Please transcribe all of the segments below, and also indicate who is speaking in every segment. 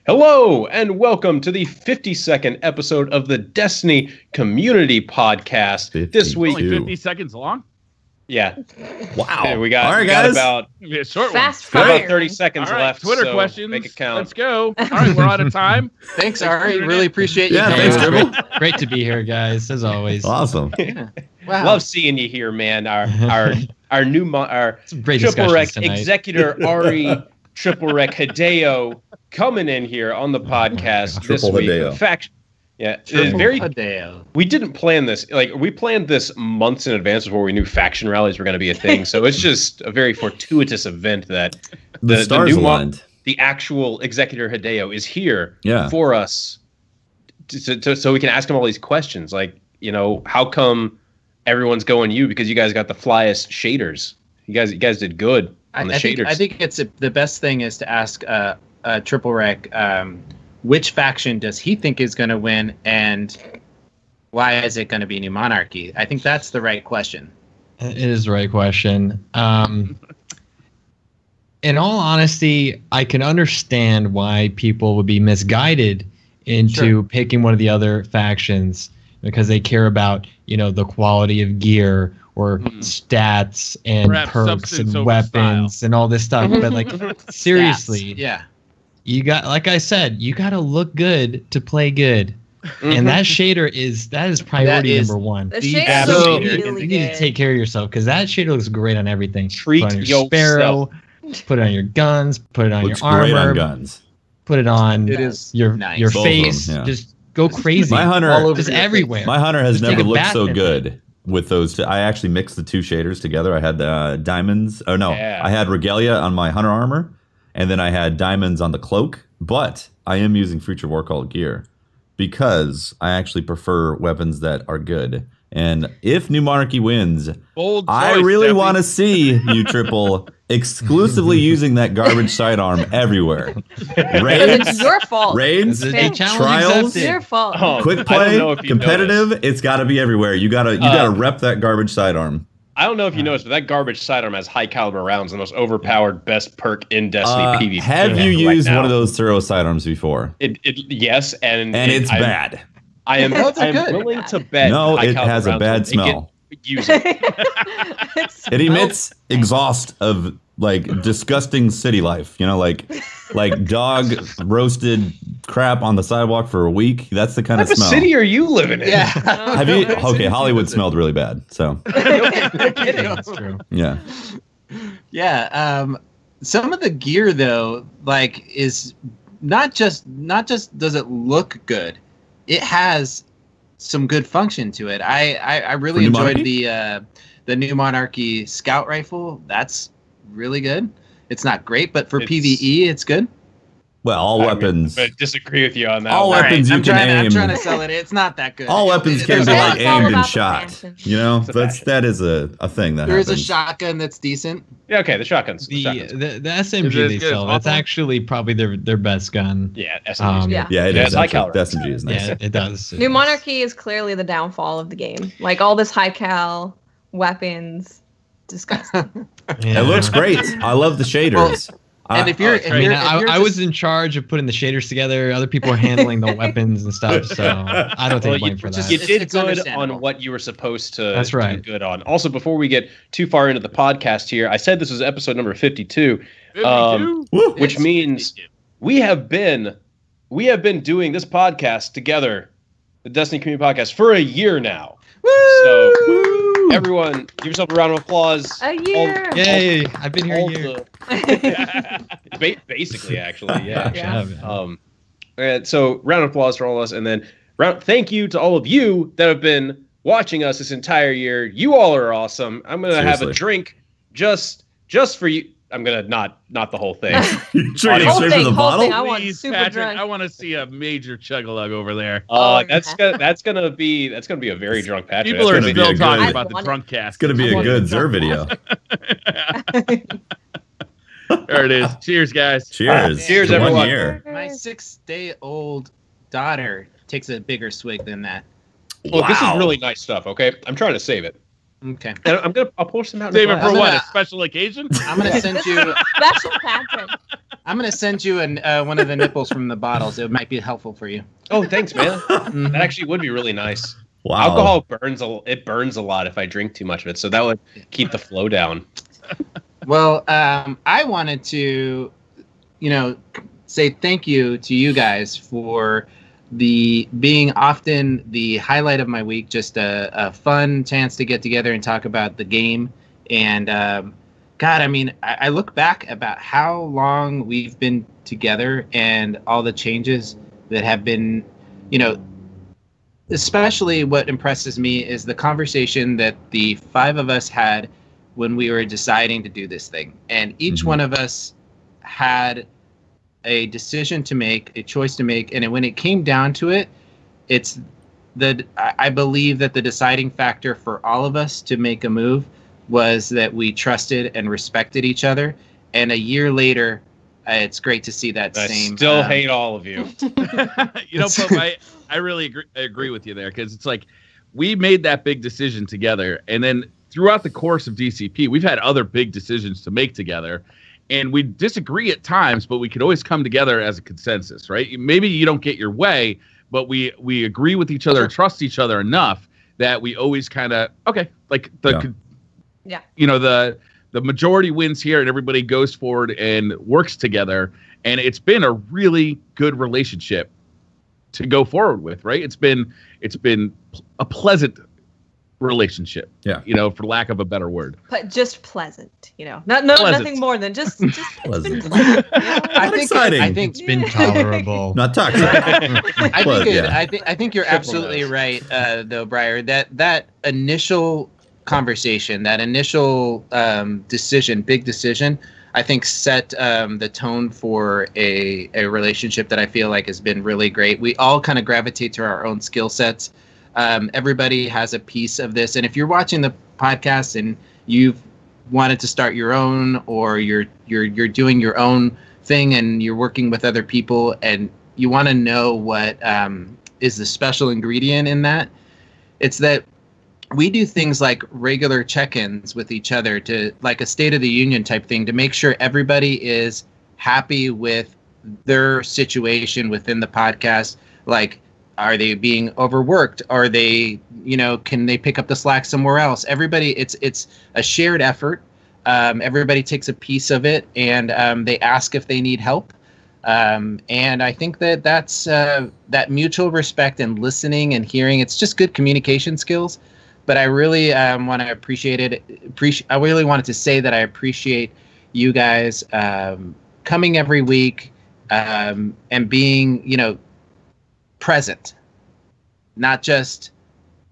Speaker 1: Hello, and welcome to the 52nd episode of the Destiny Community Podcast.
Speaker 2: 52.
Speaker 1: This week,
Speaker 3: only 50 seconds long.
Speaker 1: Yeah.
Speaker 2: Wow.
Speaker 1: Yeah, we got,
Speaker 2: all right,
Speaker 1: we got
Speaker 2: guys.
Speaker 1: about,
Speaker 3: A short
Speaker 4: Fast
Speaker 3: one.
Speaker 1: about
Speaker 4: fire.
Speaker 1: 30 seconds
Speaker 3: All right,
Speaker 1: left.
Speaker 3: Twitter
Speaker 1: so
Speaker 3: questions.
Speaker 1: Make it count.
Speaker 3: Let's go. All right, we're out of time.
Speaker 5: Thanks, Ari. Really appreciate you.
Speaker 2: Yeah,
Speaker 5: coming
Speaker 2: thanks,
Speaker 5: on.
Speaker 2: Dribble.
Speaker 6: Great to be here, guys, as always.
Speaker 2: Awesome.
Speaker 5: Yeah. Wow.
Speaker 1: Love seeing you here, man. Our
Speaker 6: Some great
Speaker 1: tripleWreck
Speaker 6: discussions tonight.
Speaker 1: executor Ari tripleWreck Hideo coming in here on the podcast this
Speaker 2: Triple
Speaker 1: week.
Speaker 2: Hideo.
Speaker 1: Fact, yeah,
Speaker 5: Triple
Speaker 1: very.
Speaker 5: Hideo.
Speaker 1: We didn't plan this. Like, we planned this months in advance before we knew faction rallies were going to be a thing. So it's just a very fortuitous event that
Speaker 2: The stars
Speaker 1: new
Speaker 2: aligned.
Speaker 1: the actual executor Hideo is here
Speaker 2: Yeah.
Speaker 1: for us so we can ask him all these questions. Like, you know, how come everyone's going you? Because you guys got the flyest shaders. You guys did good on the shaders.
Speaker 5: I think it's the best thing is to ask tripleWreck which faction does he think is going to win, and why is it going to be New Monarchy? I think that's the right question.
Speaker 6: It is the right question. In all honesty, I can understand why people would be misguided into picking one of the other factions because they care about, you know, the quality of gear or stats and
Speaker 3: Perhaps
Speaker 6: perks
Speaker 3: substance
Speaker 6: and
Speaker 3: over
Speaker 6: weapons and all this stuff. But like, seriously,
Speaker 5: Yeah.
Speaker 6: you got, like I said, you got to look good to play good. And that shader is priority
Speaker 5: That is
Speaker 6: number one.
Speaker 4: The
Speaker 5: The
Speaker 4: shade's
Speaker 5: absolute-
Speaker 4: really
Speaker 6: You need to take care of yourself because that shader looks great on everything.
Speaker 1: Treat
Speaker 6: put it on your
Speaker 1: yourself.
Speaker 6: Sparrow, put it on your guns, put it on
Speaker 2: Looks
Speaker 6: your armor,
Speaker 2: great on guns.
Speaker 6: put it on
Speaker 5: It is
Speaker 6: your
Speaker 5: nice.
Speaker 6: your
Speaker 2: Both of
Speaker 6: face.
Speaker 2: them, yeah.
Speaker 6: Just go crazy.
Speaker 2: My hunter,
Speaker 5: All over
Speaker 6: just
Speaker 5: your face.
Speaker 6: everywhere.
Speaker 2: my hunter has
Speaker 6: Just take
Speaker 2: never
Speaker 6: a
Speaker 2: looked
Speaker 6: bath
Speaker 2: so
Speaker 6: in it.
Speaker 2: good with those two. I actually mixed the two shaders together. I had diamonds. Oh no,
Speaker 1: Yeah.
Speaker 2: I had regalia on my hunter armor, and then I had diamonds on the cloak. But I am using Future War Cult gear because I actually prefer weapons that are good. And if New Monarchy wins,
Speaker 3: Bold
Speaker 2: I
Speaker 3: choice,
Speaker 2: really
Speaker 3: Jeffy.
Speaker 2: want to see you triple exclusively using that garbage sidearm everywhere. Raids,
Speaker 4: It's your fault.
Speaker 2: raids,
Speaker 6: It's a
Speaker 4: Fan-
Speaker 6: challenge
Speaker 2: trials,
Speaker 4: It's
Speaker 6: accepted.
Speaker 4: your fault.
Speaker 1: Oh,
Speaker 2: quick
Speaker 1: I don't
Speaker 2: play,
Speaker 1: know if you
Speaker 2: competitive.
Speaker 1: noticed.
Speaker 2: It's got to be everywhere. You gotta rep that garbage sidearm.
Speaker 1: I don't know if you noticed, but that garbage sidearm has high caliber rounds, the most overpowered best perk in Destiny PvP.
Speaker 2: Have you
Speaker 1: right
Speaker 2: used
Speaker 1: now.
Speaker 2: one of those thorough sidearms before?
Speaker 1: Yes, and
Speaker 2: It's bad.
Speaker 1: I am
Speaker 5: Those are good.
Speaker 1: willing to bet.
Speaker 2: No,
Speaker 1: high
Speaker 2: it
Speaker 1: caliber
Speaker 2: has a
Speaker 1: rounds
Speaker 2: bad
Speaker 1: will make
Speaker 2: smell.
Speaker 1: it- Use it.
Speaker 2: It emits exhaust of like disgusting city life. You know, like dog roasted crap on the sidewalk for a week. That's the kind
Speaker 1: What
Speaker 2: of
Speaker 1: type of
Speaker 2: smell.
Speaker 1: city are you living in?
Speaker 5: Yeah.
Speaker 2: Have you? Okay, Hollywood smelled really bad. So
Speaker 6: That's true.
Speaker 2: yeah.
Speaker 5: Yeah. Some of the gear though, like, is not just does it look good, it has some good function to it. I really
Speaker 2: For New
Speaker 5: enjoyed
Speaker 2: Monarchy?
Speaker 5: the New Monarchy scout rifle. That's really good. It's not great, but for
Speaker 1: It's-
Speaker 5: PvE, it's good.
Speaker 2: Well, all weapons.
Speaker 1: I disagree with you on that.
Speaker 2: All
Speaker 1: one.
Speaker 2: weapons you
Speaker 5: I'm
Speaker 2: can
Speaker 5: I'm
Speaker 2: aim.
Speaker 5: trying to sell it. It's not that good.
Speaker 2: All weapons can
Speaker 5: There's
Speaker 2: be
Speaker 5: a-
Speaker 2: like
Speaker 4: It's all
Speaker 2: aimed
Speaker 4: about
Speaker 2: and
Speaker 4: the
Speaker 2: shot.
Speaker 4: fashion.
Speaker 2: You know,
Speaker 1: It's a fact.
Speaker 2: that is a thing that
Speaker 5: There is
Speaker 2: happens.
Speaker 5: a shotgun that's decent.
Speaker 1: Yeah, okay, the shotguns.
Speaker 6: The
Speaker 1: shotguns.
Speaker 6: the SMG
Speaker 3: Is it as
Speaker 6: they
Speaker 3: good as
Speaker 6: sell, that's
Speaker 3: Hawthorne?
Speaker 6: actually probably their best gun.
Speaker 1: Yeah, SMGs.
Speaker 4: Yeah.
Speaker 2: Yeah, it
Speaker 1: Yeah,
Speaker 2: is.
Speaker 1: it's high
Speaker 2: Actually,
Speaker 1: caliber.
Speaker 2: the SMG is nice.
Speaker 6: Yeah, it does.
Speaker 4: New Monarchy is clearly the downfall of the game. Like, all this high cal weapons, disgusting.
Speaker 6: Yeah.
Speaker 2: It looks great. I love the shaders.
Speaker 5: And if you're, if
Speaker 6: I mean,
Speaker 5: you're, if you're
Speaker 6: I was
Speaker 5: just-
Speaker 6: in charge of putting the shaders together. Other people were handling the weapons and stuff, so I don't take
Speaker 1: Well,
Speaker 6: blame for
Speaker 5: just-
Speaker 6: that.
Speaker 1: You did
Speaker 5: It's
Speaker 1: good
Speaker 5: understandable.
Speaker 1: on what you were supposed to
Speaker 6: That's right.
Speaker 1: do good on. Also, before we get too far into the podcast here, I said this was episode number 52,
Speaker 3: 52?
Speaker 2: Woo.
Speaker 1: which
Speaker 5: It's-
Speaker 1: means we have been doing this podcast together, the Destiny Community Podcast, for a year now. So everyone, give yourself a round of applause.
Speaker 4: A year.
Speaker 6: Yay! I've been here a
Speaker 1: All
Speaker 6: year.
Speaker 1: basically, actually, yeah.
Speaker 4: Yeah.
Speaker 1: And so round of applause for all of us, and then thank you to all of you that have been watching us this entire year. You all are awesome. I'm gonna have a
Speaker 2: Seriously.
Speaker 1: drink just for you. I'm gonna not the whole thing.
Speaker 2: You drinking
Speaker 4: Whole
Speaker 2: straight
Speaker 4: thing,
Speaker 2: from the
Speaker 4: whole
Speaker 2: bottle?
Speaker 4: thing. I want
Speaker 3: Please,
Speaker 4: super
Speaker 3: Patrick,
Speaker 4: drunk.
Speaker 3: I want to see a major chug-a-lug over there.
Speaker 4: Oh,
Speaker 1: That's gonna be a very drunk Patrick.
Speaker 3: People
Speaker 1: That's
Speaker 3: are
Speaker 1: gonna
Speaker 2: be a
Speaker 3: still
Speaker 2: good-
Speaker 3: talking
Speaker 4: I
Speaker 3: about the
Speaker 4: want it.
Speaker 3: drunk cast.
Speaker 2: It's gonna be a good Zer video.
Speaker 3: There it is. Cheers, guys.
Speaker 2: Cheers.
Speaker 1: Cheers,
Speaker 2: to 1
Speaker 1: everyone.
Speaker 2: year.
Speaker 5: my 6-day-old daughter takes a bigger swig than that.
Speaker 1: Look, this is
Speaker 2: Wow.
Speaker 1: really nice stuff. Okay, I'm trying to save it.
Speaker 5: Okay.
Speaker 1: And I'll pour some out.
Speaker 3: Save
Speaker 1: in
Speaker 3: it
Speaker 1: a
Speaker 3: for
Speaker 1: glass.
Speaker 3: what? A special occasion?
Speaker 5: I'm gonna send you.
Speaker 4: Special Patrick.
Speaker 5: I'm gonna send you one of the nipples from the bottles. It might be helpful for you.
Speaker 1: Oh, thanks, man.
Speaker 5: Mhm.
Speaker 1: That actually would be really nice.
Speaker 2: Wow.
Speaker 1: Alcohol burns a lot if I drink too much of it, so that would keep the flow down.
Speaker 5: Well, I wanted to, say thank you to you guys for being often the highlight of my week. Just a fun chance to get together and talk about the game. And God, I mean, I look back about how long we've been together and all the changes that have been, especially what impresses me is the conversation that the 5 of us had when we were deciding to do this thing. And each one of us had a decision to make, a choice to make. And when it came down to it, I believe that the deciding factor for all of us to make a move was that we trusted and respected each other. And a year later, it's great to see that
Speaker 1: I
Speaker 5: same.
Speaker 1: still hate all of you.
Speaker 3: Pope, I really agree with you there, because it's like we made that big decision together, and then throughout the course of DCP, we've had other big decisions to make together, and we disagree at times, but we could always come together as a consensus, right? Maybe you don't get your way, but we agree with each other, trust each other enough that we always kind of the majority wins here, and everybody goes forward and works together. And it's been a really good relationship to go forward with, right? It's been a pleasant relationship, for lack of a better word.
Speaker 4: But just pleasant, nothing more than just
Speaker 2: Pleasant.
Speaker 4: It's been pleasant.
Speaker 5: I think
Speaker 6: It's been tolerable.
Speaker 2: Not toxic.
Speaker 5: I think you're absolutely right, though, Briar. That initial conversation, that initial big decision, I think set the tone for a relationship that I feel like has been really great. We all kind of gravitate to our own skill sets. Everybody has a piece of this, and if you're watching the podcast and you've wanted to start your own, or you're doing your own thing and you're working with other people and you want to know what is the special ingredient in that, it's that we do things like regular check-ins with each other, to like a State of the Union type thing, to make sure everybody is happy with their situation within the podcast. Like, are they being overworked? Are they, can they pick up the slack somewhere else? Everybody, it's a shared effort. Everybody takes a piece of it, and they ask if they need help. And I think that's that mutual respect and listening and hearing. It's just good communication skills. But I really want to appreciate it. I really wanted to say that I appreciate you guys coming every week and being, present, not just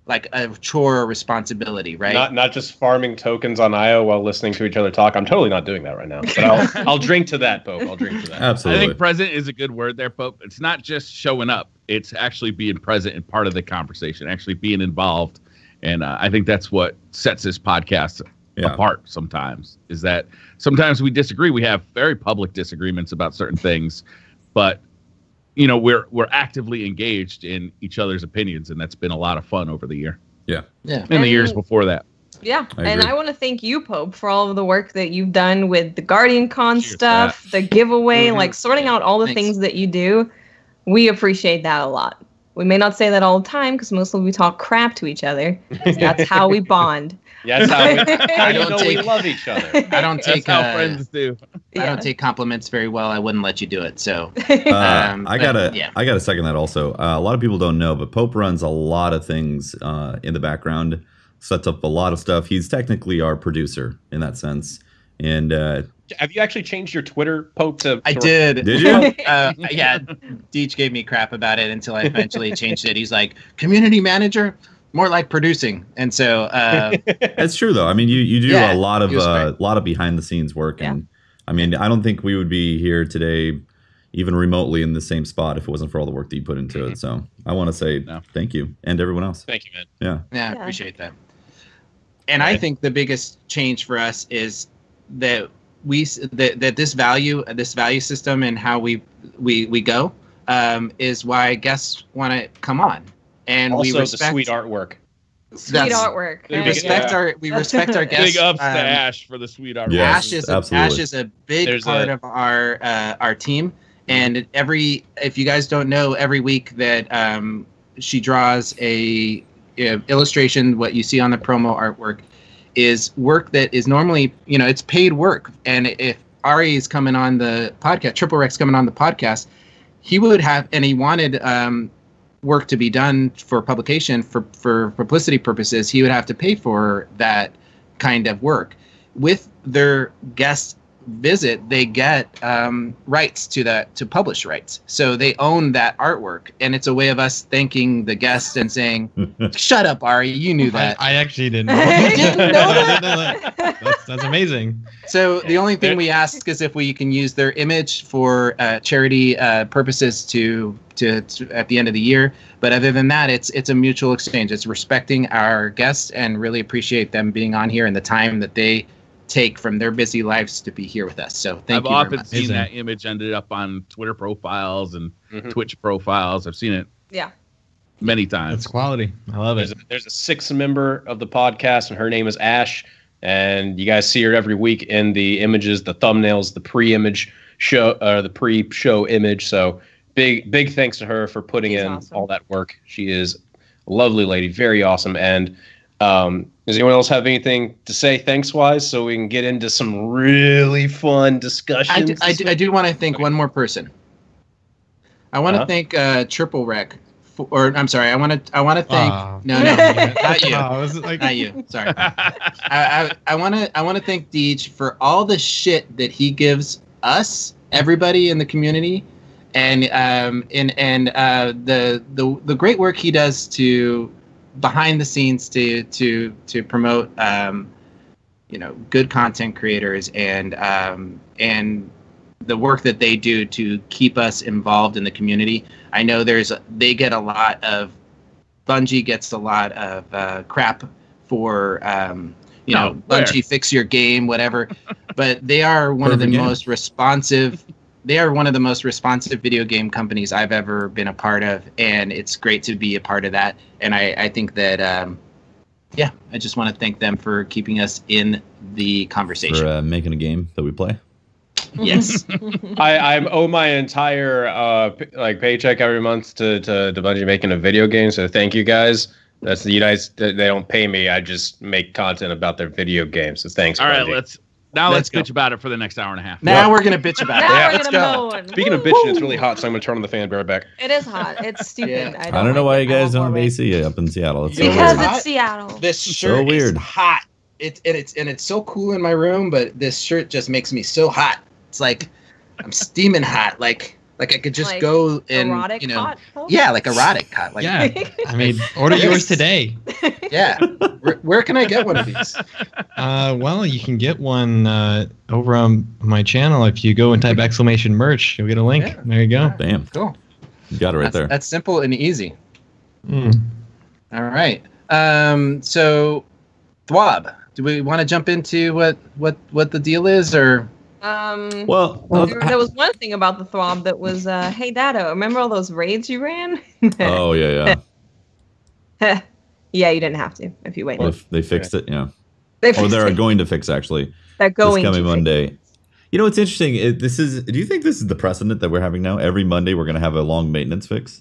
Speaker 5: like a chore or responsibility, right?
Speaker 1: Not just farming tokens on IO while listening to each other talk. I'm totally not doing that right now. But I'll drink to that, Pope. I'll drink to that.
Speaker 2: Absolutely.
Speaker 3: I think present is a good word there, Pope. It's not just showing up. It's actually being present and part of the conversation, actually being involved. And I think that's what sets this podcast apart sometimes, is that sometimes we disagree. We have very public disagreements about certain things, but we're actively engaged in each other's opinions, and that's been a lot of fun over the year.
Speaker 5: Yeah.
Speaker 3: And the years before that.
Speaker 4: Yeah,
Speaker 2: I
Speaker 4: and
Speaker 2: agree.
Speaker 4: I want to thank you, Pope, for all of the work that you've done with the Guardian Con stuff, the giveaway, like sorting out all the things that you do. We appreciate that a lot. We may not say that all the time because mostly we talk crap to each other. That's how we bond.
Speaker 1: Yeah, that's how we love each other.
Speaker 5: I don't take
Speaker 3: That's how friends do.
Speaker 5: I don't take compliments very well. I wouldn't let you do it. So
Speaker 2: I gotta second that also. A lot of people don't know, but Pope runs a lot of things in the background, sets up a lot of stuff. He's technically our producer in that sense. And
Speaker 1: have you actually changed your Twitter, Pope?
Speaker 5: I did.
Speaker 2: Did you?
Speaker 5: Yeah, Deej gave me crap about it until I eventually changed it. He's like, community manager, more like producing. And so
Speaker 2: it's true though. I mean, you do a lot of behind the scenes work, and I mean, I don't think we would be here today, even remotely in the same spot, if it wasn't for all the work that you put into it. So I want to say thank you, and everyone else.
Speaker 1: Thank you, man.
Speaker 2: Yeah,
Speaker 5: I appreciate that. And I think the biggest change for us is that this value system and how we go is why guests want to come on, and
Speaker 1: also
Speaker 5: we respect
Speaker 1: the sweet artwork.
Speaker 4: Sweet artwork.
Speaker 5: We respect our guests.
Speaker 3: Big ups to Ash for the sweet artwork.
Speaker 2: Yes,
Speaker 5: Ash is a big part of our team. And if you guys don't know, every week that she draws a illustration, what you see on the promo artwork is work that is normally, it's paid work. And if Ari is coming on the podcast, tripleWreck's coming on the podcast, he would have, and he wanted work to be done for publication for publicity purposes, he would have to pay for that kind of work. With their guest visit, they get rights to publish rights, so they own that artwork, and it's a way of us thanking the guest and saying, "Shut up, Ari, you knew that."
Speaker 6: I actually didn't know.
Speaker 5: You didn't know that?
Speaker 6: That's amazing.
Speaker 5: So the only thing we ask is if we can use their image for charity purposes to at the end of the year. But other than that, it's a mutual exchange. It's respecting our guests and really appreciate them being on here and the time that they take from their busy lives to be here with us. So thank you very much.
Speaker 3: I've often seen that image ended up on Twitter profiles and Twitch profiles. I've seen it many times.
Speaker 6: It's quality. I love it.
Speaker 1: There's a sixth member of the podcast, and her name is Ash. And you guys see her every week in the images, the thumbnails, the pre-image show, the pre-show image. So big thanks to her for putting in awesome. All that work. She is a lovely lady, very awesome. And does anyone else have anything to say thanks-wise so we can get into some really fun discussions?
Speaker 5: I do want to thank one more person. I want to thank tripleWreck. I'm sorry. I want to thank no, not you. Not you. Sorry. I want to thank Deej for all the shit that he gives us, everybody in the community, and the great work he does to behind the scenes to promote good content creators and the work that they do to keep us involved in the community. I know Bungie gets a lot of crap for Bungie fix your game, whatever, but they are one of the most responsive. They are one of the most responsive video game companies I've ever been a part of, and it's great to be a part of that. And I think that, I just want to thank them for keeping us in the conversation.
Speaker 2: For making a game that we play.
Speaker 5: Yes.
Speaker 1: I owe my entire paycheck every month to Bungie making a video game, so thank you guys. That's the United. They don't pay me. I just make content about their video games. So thanks.
Speaker 3: All right,
Speaker 1: Bungie.
Speaker 3: let's bitch about it for the next hour and a half.
Speaker 5: Now we're gonna bitch about it.
Speaker 4: Let's go.
Speaker 1: Speaking of bitching, it's really hot, so I'm gonna turn on the fan. Be right back.
Speaker 4: It is hot. It's stupid.
Speaker 2: I don't know why you guys don't have AC up in Seattle. It's
Speaker 4: because
Speaker 2: so weird.
Speaker 4: it's Seattle.
Speaker 5: This shirt is hot. It's so cool in my room, but this shirt just makes me so hot. It's like I'm steaming hot. Like I could just go and
Speaker 4: erotic hot?
Speaker 5: Yeah, like erotic hot. Like,
Speaker 6: yeah, I mean, order yours today.
Speaker 5: Yeah, where can I get one of these?
Speaker 6: Well, you can get one over on my channel. If you go and type !merch, you'll get a link. Yeah. There you go.
Speaker 2: Bam.
Speaker 5: Cool.
Speaker 2: You got it right there.
Speaker 5: That's simple and easy. All right. So, Thwob, do we want to jump into what the deal is, or?
Speaker 2: Well,
Speaker 4: there was one thing about the Thwob that was, hey, Dado, remember all those raids you ran?
Speaker 2: Oh, yeah.
Speaker 4: Yeah, you didn't have to if you waited.
Speaker 2: Well, they fixed it, yeah.
Speaker 4: They're
Speaker 2: going to fix, actually.
Speaker 4: They're going
Speaker 2: this coming
Speaker 4: to
Speaker 2: Monday.
Speaker 4: Fix.
Speaker 2: You know, what's interesting. Do you think this is the precedent that we're having now? Every Monday, we're going to have a long maintenance fix?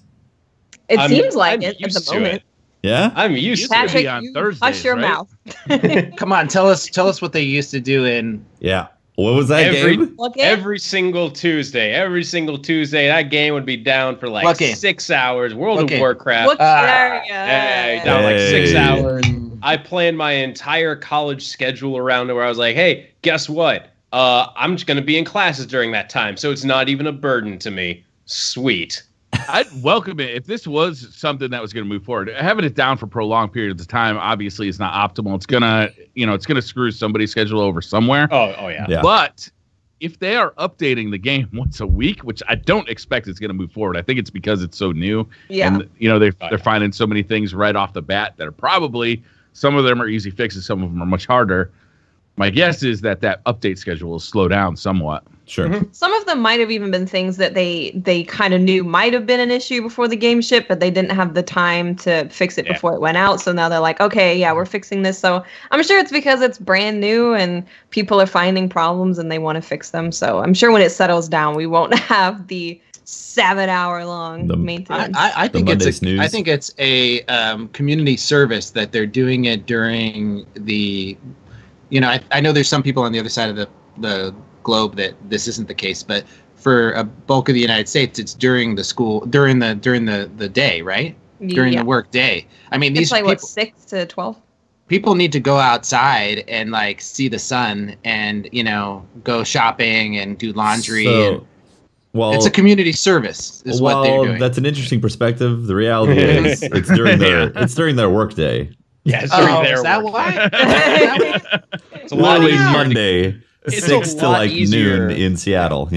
Speaker 4: It seems like it at the moment.
Speaker 2: Yeah?
Speaker 1: I'm used to
Speaker 4: Patrick,
Speaker 1: it on
Speaker 3: Thursdays,
Speaker 4: hush your
Speaker 3: right?
Speaker 4: mouth.
Speaker 5: Come on, tell us what they used to do in.
Speaker 2: Yeah. What was that game?
Speaker 1: Every single Tuesday, that game would be down for like 6 hours. World of Warcraft. Down like 6 hours. I planned my entire college schedule around it where I was like, hey, guess what? I'm just going to be in classes during that time, so it's not even a burden to me. Sweet.
Speaker 3: I'd welcome it if this was something that was going to move forward. Having it down for prolonged periods of time obviously is not optimal. It's gonna screw somebody's schedule over somewhere.
Speaker 1: Oh yeah.
Speaker 3: But if they are updating the game once a week, which I don't expect it's going to move forward, I think it's because it's so new.
Speaker 4: Yeah.
Speaker 3: And they're finding so many things right off the bat that are probably, some of them are easy fixes, some of them are much harder. My guess is that update schedule will slow down somewhat.
Speaker 2: Sure.
Speaker 4: Mm-hmm. Some of them might have even been things that they kind of knew might have been an issue before the game shipped, but they didn't have the time to fix it before it went out. So now they're like, okay, yeah, we're fixing this. So I'm sure it's because it's brand new and people are finding problems and they want to fix them. So I'm sure when it settles down, we won't have the 7-hour-long maintenance.
Speaker 5: I think it's a community service that they're doing it during the. I know there's some people on the other side of the globe that this isn't the case, but for a bulk of the United States, it's during the day, right? During the work day. I mean, these people,
Speaker 4: 6 to 12.
Speaker 5: People need to go outside and like see the sun and go shopping and do laundry. It's a community service. Is what they're doing.
Speaker 2: That's an interesting perspective. The reality is it's during their work day.
Speaker 1: Yeah, it's during their
Speaker 5: is that
Speaker 1: work.
Speaker 5: Why?
Speaker 1: It's a lot easier.
Speaker 2: Monday.
Speaker 1: It's
Speaker 2: 6 to like noon in Seattle,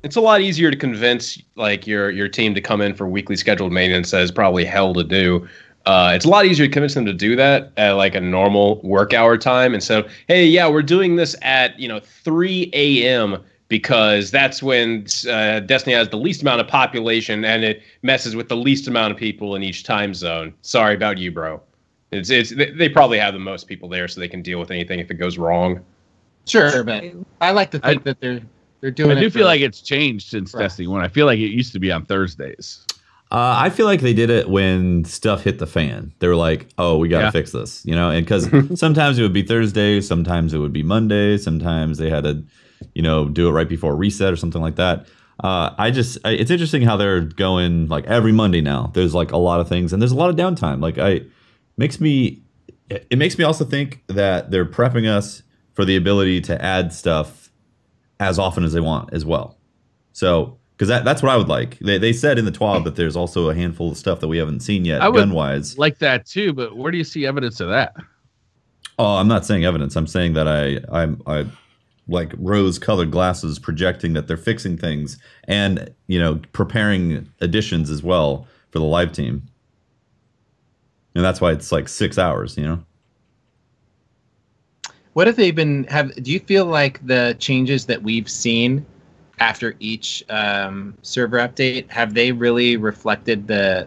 Speaker 1: It's a lot easier to convince like your team to come in for weekly scheduled maintenance that is probably hell to do. It's a lot easier to convince them to do that at like a normal work hour time. And so, hey, yeah, we're doing this at 3 a.m. because that's when Destiny has the least amount of population and it messes with the least amount of people in each time zone. Sorry about you, bro. They probably have the most people there, so they can deal with anything if it goes wrong.
Speaker 5: Sure, but I like to think that they're doing.
Speaker 3: I do feel like it's changed since Destiny 1. I feel like it used to be on Thursdays.
Speaker 2: I feel like they did it when stuff hit the fan. They were like, "Oh, we got to fix this," and because sometimes it would be Thursday, sometimes it would be Monday, sometimes they had to, do it right before reset or something like that. It's interesting how they're going like every Monday now. There's like a lot of things, and there's a lot of downtime. Like it makes me also think that they're prepping us for the ability to add stuff as often as they want as well. So, because that's what I would like. They said in the TWAB that there's also a handful of stuff that we haven't seen yet, gun-wise.
Speaker 3: Like that too, but where do you see evidence of that?
Speaker 2: Oh, I'm not saying evidence. I'm saying that I like rose-colored glasses projecting that they're fixing things and, preparing additions as well for the live team. And that's why it's like 6 hours,
Speaker 5: What have they been do you feel like the changes that we've seen after each server update, have they really reflected the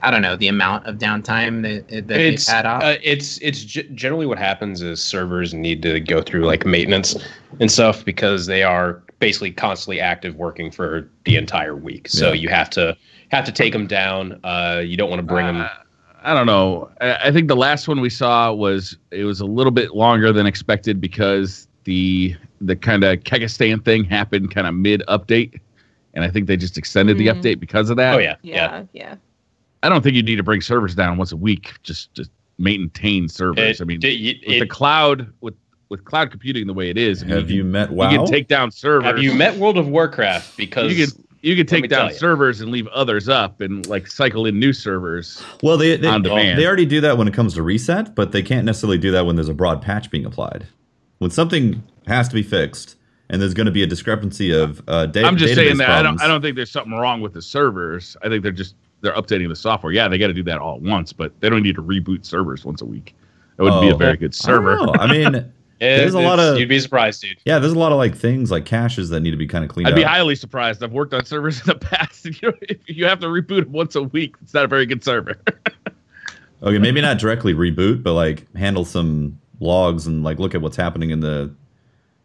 Speaker 5: I don't know, the amount of downtime that they've had off?
Speaker 1: It's generally what happens is servers need to go through like maintenance and stuff because they are basically constantly active working for the entire week. So you have to take them down. You don't want to bring them.
Speaker 3: I don't know. I think the last one we saw was a little bit longer than expected because the kind of Kegistan thing happened kind of mid update, and I think they just extended the update because of that.
Speaker 1: Oh yeah.
Speaker 3: I don't think you need to bring servers down once a week just to maintain servers. With the cloud with cloud computing the way it is.
Speaker 2: Have you met WoW?
Speaker 3: You can take down servers.
Speaker 1: Have you met World of Warcraft? Because
Speaker 3: you can take down servers and leave others up and like cycle in new servers.
Speaker 2: Well, they
Speaker 3: on demand.
Speaker 2: They already do that when it comes to reset, but they can't necessarily do that when there's a broad patch being applied. When something has to be fixed and there's going to be a discrepancy of data.
Speaker 3: I'm just saying that
Speaker 2: problems.
Speaker 3: I don't think there's something wrong with the servers. I think they're updating the software. Yeah, they got to do that all at once, but they don't need to reboot servers once a week. That wouldn't be a very good server.
Speaker 2: I mean, there's a lot of.
Speaker 1: You'd be surprised, dude.
Speaker 2: Yeah, there's a lot of like things like caches that need to be kind of cleaned up.
Speaker 3: I'd be highly surprised. I've worked on servers in the past. If you have to reboot them once a week, it's not a very good server.
Speaker 2: Okay, maybe not directly reboot, but like handle some logs and like look at what's happening in the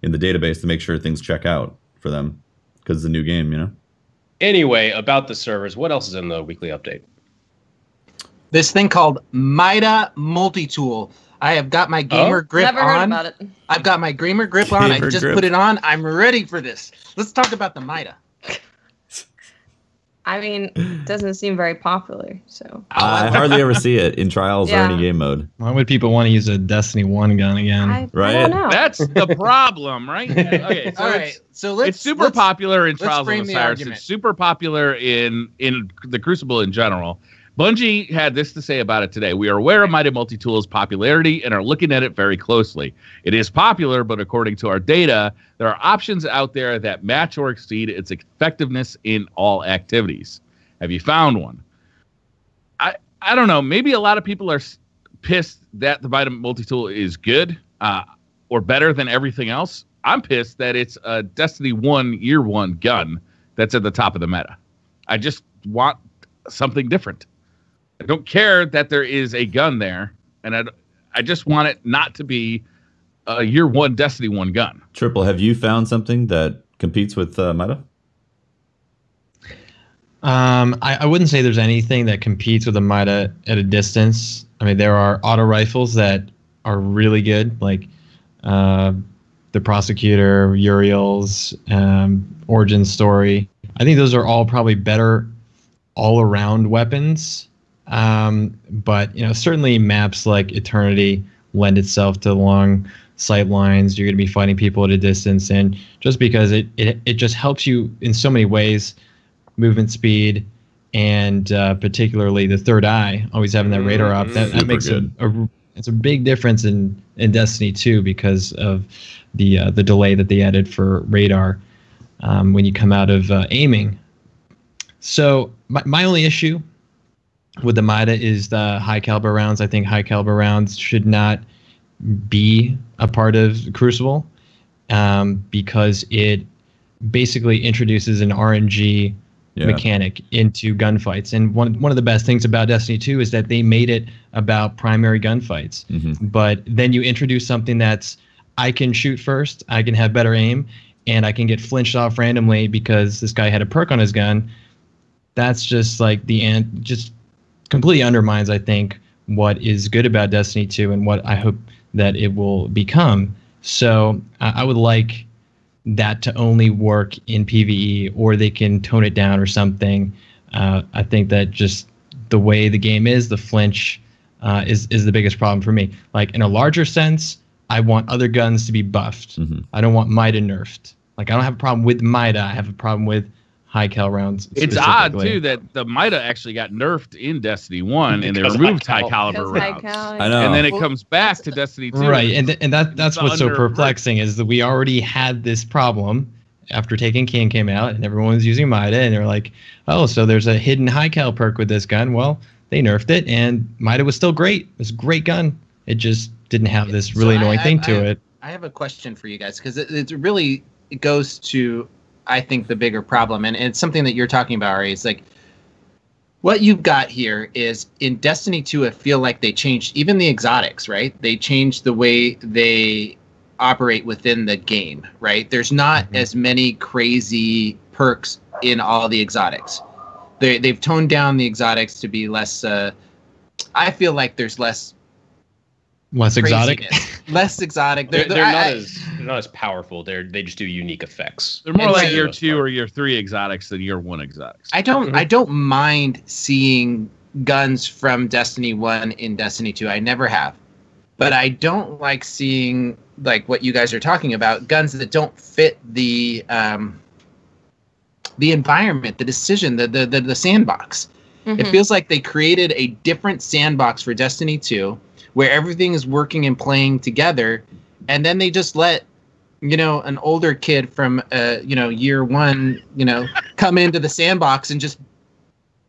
Speaker 2: database to make sure things check out for them because it's a new game,
Speaker 1: Anyway, about the servers, what else is in the weekly update?
Speaker 5: This thing called Mida Multitool. I have got my gamer grip on.
Speaker 4: Never heard about it.
Speaker 5: I've got my gamer grip on. I just put it on. I'm ready for this. Let's talk about the Mida.
Speaker 4: I mean, it doesn't seem very popular, so.
Speaker 2: I hardly ever see it in trials or any game mode.
Speaker 6: Why would people want to use a Destiny 1 gun again?
Speaker 2: Right?
Speaker 4: I don't know.
Speaker 3: That's the problem, right? Okay, so
Speaker 5: all right. So it's
Speaker 3: super popular in Trials of
Speaker 5: frame the
Speaker 3: Osiris.
Speaker 5: argument.
Speaker 3: It's super popular in the Crucible in general. Bungie had this to say about it today. We are aware of Mighty Multitool's popularity and are looking at it very closely. It is popular, but according to our data, there are options out there that match or exceed its effectiveness in all activities. Have you found one? I don't know. Maybe a lot of people pissed that the Mida Multitool is good or better than everything else. I'm pissed that it's a Destiny 1 Year 1 gun that's at the top of the meta. I just want something different. I don't care that there is a gun there, and I just want it not to be a Year 1 Destiny 1 gun.
Speaker 2: Triple, have you found something that competes with Mida?
Speaker 6: I wouldn't say there's anything that competes with a Mida at a distance. I mean, there are auto rifles that are really good, like the Prosecutor, Uriel's, Origin Story. I think those are all probably better all-around weapons. But certainly maps like Eternity lend itself to long sight lines. You're going to be fighting people at a distance, and just because it just helps you in so many ways. Movement speed, and particularly the third eye, always having that radar up. That makes it's a big difference in Destiny 2 because of the delay that they added for radar when you come out of aiming. So my only issue with the Mida is the high caliber rounds. I think high caliber rounds should not be a part of Crucible because it basically introduces an RNG mechanic into gunfights. And one of the best things about Destiny 2 is that they made it about primary gunfights. Mm-hmm. But then you introduce something that's, I can shoot first, I can have better aim, and I can get flinched off randomly because this guy had a perk on his gun. That's just like just completely undermines, I think, what is good about Destiny 2 and what I hope that it will become. So I would like that to only work in PvE, or they can tone it down or something. I think that just the way the game is, the flinch is the biggest problem for me. Like in a larger sense, I want other guns to be buffed. Mm-hmm. I don't want Mida nerfed. Like I don't have a problem with Mida. I have a problem with high cal rounds.
Speaker 3: It's odd too that the Mida actually got nerfed in Destiny 1 and they removed high caliber rounds.
Speaker 2: I know.
Speaker 3: And then it comes back to Destiny 2.
Speaker 6: Right, and that's what's so perplexing is that we already had this problem after Taken King came out and everyone was using Mida and they're like, oh, so there's a hidden high cal perk with this gun. Well, they nerfed it and Mida was still great. It was a great gun. It just didn't have this really annoying thing to it.
Speaker 5: I have a question for you guys because it goes to, I think, the bigger problem, and it's something that you're talking about, Ari. It's like what you've got here is in Destiny 2. I feel like they changed even the exotics, right? They changed the way they operate within the game, right? There's not as many crazy perks in all the exotics. They've toned down the exotics to be less. I feel like there's less
Speaker 6: exotic.
Speaker 5: Less exotic.
Speaker 1: They're not as powerful. They just do unique effects.
Speaker 3: They're more like Year 2 or Year 3 exotics than Year 1 exotics.
Speaker 5: I don't mind seeing guns from Destiny 1 in Destiny 2. I never have. But I don't like seeing, like what you guys are talking about, guns that don't fit the environment, the decision, the sandbox. Mm-hmm. It feels like they created a different sandbox for Destiny 2 where everything is working and playing together, and then they just let, an older kid from, Year 1, come into the sandbox and just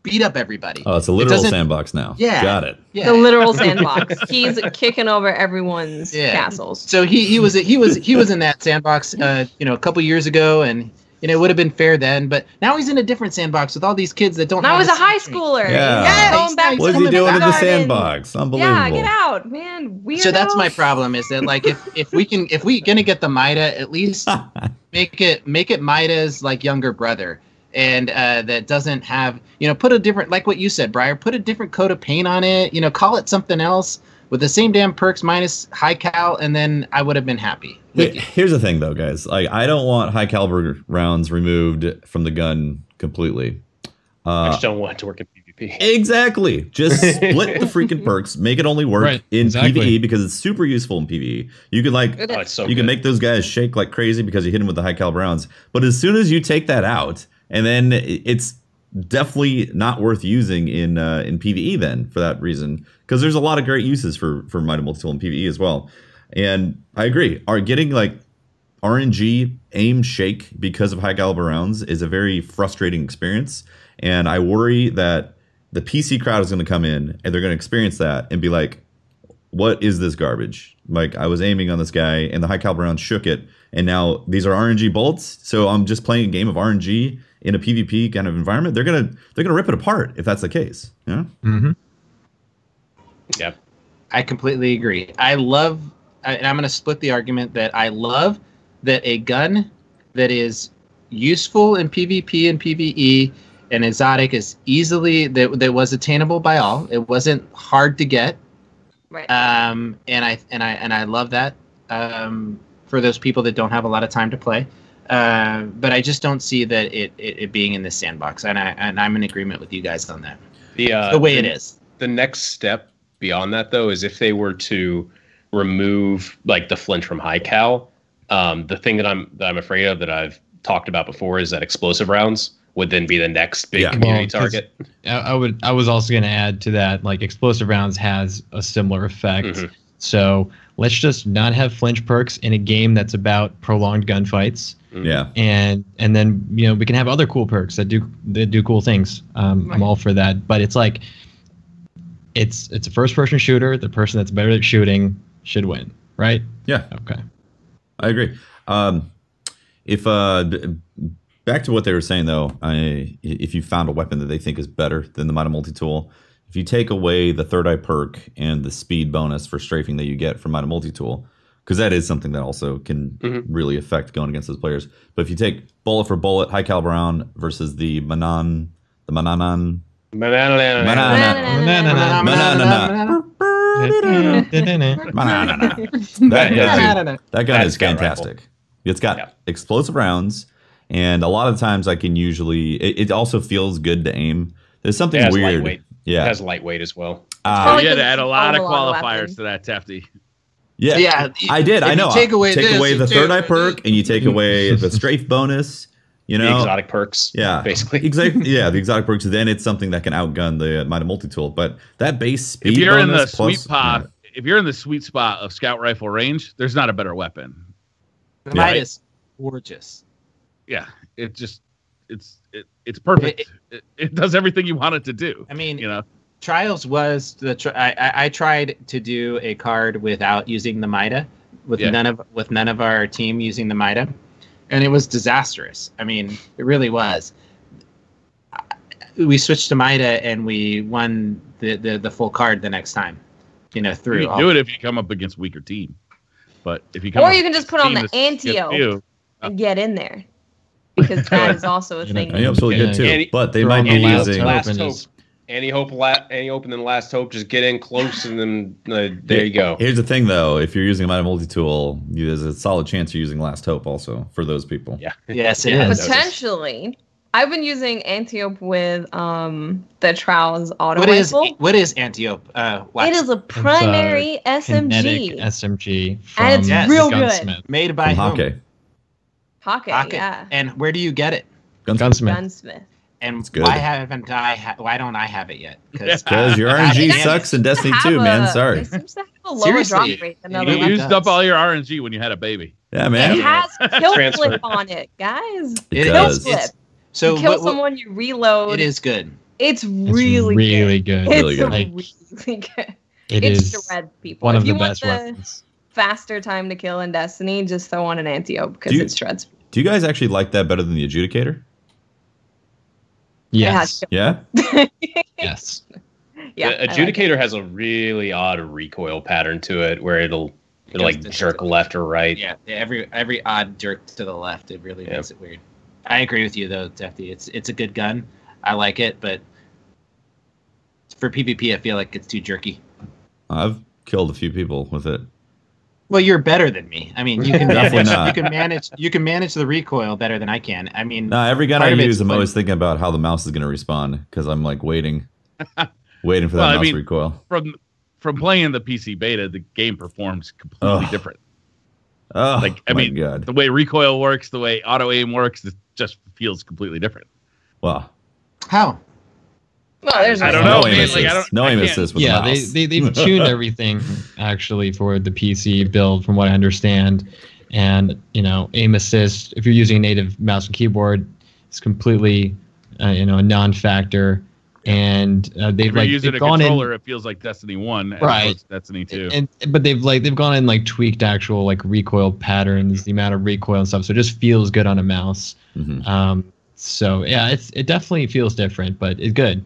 Speaker 5: beat up everybody.
Speaker 2: Oh, it's a literal sandbox now.
Speaker 5: Yeah.
Speaker 2: Got it.
Speaker 4: Yeah. The literal sandbox. He's kicking over everyone's castles.
Speaker 5: So he was in that sandbox, a couple years ago, and it would have been fair then, but now he's in a different sandbox with all these kids that don't.
Speaker 4: Now he's a high schooler.
Speaker 2: Yeah.
Speaker 4: Going back
Speaker 2: What's he doing in the sandbox? Unbelievable.
Speaker 4: Yeah, get out, man. Weirdo.
Speaker 5: So that's my problem. Is that like if we're gonna get the Mida, at least make it Mida's like younger brother, and that doesn't have put a different, like what you said, Briar, put a different coat of paint on it. Call it something else with the same damn perks minus high cal, and then I would have been happy.
Speaker 2: Here's the thing, though, guys. Like, I don't want high caliber rounds removed from the gun completely.
Speaker 1: I just don't want it to work in PvP.
Speaker 2: Exactly. Just split the freaking perks. Make it only work in PvE because it's super useful in PvE. You can can make those guys shake like crazy because you hit them with the high caliber rounds. But as soon as you take that out, and then it's definitely not worth using in PvE then for that reason, because there's a lot of great uses for Mida Multitool in PvE as well. And I agree. Getting like RNG aim shake because of high caliber rounds is a very frustrating experience. And I worry that the PC crowd is going to come in and they're going to experience that and be like, what is this garbage? Like, I was aiming on this guy, and the high caliber round shook it, and now these are RNG bolts. So I'm just playing a game of RNG in a PvP kind of environment. They're gonna rip it apart if that's the case. Yeah.
Speaker 6: Mm-hmm.
Speaker 1: Yep.
Speaker 5: I completely agree. And I'm going to split the argument that I love that a gun that is useful in PvP and PvE and exotic is easily that was attainable by all. It wasn't hard to get.
Speaker 4: Right.
Speaker 5: And I love that for those people that don't have a lot of time to play. But I just don't see that it being in this sandbox, and I'm in agreement with you guys on that. The way it is.
Speaker 1: The next step beyond that, though, is if they were to remove like the flinch from high cal. The thing that I'm afraid of, that I've talked about before, is that explosive rounds would then be the next big community target.
Speaker 6: I was also going to add to that, like, explosive rounds has a similar effect. Mm-hmm. So let's just not have flinch perks in a game that's about prolonged gunfights.
Speaker 2: Yeah.
Speaker 6: And then, you know, we can have other cool perks that do cool things. I'm all for that. But it's like, it's a first person shooter. The person that's better at shooting should win, right?
Speaker 2: Yeah.
Speaker 6: Okay.
Speaker 2: I agree. If back to what they were saying though, if you found a weapon that they think is better than the Mighty Multitool, if you take away the third eye perk and the speed bonus for strafing that you get from Mighty Multitool, because that is something that also can really affect going against those players. But if you take bullet for bullet, high caliber round versus the Mananan. That gun is fantastic. It's got explosive rounds, and a lot of times I can usually. It also feels good to aim. There's something weird.
Speaker 1: Lightweight.
Speaker 2: Yeah,
Speaker 1: it has lightweight as well.
Speaker 3: You had to add a lot of qualifiers to that, Tefty.
Speaker 2: Yeah, I did. I know. Take away the third eye perk, and you take away the strafe bonus. You know,
Speaker 1: the exotic perks.
Speaker 2: Yeah,
Speaker 1: basically.
Speaker 2: Exactly. Yeah, the exotic perks. Then it's something that can outgun the Mighty Multitool. But that base speed.
Speaker 3: If you're
Speaker 2: bonus
Speaker 3: in the
Speaker 2: plus,
Speaker 3: sweet pot, if you're in the sweet spot of scout rifle range, there's not a better weapon.
Speaker 5: The Might is gorgeous.
Speaker 3: Yeah, it's perfect. It does everything you want it to do.
Speaker 5: I mean,
Speaker 3: you know,
Speaker 5: Trials was I tried to do a card without using the Mida, with none of our team using the Mida, and it was disastrous. I mean, it really was. We switched to Mida and we won the full card the next time. You know, through.
Speaker 3: You can do it if you come up against weaker team, but if you come
Speaker 4: or you can just put on the anti-ope and get in there, because that is also a thing.
Speaker 2: Anti-ope's really good too, but they might be using
Speaker 1: last hope. Anti-hope and then last hope. Just get in close, and then there you go.
Speaker 2: Here's the thing, though: if you're using a Mighty Multitool, there's a solid chance you're using last hope also for those people.
Speaker 1: Yeah.
Speaker 5: Yes, it is.
Speaker 4: Potentially. I've been using anti-ope with the Trowels auto rifle.
Speaker 5: What is anti-ope?
Speaker 4: It is a primary SMG.
Speaker 6: SMG.
Speaker 4: And it's real good.
Speaker 5: Made by
Speaker 2: Hake.
Speaker 4: Hake, yeah.
Speaker 5: And where do you get it?
Speaker 4: Gunsmith.
Speaker 5: And why don't I have it yet?
Speaker 2: Because your RNG sucks in Destiny 2, man. Sorry.
Speaker 4: It seems to have a lower drop rate than other
Speaker 3: weapons. You used up all your RNG when you had a baby.
Speaker 2: Yeah, man.
Speaker 4: It has kill flip on it, guys.
Speaker 2: It does.
Speaker 4: Kill flip.
Speaker 5: So
Speaker 4: you kill someone, you reload.
Speaker 5: It is good.
Speaker 4: It's really good.
Speaker 2: Really good.
Speaker 4: It's really good.
Speaker 6: It's
Speaker 4: shred people.
Speaker 6: One
Speaker 4: if
Speaker 6: of
Speaker 4: you
Speaker 6: the
Speaker 4: want
Speaker 6: best
Speaker 4: the
Speaker 6: weapons.
Speaker 4: faster time to kill in Destiny, just throw on an anti-ope because it shreds.
Speaker 2: Do you guys actually like that better than the Adjudicator?
Speaker 6: Yes.
Speaker 2: Yeah?
Speaker 6: Yes.
Speaker 4: Yeah.
Speaker 1: The Adjudicator has a really odd recoil pattern to it where it'll like jerk left or right.
Speaker 5: Yeah, every odd jerk to the left, it really makes it weird. I agree with you though, Tefty. It's a good gun. I like it, but for PvP, I feel like it's too jerky.
Speaker 2: I've killed a few people with it.
Speaker 5: Well, you're better than me. I mean, you can
Speaker 2: Definitely not.
Speaker 5: You can manage the recoil better than I can. I mean,
Speaker 2: every gun I use, I'm always thinking about how the mouse is going to respond because I'm like waiting for that mouse recoil.
Speaker 3: From playing the PC beta, the game performs completely different.
Speaker 2: Oh,
Speaker 3: God. The way recoil works, the way auto aim works, it just feels completely different.
Speaker 2: Wow.
Speaker 5: How?
Speaker 4: Well, there's
Speaker 3: I don't know.
Speaker 2: No aim assist with the mouse.
Speaker 6: They've tuned everything actually for the PC build, from what I understand. And aim assist, if you're using a native mouse and keyboard, it's completely a non-factor. and they've like
Speaker 3: using
Speaker 6: they've
Speaker 3: a
Speaker 6: gone
Speaker 3: controller,
Speaker 6: in,
Speaker 3: it feels like Destiny 1 as
Speaker 6: right?
Speaker 3: opposed to Destiny 2.
Speaker 6: But they've gone in like tweaked actual like recoil patterns, the amount of recoil and stuff, so it just feels good on a mouse. So yeah, it definitely feels different, but it's good.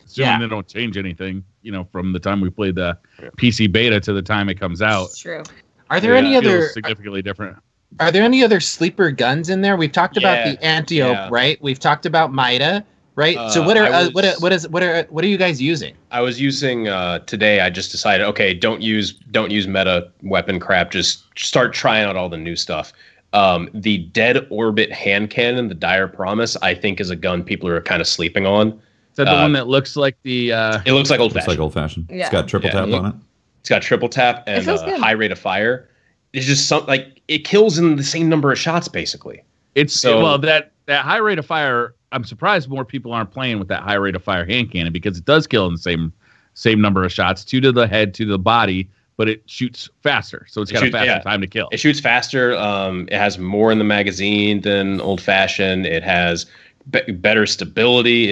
Speaker 3: Assuming they don't change anything, from the time we played the PC beta to the time it comes out.
Speaker 4: It's true.
Speaker 5: Are there any other
Speaker 3: significantly different?
Speaker 5: Are there any other sleeper guns in there? We've talked about the Antiope, right? We've talked about Mida, right? So what are you guys using?
Speaker 1: I was using today. I just decided, okay, don't use meta weapon crap. Just start trying out all the new stuff. The Dead Orbit hand cannon, the Dire Promise, I think is a gun people are kind of sleeping on.
Speaker 3: Is that the one that looks like the?
Speaker 1: It looks like old fashioned.
Speaker 2: Looks like old fashioned.
Speaker 4: Yeah.
Speaker 2: It's got triple tap on it.
Speaker 1: It's got triple tap and high rate of fire. It's just something like it kills in the same number of shots, basically.
Speaker 3: That high rate of fire. I'm surprised more people aren't playing with that high rate of fire hand cannon because it does kill in the same number of shots, 2 to the head, 2 to the body, but it shoots faster, so it's got a faster time to kill.
Speaker 1: It shoots faster. It has more in the magazine than old fashioned. It has better stability.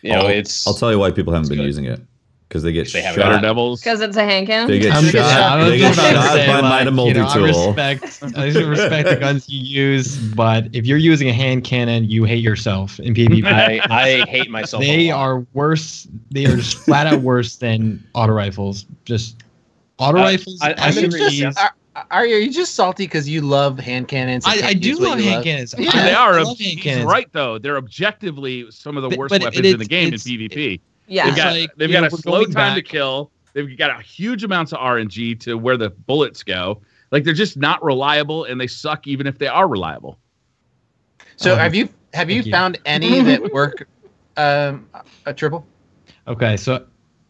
Speaker 2: I'll tell you why people haven't been using it. Because they get shot.
Speaker 3: Better Devils.
Speaker 4: Because it's a hand cannon.
Speaker 2: They get shot. They get shot by Mida Multitool.
Speaker 6: I respect the guns you use, but if you're using a hand cannon, you hate yourself in PvP.
Speaker 1: I hate myself.
Speaker 6: They are worse. They are just flat out worse than auto rifles. Just auto rifles.
Speaker 5: Are you just salty because you love hand cannons?
Speaker 6: I do love hand cannons.
Speaker 3: Yeah, they are. He's right though. They're objectively some of the worst weapons in the game in PvP.
Speaker 4: Yeah,
Speaker 3: they've got a slow time to kill. They've got a huge amounts of RNG to where the bullets go. Like they're just not reliable, and they suck even if they are reliable.
Speaker 5: So have you found any that work a triple?
Speaker 6: Okay, so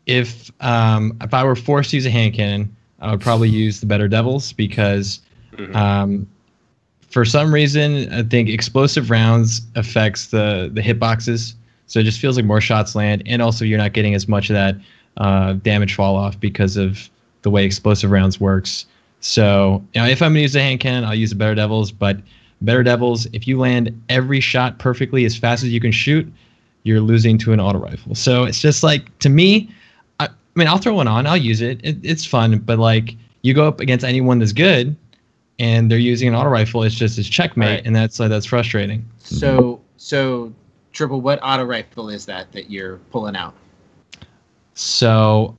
Speaker 6: if I were forced to use a hand cannon, I would probably use the Better Devils because for some reason I think explosive rounds affects the hitboxes. So it just feels like more shots land, and also you're not getting as much of that damage fall off because of the way explosive rounds works. So if I'm going to use a hand cannon, I'll use the Better Devils. But Better Devils, if you land every shot perfectly as fast as you can shoot, you're losing to an auto rifle. So it's just like, to me, I mean, I'll throw one on, I'll use it. It's fun, but like you go up against anyone that's good, and they're using an auto rifle, it's checkmate, and that's frustrating.
Speaker 5: So. Triple, what auto rifle is that you're pulling out?
Speaker 6: So,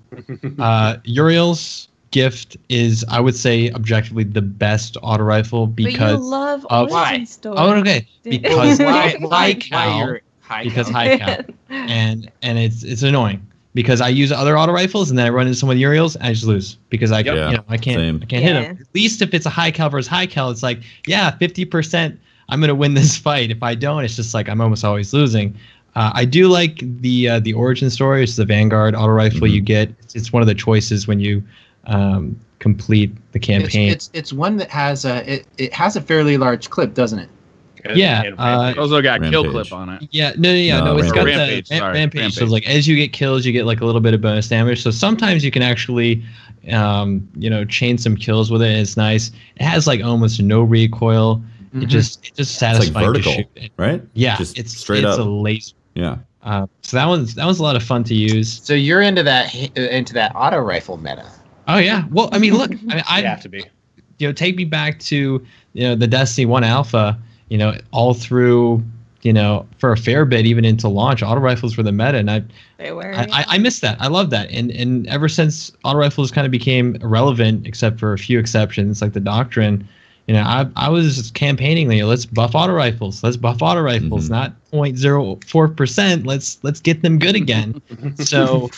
Speaker 6: Uriel's Gift is, I would say, objectively the best auto rifle because
Speaker 4: but you love
Speaker 5: why?
Speaker 6: Oh, okay. Because high cal,
Speaker 5: high
Speaker 6: cal, and it's annoying because I use other auto rifles and then I run into some of the Uriels and I just lose because I can't hit them. At least if it's a high cal versus high cal, it's like 50%. I'm going to win this fight. If I don't, it's just like I'm almost always losing. I do like the origin story. It's the Vanguard auto rifle you get. It's one of the choices when you complete the campaign.
Speaker 5: It's one that has it has a fairly large clip, doesn't it?
Speaker 6: Yeah.
Speaker 3: Also got Kill Clip on it.
Speaker 6: Yeah. No. It's got
Speaker 3: Rampage.
Speaker 6: the Rampage. So like as you get kills, you get like a little bit of bonus damage. So sometimes you can actually chain some kills with it. And it's nice. It has like almost no recoil. It just satisfying.
Speaker 2: It's like vertical,
Speaker 6: to shoot.
Speaker 2: right?
Speaker 6: Yeah,
Speaker 2: just
Speaker 6: it's
Speaker 2: straight up.
Speaker 6: It's a laser.
Speaker 2: Yeah.
Speaker 6: So that was a lot of fun to use.
Speaker 5: So you're into that auto rifle meta.
Speaker 6: Oh yeah. Well, I mean, look, I
Speaker 1: have to be.
Speaker 6: Take me back to the Destiny 1 alpha. All through for a fair bit, even into launch, auto rifles were the meta, and I miss that. I love that, and ever since auto rifles kind of became irrelevant, except for a few exceptions like the Doctrine. I was campaigning, let's buff auto rifles. Let's buff auto rifles, not 0.04%. Let's get them good again. So,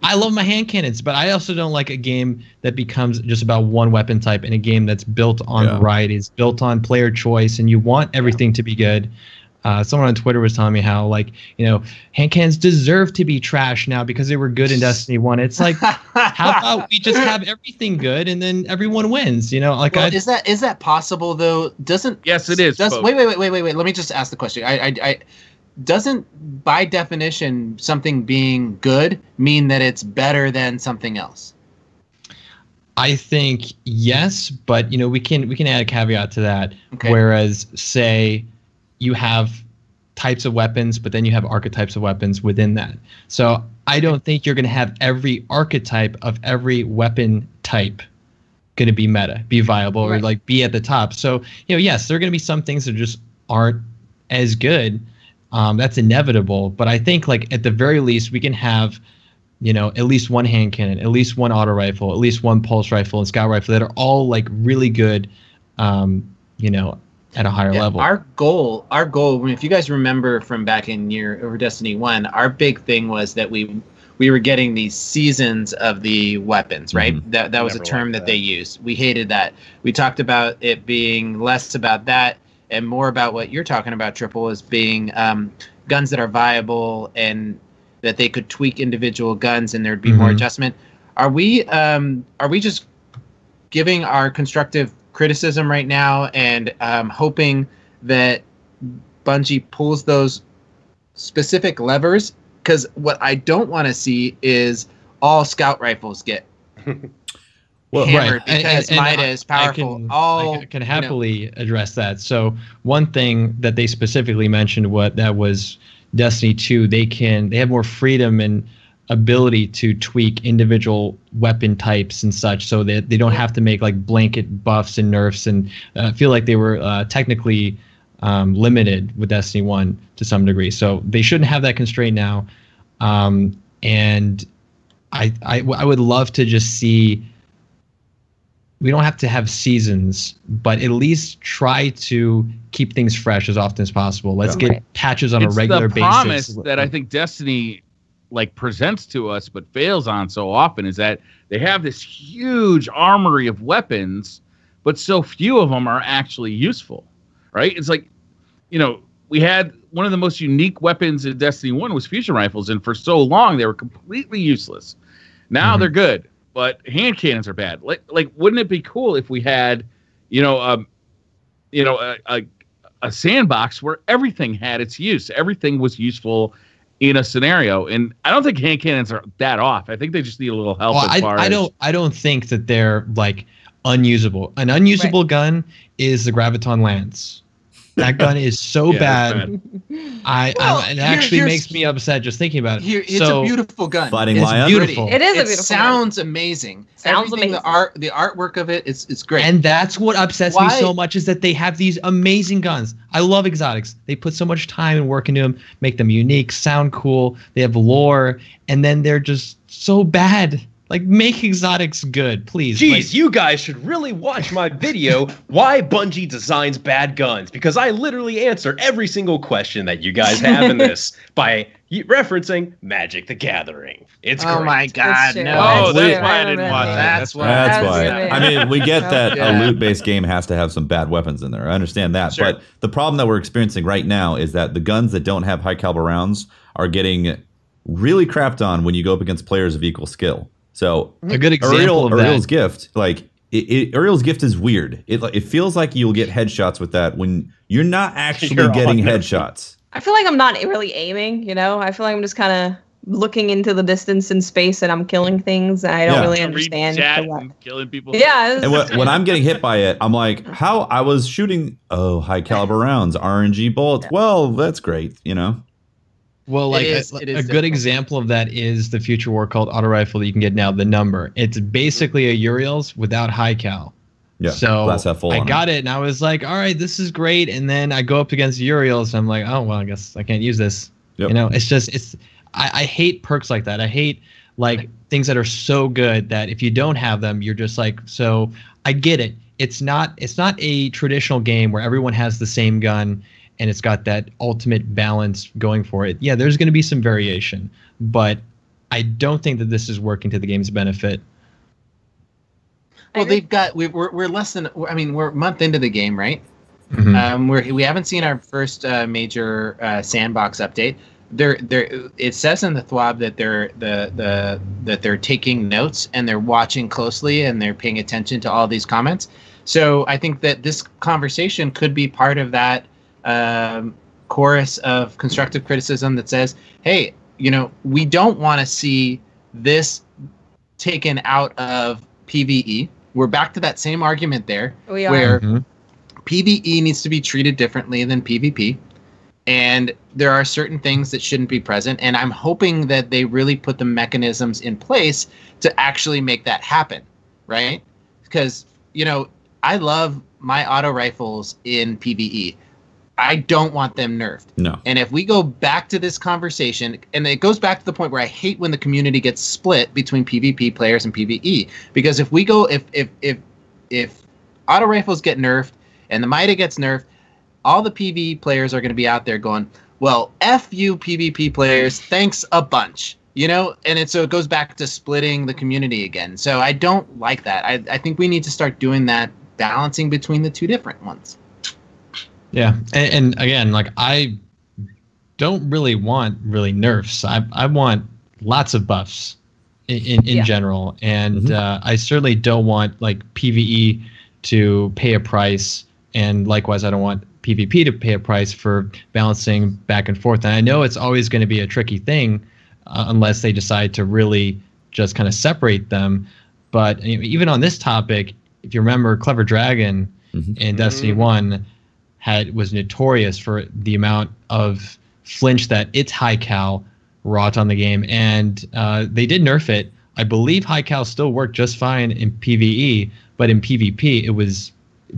Speaker 6: I love my hand cannons, but I also don't like a game that becomes just about one weapon type in a game that's built on variety, it's built on player choice, and you want everything to be good. Someone on Twitter was telling me how hand cannons deserve to be trash now because they were good in Destiny 1. It's like, how about we just have everything good and then everyone wins? Is
Speaker 5: that possible though?
Speaker 3: Yes, it is.
Speaker 5: Wait. Let me just ask the question. I doesn't by definition something being good mean that it's better than something else?
Speaker 6: I think yes, but we can add a caveat to that.
Speaker 5: Okay.
Speaker 6: Whereas say you have types of weapons, but then you have archetypes of weapons within that. So I don't think you're going to have every archetype of every weapon type going to be meta, be viable, or like be at the top. So, yes, there are going to be some things that just aren't as good. That's inevitable. But I think like at the very least, we can have, at least one hand cannon, at least one auto rifle, at least one pulse rifle and scout rifle that are all like really good, at a higher level.
Speaker 5: Our goal, if you guys remember from back in over Destiny 1, our big thing was that we were getting these seasons of the weapons, right? Mm-hmm. That was a term that they used. We hated that. We talked about it being less about that and more about what you're talking about, Triple, as being guns that are viable and that they could tweak individual guns and there'd be more adjustment. Are we just giving our constructive criticism right now and hoping that Bungie pulls those specific levers? Because what I don't want to see is all scout rifles get hammered because Mida is powerful.
Speaker 6: I can happily address that. So one thing that they specifically mentioned was Destiny 2. They have more freedom and ability to tweak individual weapon types and such, so that they don't have to make like blanket buffs and nerfs, and feel like they were technically limited with Destiny 1 to some degree. So they shouldn't have that constraint now. And I would love to just see, we don't have to have seasons, but at least try to keep things fresh as often as possible. Let's get patches on a regular basis.
Speaker 3: The promise that I think Destiny like presents to us but fails on so often is that they have this huge armory of weapons, but so few of them are actually useful, right? It's like, we had one of the most unique weapons in Destiny 1 was fusion rifles, and for so long they were completely useless. Now they're good, but hand cannons are bad. Like wouldn't it be cool if we had, a sandbox where everything had its use, everything was useful in a scenario? And I don't think hand cannons are that off. I think they just need a little help.
Speaker 6: I don't think that they're like unusable. An unusable gun is the Graviton Lance. That gun is so bad. It actually makes me upset just thinking about it.
Speaker 5: It's a beautiful gun.
Speaker 2: Fighting
Speaker 6: it's
Speaker 2: Lion.
Speaker 6: Beautiful.
Speaker 4: It is a beautiful
Speaker 5: sounds gun. Amazing.
Speaker 4: Sounds amazing.
Speaker 5: The artwork of it, it's great.
Speaker 6: And that's what upsets me so much, is that they have these amazing guns. I love exotics. They put so much time and work into them, make them unique, sound cool. They have lore, and then they're just so bad. Like, make exotics good, please.
Speaker 1: Jeez, you guys should really watch my video, Why Bungie Designs Bad Guns, because I literally answer every single question that you guys have in this by referencing Magic the Gathering. It's great.
Speaker 5: Oh my God, no.
Speaker 3: Oh, that's why I didn't watch that.
Speaker 2: That's why. I mean, we get that a loot-based game has to have some bad weapons in there. I understand that. Sure. But the problem that we're experiencing right now is that the guns that don't have high-caliber rounds are getting really crapped on when you go up against players of equal skill. So
Speaker 6: a good example of
Speaker 2: Uriel's
Speaker 6: that.
Speaker 2: Gift, like Uriel's Gift is weird. It feels like you'll get headshots with that when you're not actually getting headshots.
Speaker 4: I feel like I'm not really aiming, I feel like I'm just kind of looking into the distance in space and I'm killing things. And I don't really understand.
Speaker 3: And killing people.
Speaker 4: Yeah.
Speaker 2: And when I'm getting hit by it, I'm like, how I was shooting, high caliber rounds, RNG bullets. Yeah. Well, that's great,
Speaker 6: Well, like a good example of that is the Future War Cult auto rifle that you can get now, the Number. It's basically a Uriel's without high cal.
Speaker 2: Yeah.
Speaker 6: So I got it and I was like, all right, this is great. And then I go up against Uriel's and I'm like, oh, well, I guess I can't use this. Yep. I hate perks like that. I hate like things that are so good that if you don't have them, you're just like, so I get it. It's not a traditional game where everyone has the same gun and it's got that ultimate balance going for it. Yeah, there's going to be some variation, but I don't think that this is working to the game's benefit.
Speaker 5: Well, we're less than, we're a month into the game, right?
Speaker 6: Mm-hmm.
Speaker 5: We haven't seen our first major sandbox update. It says in the THWAB that they're taking notes and they're watching closely and they're paying attention to all these comments. So I think that this conversation could be part of that chorus of constructive criticism that says, hey, we don't want to see this taken out of PvE. We're back to that same argument there,
Speaker 4: we are.
Speaker 5: where PvE needs to be treated differently than PvP. And there are certain things that shouldn't be present. And I'm hoping that they really put the mechanisms in place to actually make that happen, right? Because, you know, I love my auto rifles in PvE. I don't want them nerfed.
Speaker 2: No.
Speaker 5: And if we go back to this conversation, and it goes back to the point where I hate when the community gets split between PvP players and PvE, because if we go, if auto rifles get nerfed and the Mida gets nerfed, all the PvE players are going to be out there going, well, F you PvP players, thanks a bunch, you know? And so it goes back to splitting the community again. So I don't like that. I think we need to start doing that, balancing between the two different ones.
Speaker 6: Yeah, and again, like I don't really want nerfs. I want lots of buffs in general, and I certainly don't want like PvE to pay a price, and likewise, I don't want PvP to pay a price for balancing back and forth. And I know it's always going to be a tricky thing unless they decide to really just kind of separate them. But even on this topic, if you remember, Clever Dragon in Destiny 1 was notorious for the amount of flinch that its high cal wrought on the game, and they did nerf it. I believe high cal still worked just fine in PvE, but in PvP it was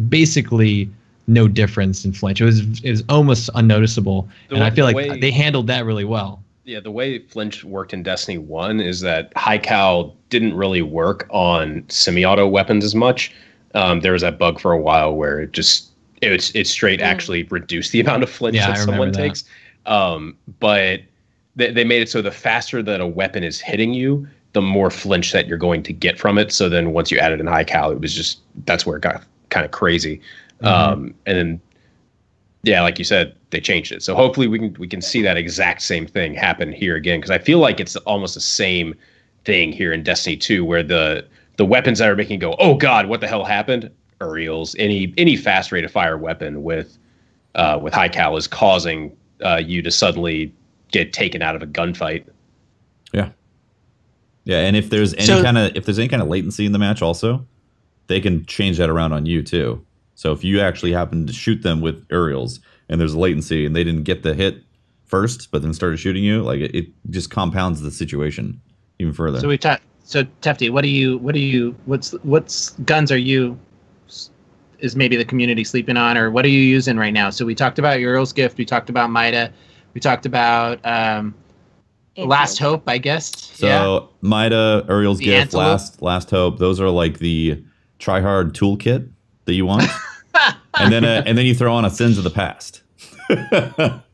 Speaker 6: basically no difference in flinch. It was almost unnoticeable, and I feel like they handled that really well.
Speaker 1: Yeah, the way flinch worked in Destiny 1 is that high cal didn't really work on semi-auto weapons as much. There was that bug for a while where it straight actually reduced the amount of flinch that someone takes. But they made it so the faster that a weapon is hitting you, the more flinch that you're going to get from it. So then once you added in high cal, it was that's where it got kind of crazy. And then, yeah, like you said, they changed it. So hopefully we can see that exact same thing happen here again, because I feel like it's almost the same thing here in Destiny 2, where the weapons that are making you go, oh God, what the hell happened? Aerials, any fast rate of fire weapon with high cal is causing you to suddenly get taken out of a gunfight.
Speaker 2: Yeah, and if there's any kind of latency in the match, also, they can change that around on you too. So if you actually happen to shoot them with aerials and there's latency and they didn't get the hit first, but then started shooting you, like it just compounds the situation even further.
Speaker 5: So So Tefty, what guns are you? Is maybe the community sleeping on, or what are you using right now? So we talked about your Earl's Gift, we talked about Mida, we talked about Last Hope, I guess.
Speaker 2: So Mida, Uriel's Gift, Last Hope, those are like the tryhard toolkit that you want. and then you throw on a Sins of the Past.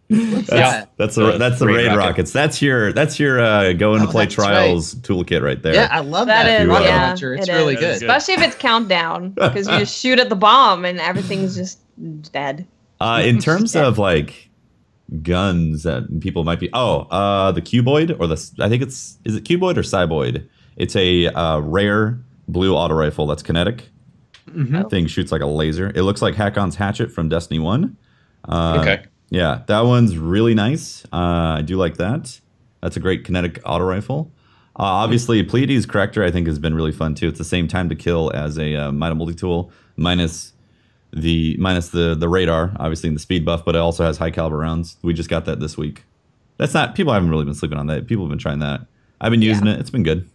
Speaker 2: That's the raid rockets. That's your go into play trials toolkit right there.
Speaker 5: Yeah, I love that. It's really good.
Speaker 4: Especially if it's countdown, because you just shoot at the bomb and everything's just dead.
Speaker 2: In terms of like guns that people might be the Cuboid, or I think is it Cuboid or Cyboid? It's a rare blue auto rifle that's kinetic. Thing shoots like a laser. It looks like Hakon's hatchet from Destiny 1.
Speaker 1: Okay.
Speaker 2: Yeah, that one's really nice. I do like that. That's a great kinetic auto rifle. Obviously, Pleiades Corrector I think has been really fun too. It's the same time to kill as a Mida Multitool, minus the radar, obviously, and the speed buff, but it also has high caliber rounds. We just got that this week. People haven't really been sleeping on that. People have been trying that. I've been using it. It's been good.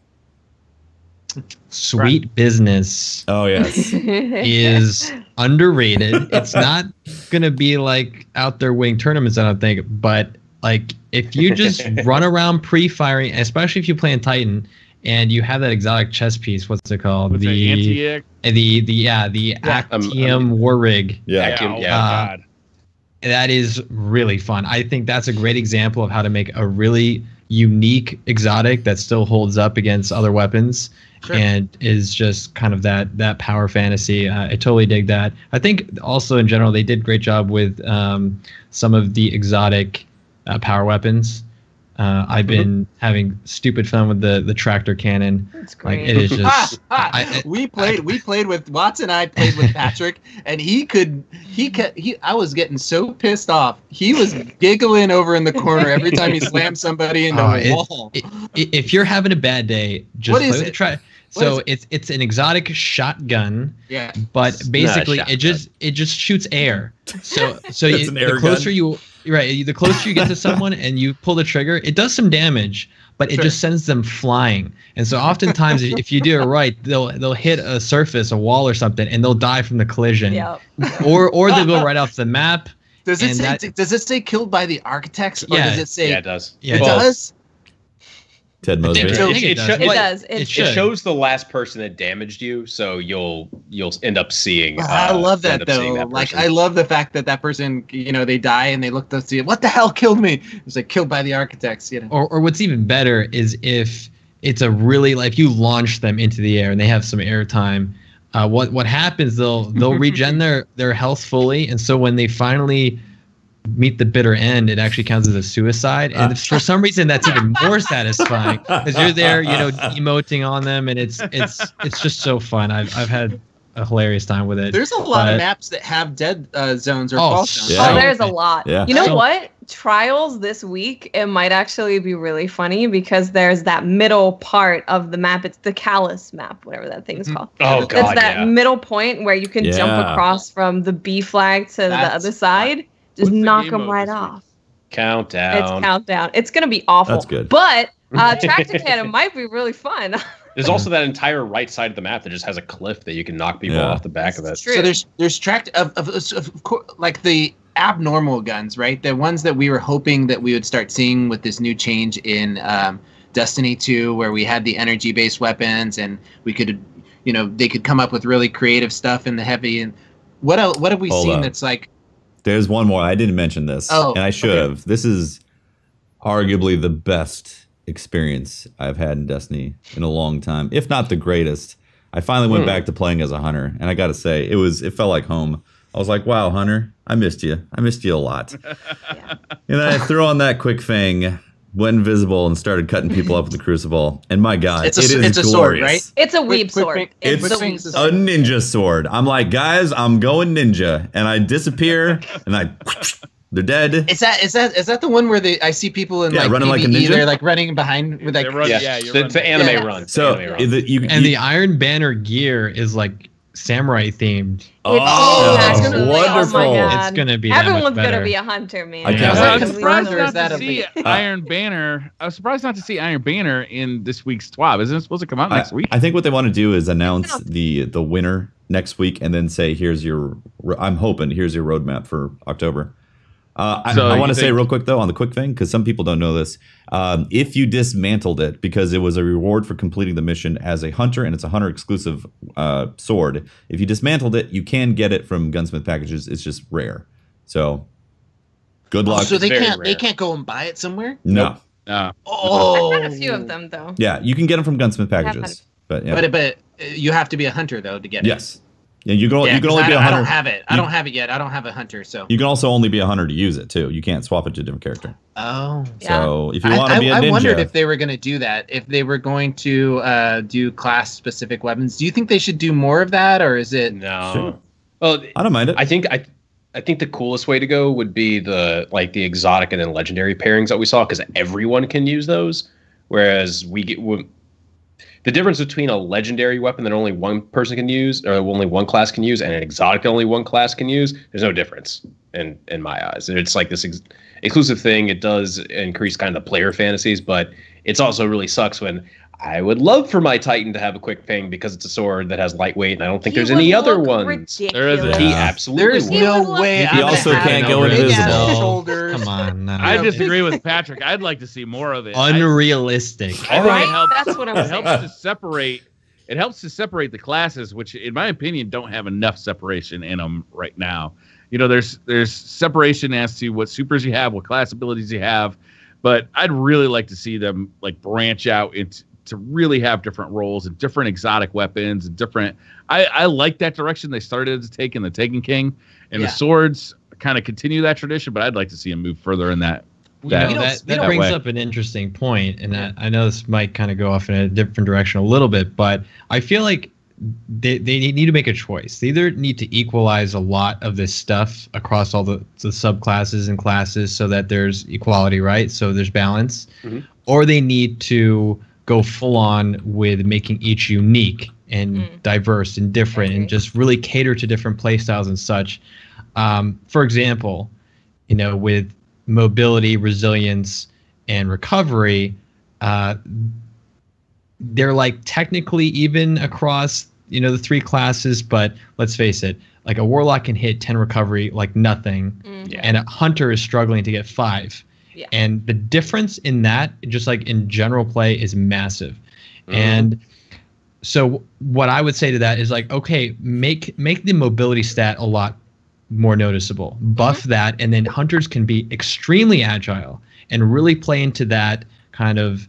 Speaker 6: Sweet Business.
Speaker 2: Oh yes,
Speaker 6: is underrated. It's not gonna be like out there winning tournaments, I don't think. But like, if you just run around pre-firing, especially if you play in Titan, and you have that exotic chest piece, what's it called? The Actium War Rig.
Speaker 3: God.
Speaker 6: That is really fun. I think that's a great example of how to make a really unique exotic that still holds up against other weapons. Sure. And is just kind of that power fantasy. I totally dig that. I think also in general they did a great job with some of the exotic power weapons. I've been having stupid fun with the tractor cannon.
Speaker 4: That's great.
Speaker 6: Like, it is just.
Speaker 5: We played with Watson. I played with Patrick, and I was getting so pissed off. He was giggling over in the corner every time he slammed somebody into a wall.
Speaker 6: If you're having a bad day, just play with the tractor. So it's an exotic shotgun.
Speaker 5: Yeah.
Speaker 6: But basically it just shoots air. So the closer gun? Right. The closer you get to someone and you pull the trigger, it does some damage, but it just sends them flying. And so oftentimes, if you do it right, they'll hit a surface, a wall or something, and they'll die from the collision.
Speaker 4: Yep.
Speaker 6: Or they'll go right off the map.
Speaker 5: Does it say killed by the architects? Or does it say?
Speaker 1: Yeah, it does.
Speaker 6: Yeah,
Speaker 5: it does.
Speaker 2: Ted Mosby.
Speaker 4: It does.
Speaker 1: It shows the last person that damaged you, so you'll end up seeing.
Speaker 5: I love that though. Like I love the fact that person, they die and they look to see what the hell killed me. It's like killed by the architects.
Speaker 6: Or what's even better is if it's a really like you launch them into the air and they have some air time. What happens? They'll regen their health fully, and so when they finally meet the bitter end, it actually counts as a suicide, and for some reason that's even more satisfying because you're there, emoting on them, and it's just so fun. I've had a hilarious time with it.
Speaker 5: There's a lot of maps that have dead zones or false zones.
Speaker 4: Yeah. Oh, there's a lot.
Speaker 2: Yeah.
Speaker 4: You know what? Trials this week, it might actually be really funny because there's that middle part of the map. It's the callus map, whatever that thing is called.
Speaker 1: Oh, God,
Speaker 4: it's that middle point where you can jump across from the B flag to the other side. Just knock them right off.
Speaker 1: Countdown.
Speaker 4: It's countdown. It's going to be awful.
Speaker 2: That's good.
Speaker 4: But tractor cannon might be really fun.
Speaker 1: There's also that entire right side of the map that just has a cliff that you can knock people off the back of it.
Speaker 5: So there's of course, like the abnormal guns, right? The ones that we were hoping that we would start seeing with this new change in Destiny 2, where we had the energy-based weapons and we could, they could come up with really creative stuff in the heavy. And what have we seen that's like?
Speaker 2: There's one more. I didn't mention this, and I should have. This is arguably the best experience I've had in Destiny in a long time, if not the greatest. I finally went back to playing as a hunter, and I got to say, it felt like home. I was like, wow, Hunter, I missed you. I missed you a lot. And I threw on that quick fang, went invisible, and started cutting people up with the crucible. And my God, it's a glorious.
Speaker 5: Sword, right?
Speaker 4: It's a weeb sword.
Speaker 2: It's a ninja sword. I'm like, guys, I'm going ninja, and I disappear, and they're dead.
Speaker 5: Is that the one where I see people in
Speaker 2: running like a ninja?
Speaker 5: They're like running behind with like
Speaker 1: it's an anime run.
Speaker 2: So
Speaker 6: the Iron Banner gear is like samurai themed.
Speaker 2: Wonderful!
Speaker 6: It's gonna be
Speaker 4: everyone's gonna be a hunter, man.
Speaker 3: I was surprised not to see Iron Banner. I was surprised not to see Iron Banner in this week's TWAB. Isn't it supposed to come out next week?
Speaker 2: I think what they want to do is announce the winner next week, and then say, here's your roadmap for October. I want to say real quick though on the quick thing, because some people don't know this. If you dismantled it, because it was a reward for completing the mission as a hunter, and it's a hunter exclusive sword. If you dismantled it, you can get it from gunsmith packages. It's just rare. So good luck.
Speaker 5: So they can't go and buy it somewhere?
Speaker 2: No.
Speaker 4: I've had a few of them though.
Speaker 2: Yeah, you can get them from gunsmith packages. But
Speaker 5: you have to be a hunter though to get it.
Speaker 2: Yes. Yeah, you can only be a hunter.
Speaker 5: I don't have it. I don't have it yet. I don't have a hunter, so
Speaker 2: you can also only be a hunter to use it too. You can't swap it to a different character.
Speaker 5: Oh,
Speaker 2: so if you want to be a ninja,
Speaker 5: I wondered if they were going to do that. If they were going to do class-specific weapons, do you think they should do more of that, or is it?
Speaker 1: No.
Speaker 2: Sure.
Speaker 1: Well,
Speaker 2: I don't mind it.
Speaker 1: I think the coolest way to go would be the exotic and then legendary pairings that we saw, because everyone can use those, whereas the difference between a legendary weapon that only one person can use, or only one class can use, and an exotic that only one class can use, there's no difference in my eyes. It's like this exclusive thing. It does increase kind of the player fantasies, but it's also really sucks when I would love for my Titan to have a quick ping because it's a sword that has lightweight, and I don't think there's any other ones.
Speaker 4: Ridiculous.
Speaker 3: There isn't.
Speaker 1: He absolutely
Speaker 5: There's
Speaker 1: would.
Speaker 5: no way.
Speaker 2: He also can't go invisible.
Speaker 6: Come on, no.
Speaker 3: I disagree with Patrick. I'd like to see more of it.
Speaker 6: Unrealistic.
Speaker 3: I think it helps.
Speaker 4: That's what I'm saying.
Speaker 3: It helps to separate. It helps to separate the classes, which, in my opinion, don't have enough separation in them right now. There's separation as to what supers you have, what class abilities you have, but I'd really like to see them branch out to really have different roles and different exotic weapons and different. I like that direction they started to take in the Taken King, and the swords kind of continue that tradition, but I'd like to see them move further in that.
Speaker 6: That brings up an interesting point, and I know this might kind of go off in a different direction a little bit, but I feel like they need to make a choice. They either need to equalize a lot of this stuff across all the subclasses and classes so that there's equality, right? So there's balance, or they need to go full on with making each unique and diverse and different and just really cater to different play styles and such. For example, with mobility, resilience, and recovery, they're like technically even across, the 3 classes, but let's face it, like a warlock can hit 10 recovery like nothing, and a hunter is struggling to get 5.
Speaker 4: Yeah.
Speaker 6: And the difference in that, just like in general play, is massive. And so what I would say to that is like, okay, make the mobility stat a lot more noticeable. Buff that, and then hunters can be extremely agile and really play into that kind of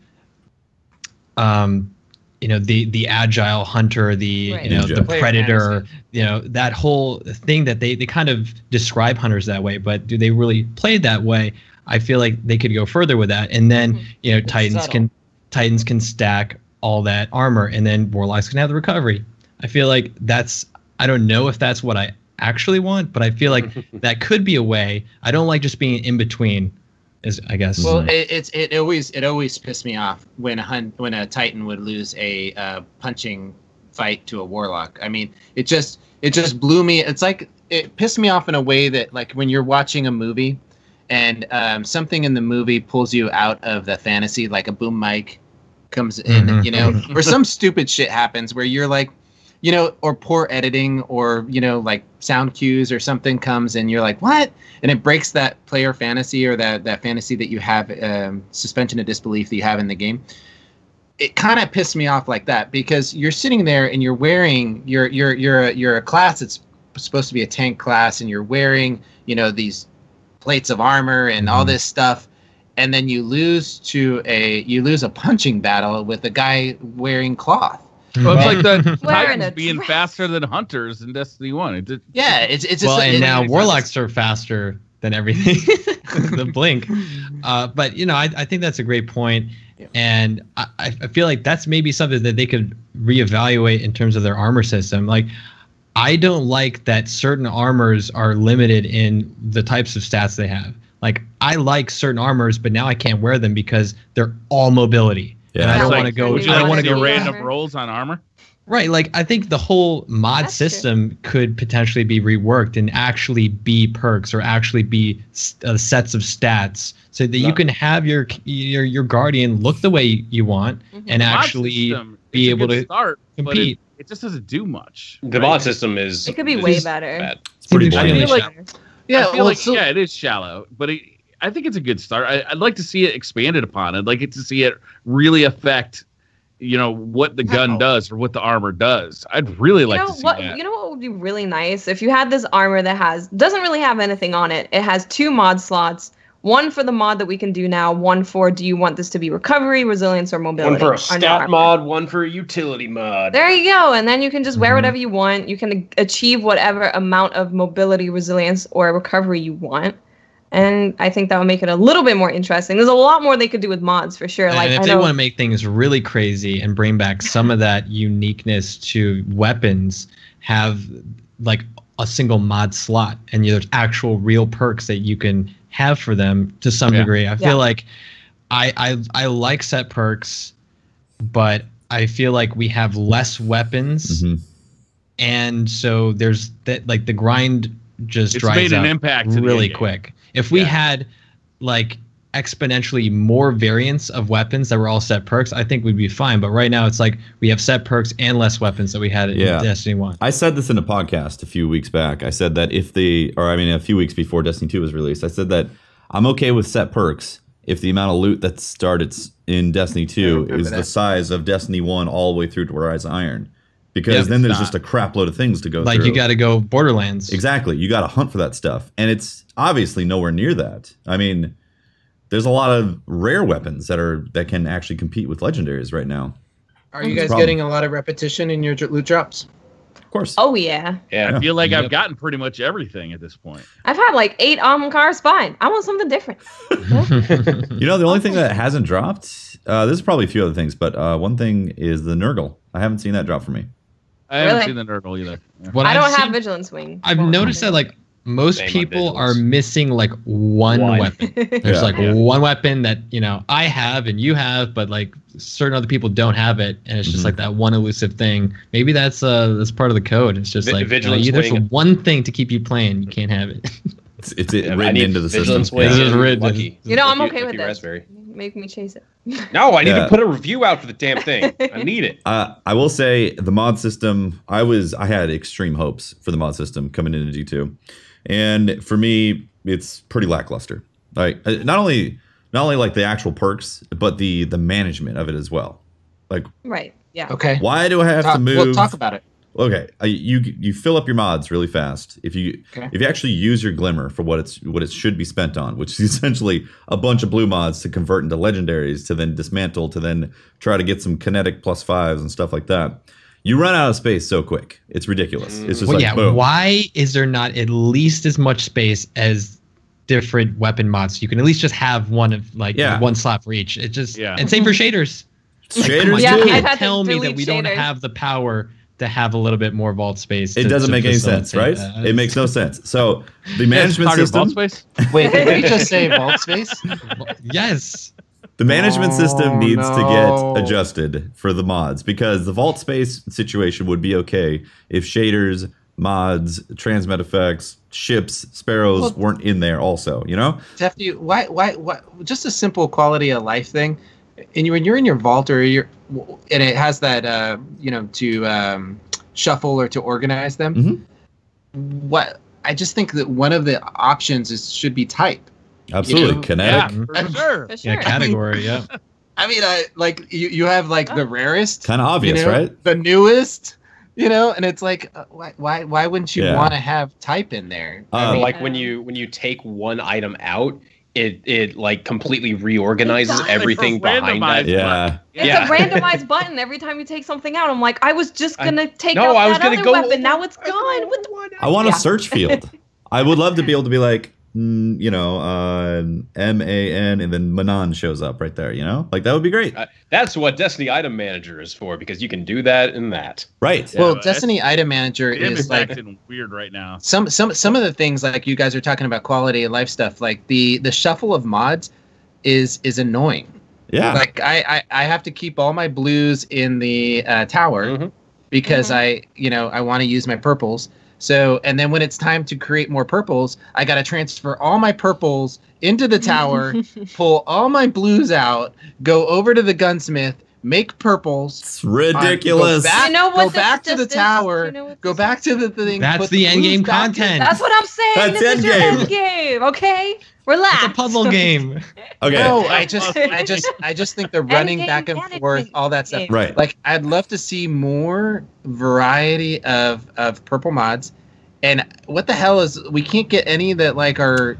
Speaker 6: the agile hunter, the predator, that whole thing that they kind of describe hunters that way, but do they really play that way? I feel like they could go further with that. And then, Titans can stack all that armor, and then warlocks can have the recovery. I feel like I don't know if that's what I actually want, but I feel like that could be a way. I don't like just being in between, I guess.
Speaker 5: Well, it always pissed me off when a Titan would lose a punching fight to a warlock. I mean, it just blew me. It's like it pissed me off in a way that, like, when you're watching a movie and something in the movie pulls you out of the fantasy, like a boom mic comes in, or some stupid shit happens where you're like, or poor editing, or like sound cues or something comes and you're like, what? And it breaks that player fantasy, or that fantasy that you have, suspension of disbelief that you have in the game. It kind of pissed me off like that, because you're sitting there and you're wearing you're a class that's supposed to be a tank class, and you're wearing these plates of armor and all this stuff, and then you lose a punching battle with a guy wearing cloth.
Speaker 3: Well, it's like the Titans being faster than hunters in Destiny 1.
Speaker 5: It's just,
Speaker 6: and now warlocks are faster than everything. The blink. But I think that's a great point. And I feel like that's maybe something that they could reevaluate in terms of their armor system. Like, I don't like that certain armors are limited in the types of stats they have. Like, I like certain armors, but now I can't wear them because they're all mobility. Yeah. And I don't want to go.
Speaker 3: I don't want to go random rolls on armor.
Speaker 6: Right. Like, I think the whole mod system could potentially be reworked and actually be perks, or actually be sets of stats, so that you can have your guardian look the way you want and actually be able to compete.
Speaker 3: It just doesn't do much.
Speaker 1: The mod system is.
Speaker 4: It could be way better.
Speaker 1: Bad.
Speaker 6: It's pretty
Speaker 3: I feel like,
Speaker 6: yeah,
Speaker 3: it is shallow, but I think it's a good start. I'd like to see it expanded upon. I'd like it to see it really affect, what the gun does or what the armor does. I'd really like to see that.
Speaker 4: You know what would be really nice? If you had this armor that doesn't really have anything on it. It has 2 mod slots. One for the mod that we can do now. One for, do you want this to be recovery, resilience, or mobility?
Speaker 1: One for a stat mod, one for a utility mod.
Speaker 4: There you go. And then you can just wear whatever you want. You can achieve whatever amount of mobility, resilience, or recovery you want. And I think that would make it a little bit more interesting. There's a lot more they could do with mods, for sure.
Speaker 6: And if they want to make things really crazy and bring back some of that uniqueness to weapons, have like a single mod slot, and there's actual real perks that you can have for them to some degree. I feel like I like set perks, but I feel like we have less weapons, and so there's that, like, the grind just dries
Speaker 3: made an
Speaker 6: out
Speaker 3: impact
Speaker 6: really quick. If we had like exponentially more variants of weapons that were all set perks, I think we'd be fine. But right now it's like we have set perks and less weapons that we had in Destiny 1.
Speaker 2: I said this in a podcast a few weeks back. I said that a few weeks before Destiny 2 was released, I said that I'm okay with set perks if the amount of loot that started in Destiny 2 is the size of Destiny 1 all the way through to Rise of Iron. Because then there's just a crap load of things to go through.
Speaker 6: Like, you got to go Borderlands.
Speaker 2: Exactly. You got to hunt for that stuff. And it's obviously nowhere near that. I mean, there's a lot of rare weapons that can actually compete with legendaries right now.
Speaker 5: Are you guys getting a lot of repetition in your loot drops?
Speaker 2: Of course.
Speaker 4: Oh, yeah.
Speaker 3: I feel like I've gotten pretty much everything at this point.
Speaker 4: I've had like 8 cars. Fine. I want something different.
Speaker 2: The only thing that hasn't dropped, there's probably a few other things, but one thing is the Nurgle. I haven't seen that drop for me.
Speaker 3: I haven't seen the Nurgle either. Yeah.
Speaker 4: I don't have Vigilance Wing.
Speaker 6: I've noticed that, like, most people are missing like one weapon. There's one weapon that, I have and you have, but like certain other people don't have it, and it's just like that one elusive thing. Maybe that's part of the code. It's just like, there's one thing to keep you playing. You can't have it.
Speaker 2: It's written into the system.
Speaker 1: This is written.
Speaker 4: You know, I'm okay with this. Make me chase it.
Speaker 1: No, I need to put a review out for the damn thing. I need it.
Speaker 2: I will say the mod system. I had extreme hopes for the mod system coming into G2, and for me, it's pretty lackluster. Like not only like the actual perks, but the management of it as well. Like
Speaker 4: right, yeah.
Speaker 5: Okay.
Speaker 2: Why do I have to move?
Speaker 5: We'll talk about it.
Speaker 2: Okay, you fill up your mods really fast if you actually use your glimmer for what it should be spent on, which is essentially a bunch of blue mods to convert into legendaries to then dismantle to then try to get some kinetic +5s and stuff like that. You run out of space so quick, it's ridiculous. It's just boom.
Speaker 6: Why is there not at least as much space as different weapon mods? You can at least just have one of one slot for each. It just and same for shaders.
Speaker 2: Shaders,
Speaker 6: you can't tell me that we don't have the power to have a little bit more vault space.
Speaker 2: It doesn't make any sense, right? It makes no sense. So the management system.
Speaker 3: Vault space?
Speaker 5: Wait, did we just say vault space?
Speaker 6: Yes.
Speaker 2: The management system needs to get adjusted for the mods because the vault space situation would be okay if shaders, mods, transmit effects, ships, sparrows weren't in there also, you know?
Speaker 5: Tefty, why just a simple quality of life thing. And when you're in your vault and it has that to shuffle or to organize them.
Speaker 2: Mm-hmm.
Speaker 5: What I just think that one of the options should be type.
Speaker 2: Absolutely, kinetic.
Speaker 3: Yeah, for sure.
Speaker 6: Yeah, category. Yeah.
Speaker 5: I mean, you have the rarest,
Speaker 2: kind of obvious, right?
Speaker 5: The newest, and it's like, why wouldn't you want to have type in there?
Speaker 1: Like when you take one item out. It like completely reorganizes everything behind that.
Speaker 2: Yeah.
Speaker 4: It's a randomized button every time you take something out. I'm like, I was just gonna take out that other weapon. Now it's gone.
Speaker 2: I want a search field. I would love to be able to be like, MAN, and then Manon shows up right there. Like that would be great.
Speaker 1: That's what Destiny Item Manager is for, because you can do that and that.
Speaker 2: Right.
Speaker 5: Yeah, well, Destiny Item Manager is
Speaker 3: acting weird right now.
Speaker 5: Some of the things like you guys are talking about quality of life stuff, like the shuffle of mods is annoying.
Speaker 2: Yeah.
Speaker 5: Like I have to keep all my blues in the tower because I want to use my purples. So, and then when it's time to create more purples, I got to transfer all my purples into the tower, pull all my blues out, go over to the gunsmith, make purples.
Speaker 2: It's ridiculous.
Speaker 5: Go back to the tower, go back to the thing.
Speaker 6: That's the end game content.
Speaker 4: That's what I'm saying.
Speaker 2: That's
Speaker 4: this is your end game. Okay, relax.
Speaker 6: It's a puzzle game.
Speaker 2: Okay.
Speaker 5: No, I just think the running back and forth, all that stuff.
Speaker 2: Right.
Speaker 5: Like I'd love to see more variety of purple mods. And what the hell is we can't get any that are.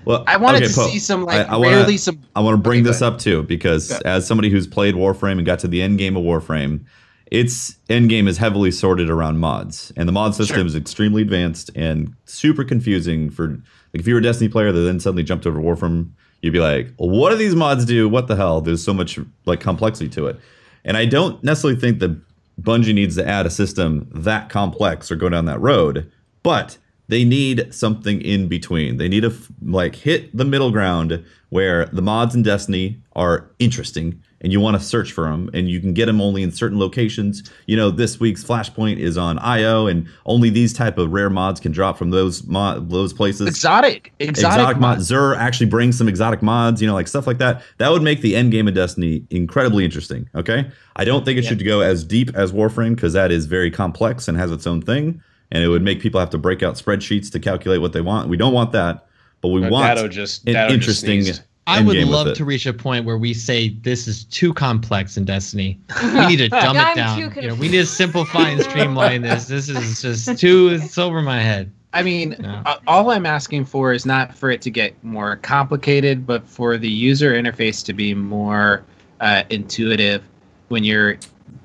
Speaker 5: Well, I wanted to see some I want
Speaker 2: to bring this up too, because as somebody who's played Warframe and got to the end game of Warframe, its end game is heavily sorted around mods, and the mod system is extremely advanced and super confusing for if you were a Destiny player that then suddenly jumped over Warframe, you'd be like, well, what do these mods do? What the hell? There's so much complexity to it, and I don't necessarily think that Bungie needs to add a system that complex or go down that road, but they need something in between. They need to hit the middle ground where the mods in Destiny are interesting and you want to search for them and you can get them only in certain locations. This week's Flashpoint is on IO and only these type of rare mods can drop from those places.
Speaker 5: Exotic
Speaker 2: mods. Xur actually brings some exotic mods, stuff like that. That would make the end game of Destiny incredibly interesting, okay? I don't think it should go as deep as Warframe because that is very complex and has its own thing. And it would make people have to break out spreadsheets to calculate what they want. We don't want that, but we want an interesting.
Speaker 6: I would love to reach a point where we say this is too complex in Destiny. We need to dumb it down. We need to simplify and streamline this. This is just it's over my head.
Speaker 5: I mean, all I'm asking for is not for it to get more complicated, but for the user interface to be more intuitive when you're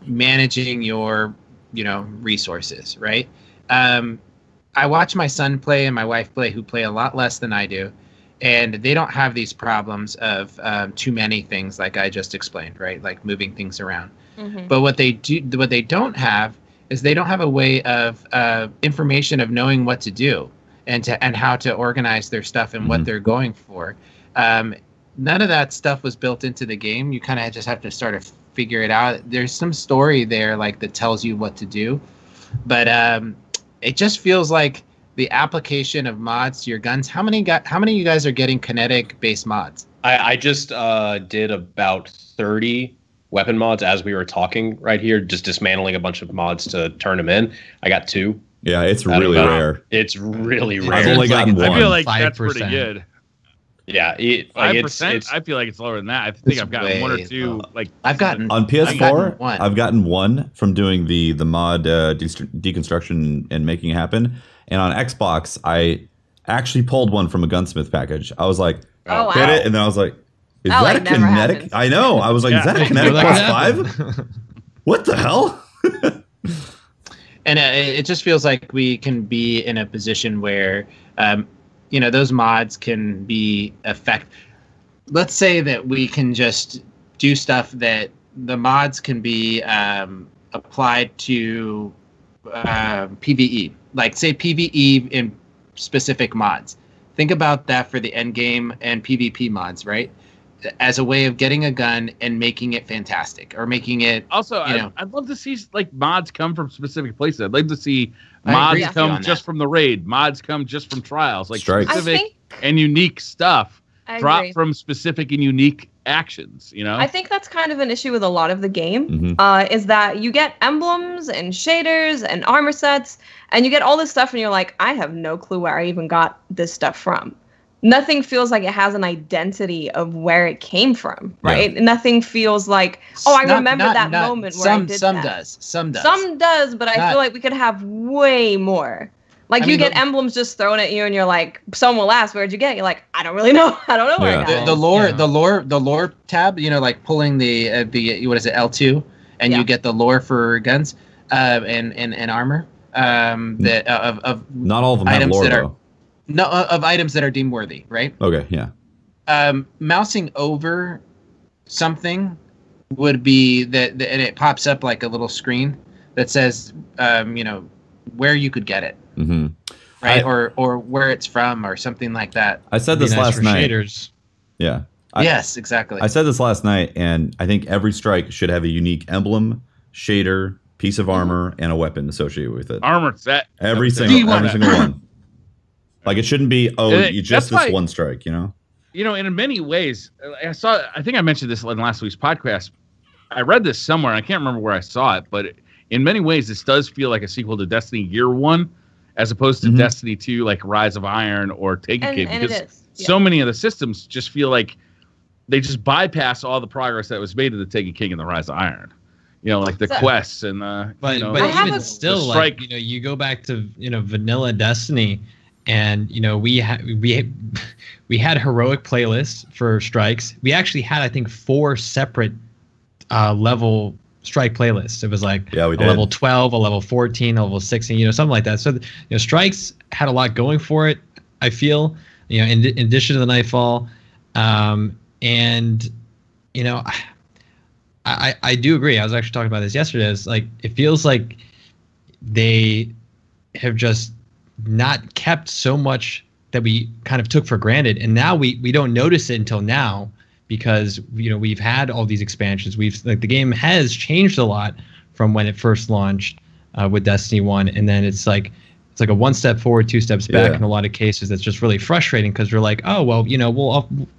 Speaker 5: managing your resources, right? I watch my son play and my wife play, who play a lot less than I do, and they don't have these problems of too many things like I just explained, right? Like moving things around. But what they don't have is they don't have a way of information of knowing what to do and how to organize their stuff and what they're going for. None of that stuff was built into the game. You kind of just have to sort of figure it out. There's some story there that tells you what to do, but it just feels like the application of mods to your guns. How many of you guys are getting kinetic based mods?
Speaker 1: I just did about 30 weapon mods as we were talking right here, just dismantling a bunch of mods to turn them in. I got 2.
Speaker 2: Yeah, it's really rare.
Speaker 1: It's really rare.
Speaker 2: I've only gotten one.
Speaker 3: I feel like
Speaker 6: 5%.
Speaker 3: That's pretty good.
Speaker 1: Yeah,
Speaker 3: 5%. I feel like it's lower than that. I think I've gotten 1 or 2. Like
Speaker 5: I've gotten
Speaker 2: on PS4.
Speaker 5: I've
Speaker 2: gotten 1 from doing the mod deconstruction and making it happen. And on Xbox, I actually pulled one from a gunsmith package. I was like, hit it, and then I was like, is that a kinetic?
Speaker 4: Happens.
Speaker 2: I know. I was like, is that a kinetic +5? What the hell?
Speaker 5: And it just feels like we can be in a position where, those mods can be Let's say that we can just do stuff that the mods can be applied to PvE. Like, say, PvE in specific mods. Think about that for the end game and PvP mods, right? As a way of getting a gun and making it fantastic, or making it
Speaker 3: I'd love to see like mods come from specific places. I'd like to see mods come just from the raid, mods come just from trials, like specific and unique stuff drop from specific and unique actions.
Speaker 4: I think that's kind of an issue with a lot of the game. Is that you get emblems and shaders and armor sets, and you get all this stuff, and you're like, I have no clue where I even got this stuff from. Nothing feels like it has an identity of where it came from, right? Yeah. Nothing feels like, I remember that moment where I did that. Some does, but I feel like we could have way more. Like, you get emblems just thrown at you, and you're like, someone will ask, where'd you get it? You're like, I don't really know. I don't know where I got it.
Speaker 5: The lore tab, like pulling the what is it, L2, and you get the lore for guns and armor. That of
Speaker 2: not all of them have lore, though.
Speaker 5: No, of items that are deemed worthy, right?
Speaker 2: Okay, yeah.
Speaker 5: Mousing over something would be that, and it pops up like a little screen that says, where you could get it, right? Or where it's from, or something like that.
Speaker 2: I said this last night.
Speaker 6: Shaders.
Speaker 2: Yeah.
Speaker 5: Yes, exactly.
Speaker 2: I said this last night, and I think every strike should have a unique emblem, shader, piece of armor, and a weapon associated with it.
Speaker 3: Armor set.
Speaker 2: Every single one. Like, it shouldn't be, just this one strike,
Speaker 3: in many ways, I think I mentioned this in last week's podcast. I read this somewhere, and I can't remember where I saw it, but in many ways, this does feel like a sequel to Destiny Year 1, as opposed to Destiny 2, like Rise of Iron or Take a Kid, because so many of the systems just feel like they just bypass all the progress that was made in the Take a King and the Rise of Iron. Like the quests and
Speaker 6: but even still, like, you go back to vanilla Destiny. And we had heroic playlists for strikes. We actually had, I think, 4 separate level strike playlists. It was like a level 12, a level 14, a level 16, something like that. So strikes had a lot going for it, I feel. In addition to the Nightfall, and I do agree. I was actually talking about this yesterday. It's like, it feels like they have just not kept so much that we kind of took for granted, and now we don't notice it until now, because we've had all these expansions. The game has changed a lot from when it first launched with Destiny 1, and then it's like a 1 step forward, 2 steps back in a lot of cases. That's just really frustrating, because you're like,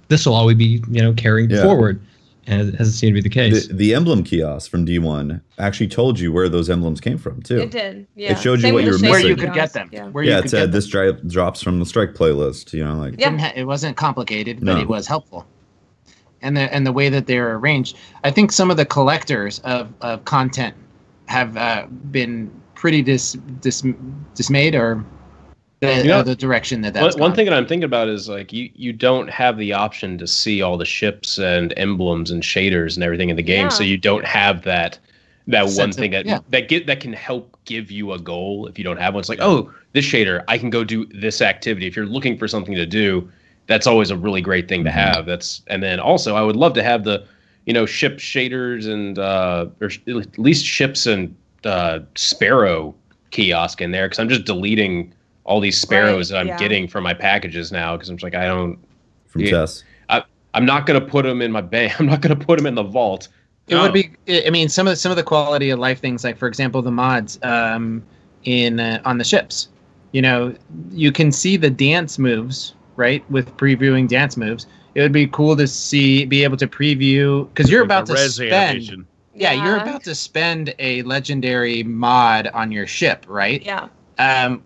Speaker 6: this will always be carrying forward. And it hasn't seemed to be the case.
Speaker 2: The emblem kiosk from D1 actually told you where those emblems came from, too.
Speaker 4: It did, yeah.
Speaker 2: It showed you what you were missing.
Speaker 5: Where you could get them.
Speaker 2: It said this drops from the strike playlist.
Speaker 5: It wasn't complicated, but it was helpful. And the way that they're arranged, I think some of the collectors of content have been pretty dismayed, or the direction that's
Speaker 1: one thing that I'm thinking about is, like, you don't have the option to see all the ships and emblems and shaders and everything in the game, so you don't have that one thing that can help give you a goal if you don't have one. It's like, this shader, I can go do this activity. If you're looking for something to do, that's always a really great thing to have. And then also, I would love to have the ship shaders and or at least ships and sparrow kiosk in there, because I'm just deleting all these sparrows that I'm getting from my packages now, because I'm just like, I don't.
Speaker 2: From chess.
Speaker 1: I'm not going to put them in my bank. I'm not going to put them in the vault.
Speaker 5: It would be. I mean, some of the quality of life things, like, for example, the mods on the ships. you know, you can see the dance moves, right? With previewing dance moves, it would be cool to be able to preview, because you're about to spend. Animation. Yeah, you're about to spend a legendary mod on your ship, right?
Speaker 4: Yeah.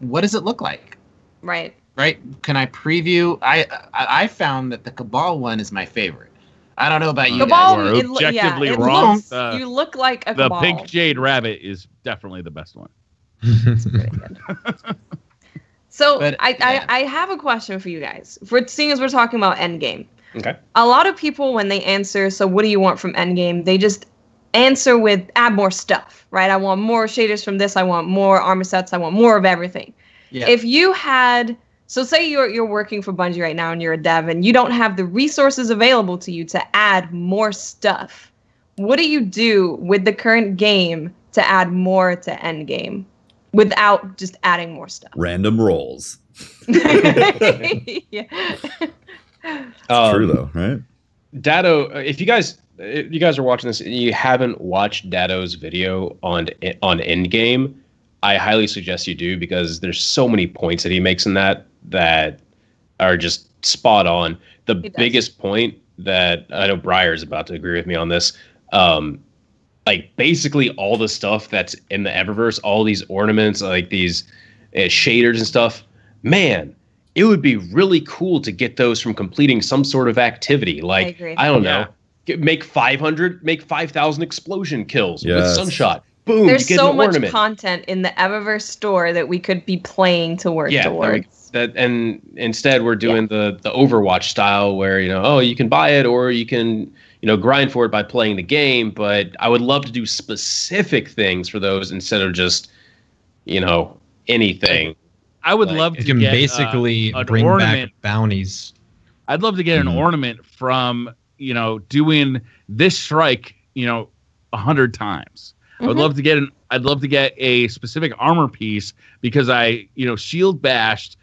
Speaker 5: What does it look like?
Speaker 4: Right.
Speaker 5: Right. Can I preview? I found that the Cabal one is my favorite. I don't know about you
Speaker 3: Cabal,
Speaker 5: guys.
Speaker 3: You are objectively wrong.
Speaker 4: You look like a Cabal.
Speaker 3: The pink jade rabbit is definitely the best one.
Speaker 4: It's pretty good. So I have a question for you guys. Seeing as we're talking about Endgame.
Speaker 1: Okay.
Speaker 4: A lot of people, when they answer, so what do you want from Endgame? They just answer with add more stuff, right? I want more shaders from this. I want more armor sets. I want more of everything. Yeah. If you had, so say you're working for Bungie right now and you're a dev and you don't have the resources available to you to add more stuff, what do you do with the current game to add more to Endgame without just adding more stuff?
Speaker 2: Random rolls.
Speaker 4: Yeah.
Speaker 2: It's true though, right?
Speaker 1: Dado, if you guys are watching this and you haven't watched Dado's video on Endgame, I highly suggest you do, because there's so many points that he makes in that are just spot on. The biggest point that I know Breyer's about to agree with me on this, like basically all the stuff that's in the Eververse, all these ornaments, like these shaders and stuff, man, it would be really cool to get those from completing some sort of activity. Like, I don't know, make 5,000 explosion kills with Sunshot. Boom,
Speaker 4: there's
Speaker 1: you get
Speaker 4: so
Speaker 1: an
Speaker 4: much
Speaker 1: ornament.
Speaker 4: Content in the Eververse store that we could be playing to work towards.
Speaker 1: And instead we're doing the Overwatch style where, you can buy it or you can, grind for it by playing the game. But I would love to do specific things for those instead of just, anything.
Speaker 3: I would love to
Speaker 6: get
Speaker 3: basically
Speaker 6: bring
Speaker 3: ornament.
Speaker 6: Back bounties.
Speaker 3: I'd love to get an ornament from, doing this strike, 100 times. I would love to get I'd love to get a specific armor piece because I, shield bashed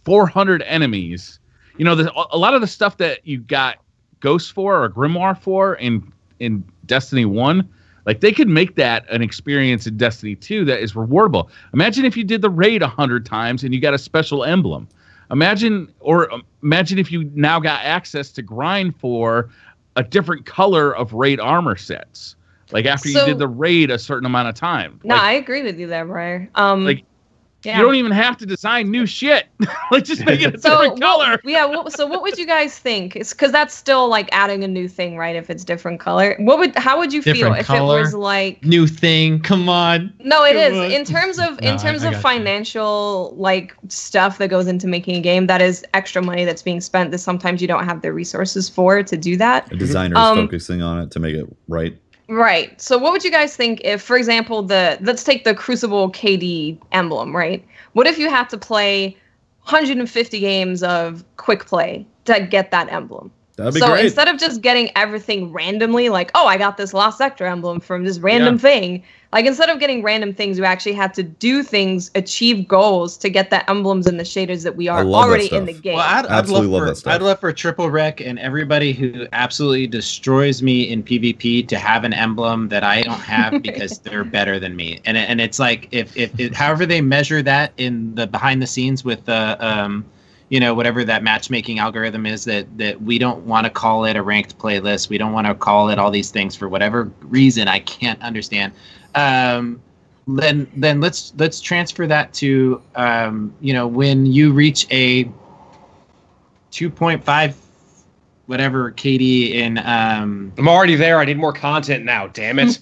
Speaker 3: 400 enemies. A lot of the stuff that you got Ghost for or Grimoire for in Destiny 1, like they could make that an experience in Destiny 2 that is rewardable. Imagine if you did the raid 100 times and you got a special emblem. Imagine if you now got access to grind for a different color of raid armor sets. Like after you did the raid a certain amount of time.
Speaker 4: No, I agree with you there, Breyer.
Speaker 3: You don't even have to design new shit. Like just make it a different color.
Speaker 4: So what would you guys think? It's because that's still like adding a new thing, right? If it's different color, how would you feel if it was like
Speaker 6: new thing? Come on.
Speaker 4: No, it is in terms of financial like stuff that goes into making a game. That is extra money that's being spent that sometimes you don't have the resources for to do that.
Speaker 2: A designer's focusing on it to make it right.
Speaker 4: Right. So what would you guys think if, for example, let's take the Crucible KD emblem, right? What if you had to play 150 games of quick play to get that emblem?
Speaker 2: That'd be great.
Speaker 4: So instead of just getting everything randomly, like, oh, I got this Lost Sector emblem from this random thing. Like, instead of getting random things, you actually had to do things, achieve goals to get the emblems and the shaders that we are already in the game.
Speaker 5: Well, I'd love for tripleWreck and everybody who absolutely destroys me in PvP to have an emblem that I don't have because they're better than me. And it's like, if however they measure that in the behind the scenes with the whatever that matchmaking algorithm is, that we don't want to call it a ranked playlist. We don't want to call it all these things for whatever reason I can't understand. Then let's transfer that to when you reach a 2.5 whatever KD in
Speaker 1: I'm already there. I need more content now, damn it.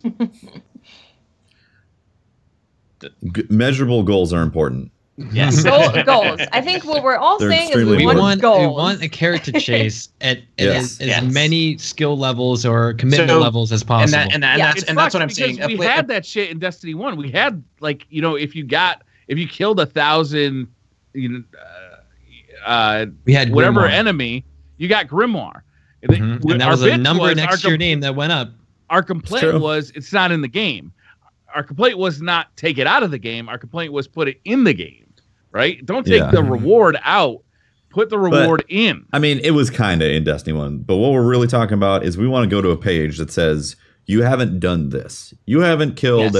Speaker 2: Measurable goals are important.
Speaker 5: Yes.
Speaker 4: Goals. I think what we're all saying is we want
Speaker 6: a carrot to chase at as many skill levels or commitment levels as possible.
Speaker 5: And that's what I'm saying.
Speaker 3: We had that shit in Destiny 1. We had if you killed 1,000 we had whatever Grimoire. Enemy, you got Grimoire.
Speaker 6: And that was a number next to your name that went up.
Speaker 3: Our complaint was it's not in the game. Our complaint was not take it out of the game. Our complaint was put it in the game. Right? Don't take the reward out. Put the reward in.
Speaker 2: I mean, it was kind of in Destiny 1. But what we're really talking about is we want to go to a page that says, you haven't done this. You haven't killed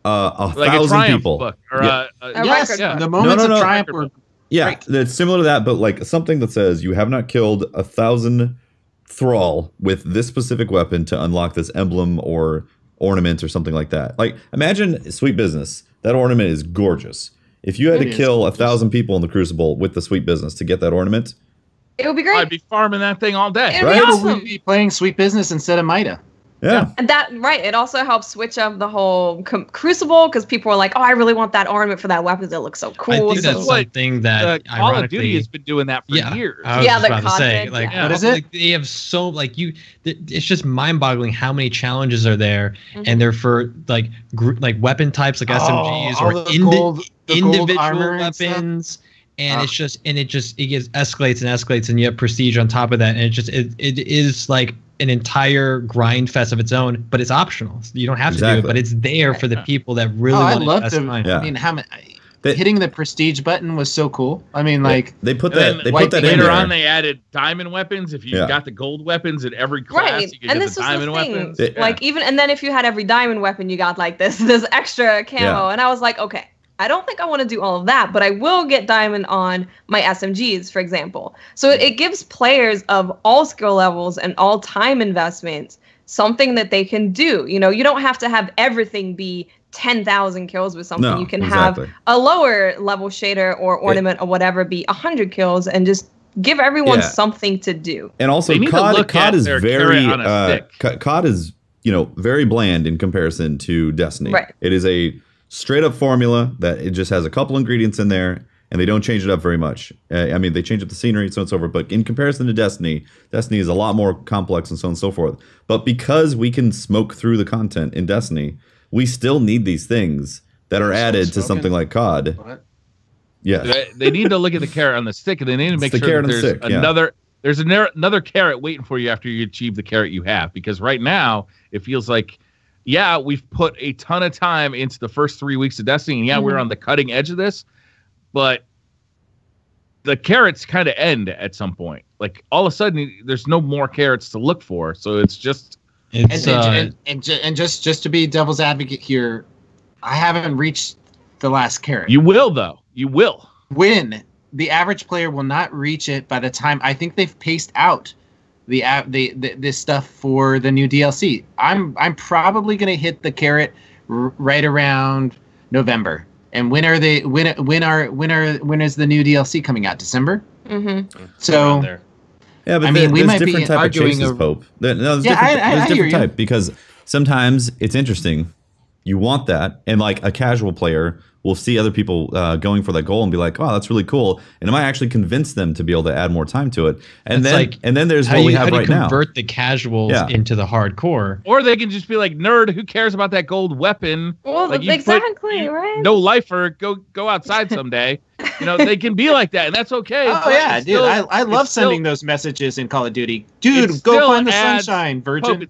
Speaker 2: 1,000 people.
Speaker 3: Book or
Speaker 5: yes,
Speaker 3: yeah.
Speaker 5: the moments
Speaker 2: No.
Speaker 5: of triumph were
Speaker 2: Yeah, it's similar to that, but like something that says you have not killed 1,000 thrall with this specific weapon to unlock this emblem or ornament or something like that. Like, imagine Sweet Business. That ornament is gorgeous. If you had to kill 1,000 people in the Crucible with the Sweet Business to get that ornament,
Speaker 4: it would be great.
Speaker 3: I'd be farming that thing all day.
Speaker 4: It'd be awesome.
Speaker 5: We'd be playing Sweet Business instead of Mida.
Speaker 2: Yeah.
Speaker 4: And it also helps switch up the whole Crucible because people are like, oh, I really want that ornament for that weapon. It looks so cool.
Speaker 6: I think that's something that
Speaker 3: Call of Duty has been doing that for years.
Speaker 6: I was
Speaker 4: the
Speaker 6: about to say,
Speaker 4: content,
Speaker 6: like,
Speaker 5: what is it?
Speaker 6: They have so it's just mind-boggling how many challenges are there, and they're for like weapon types like SMGs or individual weapons. And it escalates and escalates, and you have prestige on top of that, and it is like an entire grind fest of its own, but it's optional. You don't have to do it, but it's there for the people that really want to invest time.
Speaker 5: I mean, hitting the prestige button was so cool. I mean, like
Speaker 2: they put that in
Speaker 3: later
Speaker 2: there.
Speaker 3: on. They added diamond weapons. If you got the gold weapons in every class, you could get the diamond weapons.
Speaker 4: Like and then if you had every diamond weapon, you got like this extra camo, and I was like, okay. I don't think I want to do all of that, but I will get diamond on my SMGs, for example. So it gives players of all skill levels and all time investments something that they can do. You know, you don't have to have everything be 10,000 kills with something. You can have a lower level shader or ornament or whatever be 100 kills and just give everyone something to do.
Speaker 2: And also, COD is very COD is very bland in comparison to Destiny.
Speaker 4: Right.
Speaker 2: It is a straight up formula that it just has a couple ingredients in there, and they don't change it up very much. I mean, they change up the scenery, so on and so forth. But in comparison to Destiny is a lot more complex and so on and so forth. But because we can smoke through the content in Destiny, we still need these things that are added to something like COD.
Speaker 5: What?
Speaker 2: Yeah,
Speaker 3: they need to look at the carrot on the stick, and they need to make sure that there's another carrot waiting for you after you achieve the carrot you have. Because right now it feels like, yeah, we've put a ton of time into the first 3 weeks of Destiny, and we're on the cutting edge of this, but the carrots kind of end at some point. Like all of a sudden, there's no more carrots to look for, so it's just.
Speaker 5: Just to be devil's advocate here, I haven't reached the last carrot.
Speaker 3: You will, though. You will.
Speaker 5: When the average player will not reach it by the time I think they've paced out this stuff for the new DLC. I'm probably gonna hit the carrot right around November. And when is the new DLC coming out? December. Mm-hmm. So
Speaker 2: yeah, but we might be different type of chases, Pope. There's different type because sometimes it's interesting. You want that, and like a casual player will see other people going for that goal and be like, "Oh, that's really cool," and it might actually convince them to be able to add more time to it. And then there's what we have right now.
Speaker 6: Convert the casuals into the hardcore,
Speaker 3: or they can just be like, "Nerd, who cares about that gold weapon?"
Speaker 4: Well,
Speaker 3: like,
Speaker 4: right?
Speaker 3: No lifer, go outside someday. They can be like that, and that's okay.
Speaker 5: Oh yeah, dude, I love sending those messages in Call of Duty. Dude, go find the sunshine, virgin.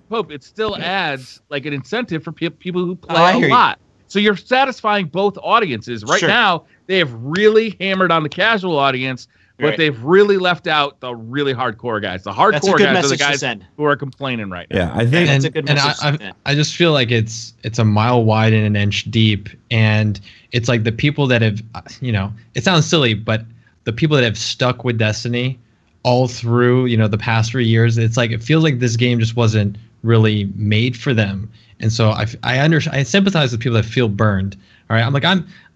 Speaker 3: Pope, it still adds like an incentive for people who play a lot. So you're satisfying both audiences. Right now, they have really hammered on the casual audience, but they've really left out the really hardcore guys. The hardcore guys are the guys who are complaining right now.
Speaker 2: Yeah, I think
Speaker 5: that's a good message.
Speaker 6: I just feel like it's a mile wide and an inch deep, and it's like the people that have, it sounds silly, but the people that have stuck with Destiny all through, the past 3 years, it's like it feels like this game just wasn't really made for them. And so I sympathize with people that feel burned. All right,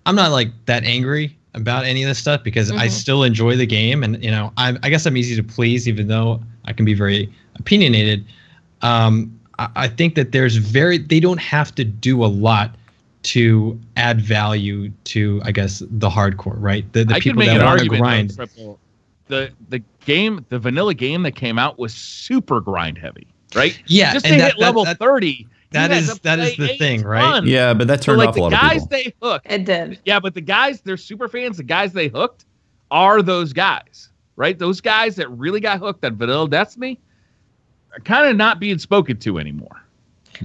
Speaker 6: I'm not like that angry about any of this stuff because I still enjoy the game, and I guess I'm easy to please, even though I can be very opinionated. I think that they don't have to do a lot to add value to, I guess, the hardcore, right? The people that want to grind.
Speaker 3: The vanilla game that came out was super grind heavy, right?
Speaker 6: Yeah,
Speaker 3: just to hit level 30.
Speaker 6: That is the thing, right?
Speaker 2: Yeah, but that turned off a lot of people.
Speaker 3: The guys they hooked.
Speaker 4: It did.
Speaker 3: Yeah, but the guys, they're super fans. The guys they hooked are those guys, right? Those guys that really got hooked on vanilla Destiny are kind of not being spoken to anymore.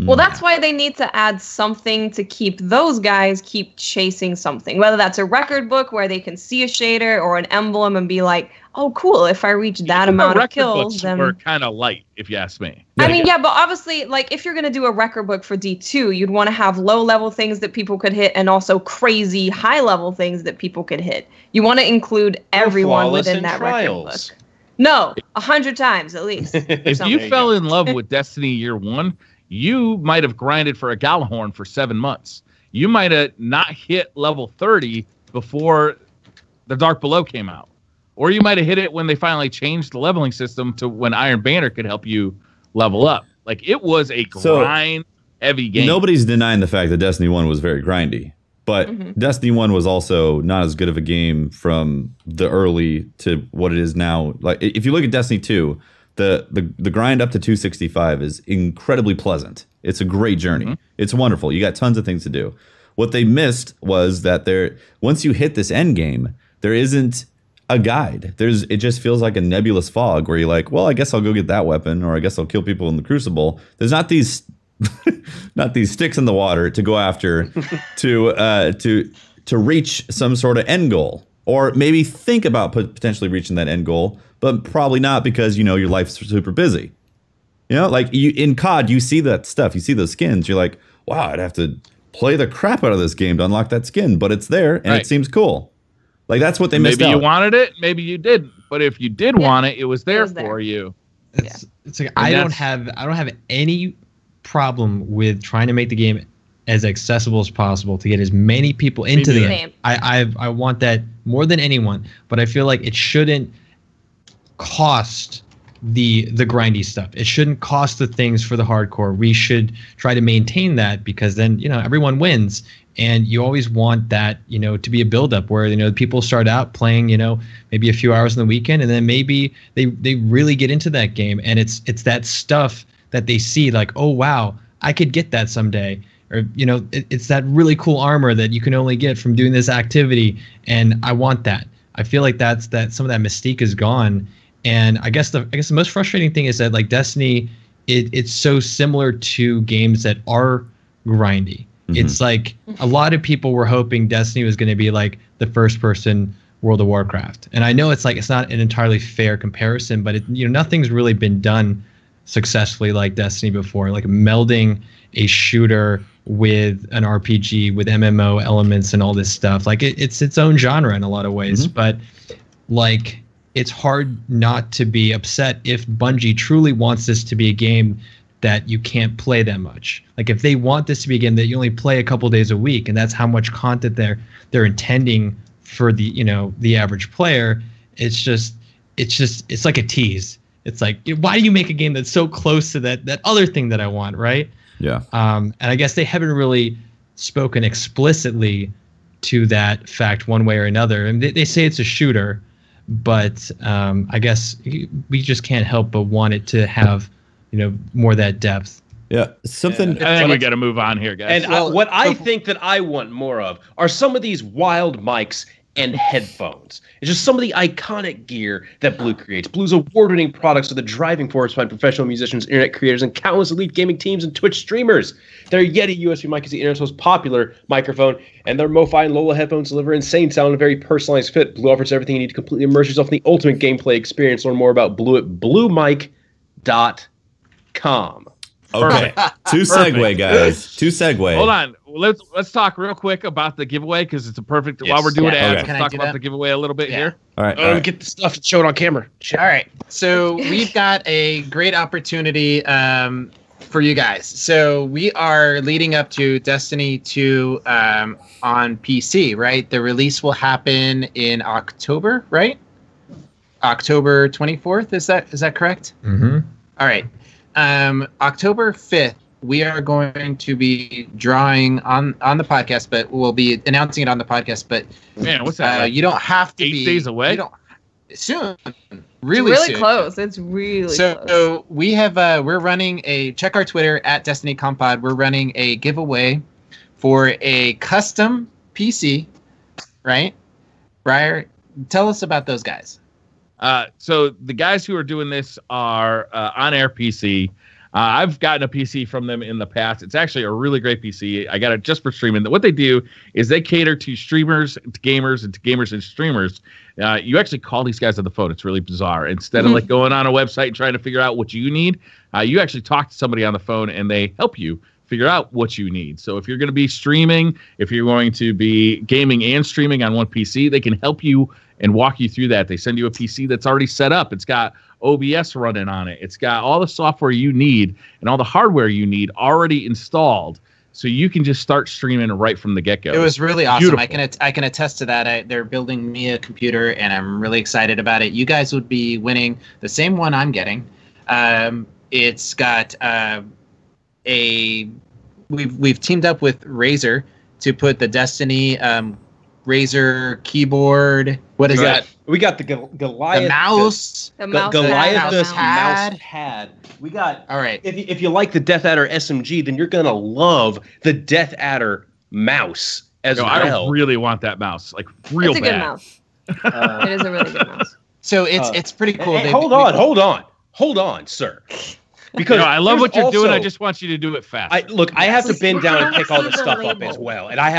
Speaker 4: Well, that's why they need to add something to keep those guys keep chasing something. Whether that's a record book where they can see a shader or an emblem and be like, "Oh, cool! If I reach that amount of kills, then
Speaker 3: we're kind of light, if you ask me."
Speaker 4: I mean, yeah, but obviously, like if you're gonna do a record book for D2, you'd want to have low-level things that people could hit and also crazy high-level things that people could hit. You want to include everyone within that record book. No, 100 times at least.
Speaker 3: If you fell in love with Destiny Year 1, you might have grinded for a Galahorn for 7 months. You might have not hit level 30 before the Dark Below came out. Or you might have hit it when they finally changed the leveling system to when Iron Banner could help you level up. Like, it was a grind-heavy game.
Speaker 2: Nobody's denying the fact that Destiny 1 was very grindy. But Destiny 1 was also not as good of a game from the early to what it is now. Like, if you look at Destiny 2, the grind up to 265 is incredibly pleasant. It's a great journey. It's wonderful. You got tons of things to do. What they missed was that once you hit this end game, there isn't a guide. It just feels like a nebulous fog where you're like, well, I guess I'll go get that weapon, or I guess I'll kill people in the Crucible. There's not these sticks in the water to go after to reach some sort of end goal, or maybe think about potentially reaching that end goal, but probably not because your life's super busy. Like in COD, you see that stuff, you see those skins, you're like, wow, I'd have to play the crap out of this game to unlock that skin, but it's there and it seems cool. Like that's what they missed out.
Speaker 3: Maybe you wanted it, maybe you didn't, but if you did want it, it was there for you.
Speaker 6: It's like I don't have any problem with trying to make the game as accessible as possible to get as many people into the game. I want that more than anyone, but I feel like it shouldn't cost the grindy stuff. It shouldn't cost the things for the hardcore. We should try to maintain that, because then everyone wins, and you always want that to be a build-up where people start out playing maybe a few hours on the weekend, and then maybe they really get into that game, and it's that stuff that they see like, oh wow, I could get that someday, or it's that really cool armor that you can only get from doing this activity, and I want that. I feel like that some of that mystique is gone, and I guess the most frustrating thing is that like Destiny, it's so similar to games that are grindy. It's like a lot of people were hoping Destiny was going to be like the first person World of Warcraft, and I know it's not an entirely fair comparison, but nothing's really been done successfully like Destiny before, like melding a shooter with an RPG with MMO elements and all this stuff. Like it's its own genre in a lot of ways, but like it's hard not to be upset if Bungie truly wants this to be a game that you can't play that much. Like if they want this to be a game that you only play a couple days a week, and that's how much content they're intending for the average player, it's like a tease. It's like, why do you make a game that's so close to that other thing that I want, right?
Speaker 2: Yeah.
Speaker 6: And I guess they haven't really spoken explicitly to that fact one way or another. And they say it's a shooter, but I guess we just can't help but want it to have more of that depth.
Speaker 2: Yeah, something.
Speaker 3: I think we got to move on here, guys.
Speaker 1: And what I think that I want more of are some of these wild mics and headphones. It's just some of the iconic gear that Blue creates. Blue's award-winning products are the driving force behind professional musicians, internet creators, and countless elite gaming teams and Twitch streamers. Their Yeti USB mic is the internet's most popular microphone, and their MoFi and Lola headphones deliver insane sound and a very personalized fit. Blue offers everything you need to completely immerse yourself in the ultimate gameplay experience. Learn more about Blue at bluemic.com.
Speaker 2: Okay, to segue, guys. To segue.
Speaker 3: Hold on. Let's talk real quick about the giveaway, because it's a perfect. While we're doing ads, let's talk about the giveaway a little bit here.
Speaker 2: All right.
Speaker 1: Get the stuff and show it on camera.
Speaker 5: All right. So we've got a great opportunity for you guys. So we are leading up to Destiny 2 on PC, right? The release will happen in October, right? October 24th. Is that correct?
Speaker 6: Mm-hmm.
Speaker 5: All right. October 5th, we are going to be drawing on the podcast, but we'll be announcing it on the podcast. But
Speaker 3: man, what's that?
Speaker 5: You don't have to
Speaker 3: 8
Speaker 5: be
Speaker 3: days away.
Speaker 5: Soon,
Speaker 4: really
Speaker 5: soon.
Speaker 4: close. It's really close.
Speaker 5: So we have we're running check our Twitter at Destiny Compod. We're running a giveaway for a custom PC, right? Briar, tell us about those guys.
Speaker 3: So the guys who are doing this are On Air PC. I've gotten a PC from them in the past. It's actually a really great PC. I got it just for streaming. What they do is they cater to streamers, to gamers, and to gamers and streamers. You actually call these guys on the phone. It's really bizarre. Instead of like going on a website and trying to figure out what you need, you actually talk to somebody on the phone and they help you figure out what you need. So if you're going to be streaming, if you're going to be gaming and streaming on one PC, they can help you and walk you through that. They send you a PC that's already set up. It's got OBS running on it. It's got all the software you need and all the hardware you need already installed. So you can just start streaming right from the get-go.
Speaker 5: It was really awesome.
Speaker 3: Beautiful.
Speaker 5: I can attest to that. They're building me a computer, and I'm really excited about it. You guys would be winning the same one I'm getting. It's got we've teamed up with Razer to put the Destiny Razer keyboard. What is that?
Speaker 1: We got the Goliath,
Speaker 5: the mouse,
Speaker 1: Goliath mouse pad. We got.
Speaker 5: All right.
Speaker 1: If you like the Death Adder SMG, then you're gonna love the Death Adder mouse as well.
Speaker 3: I really want that mouse, like real bad.
Speaker 4: It's a good mouse. It is a really good mouse.
Speaker 5: So it's pretty cool.
Speaker 1: Hey, hold on, sir. Because
Speaker 3: I love what you're doing. I just want you to do it fast.
Speaker 1: I have to bend down and pick all this stuff up as well, and I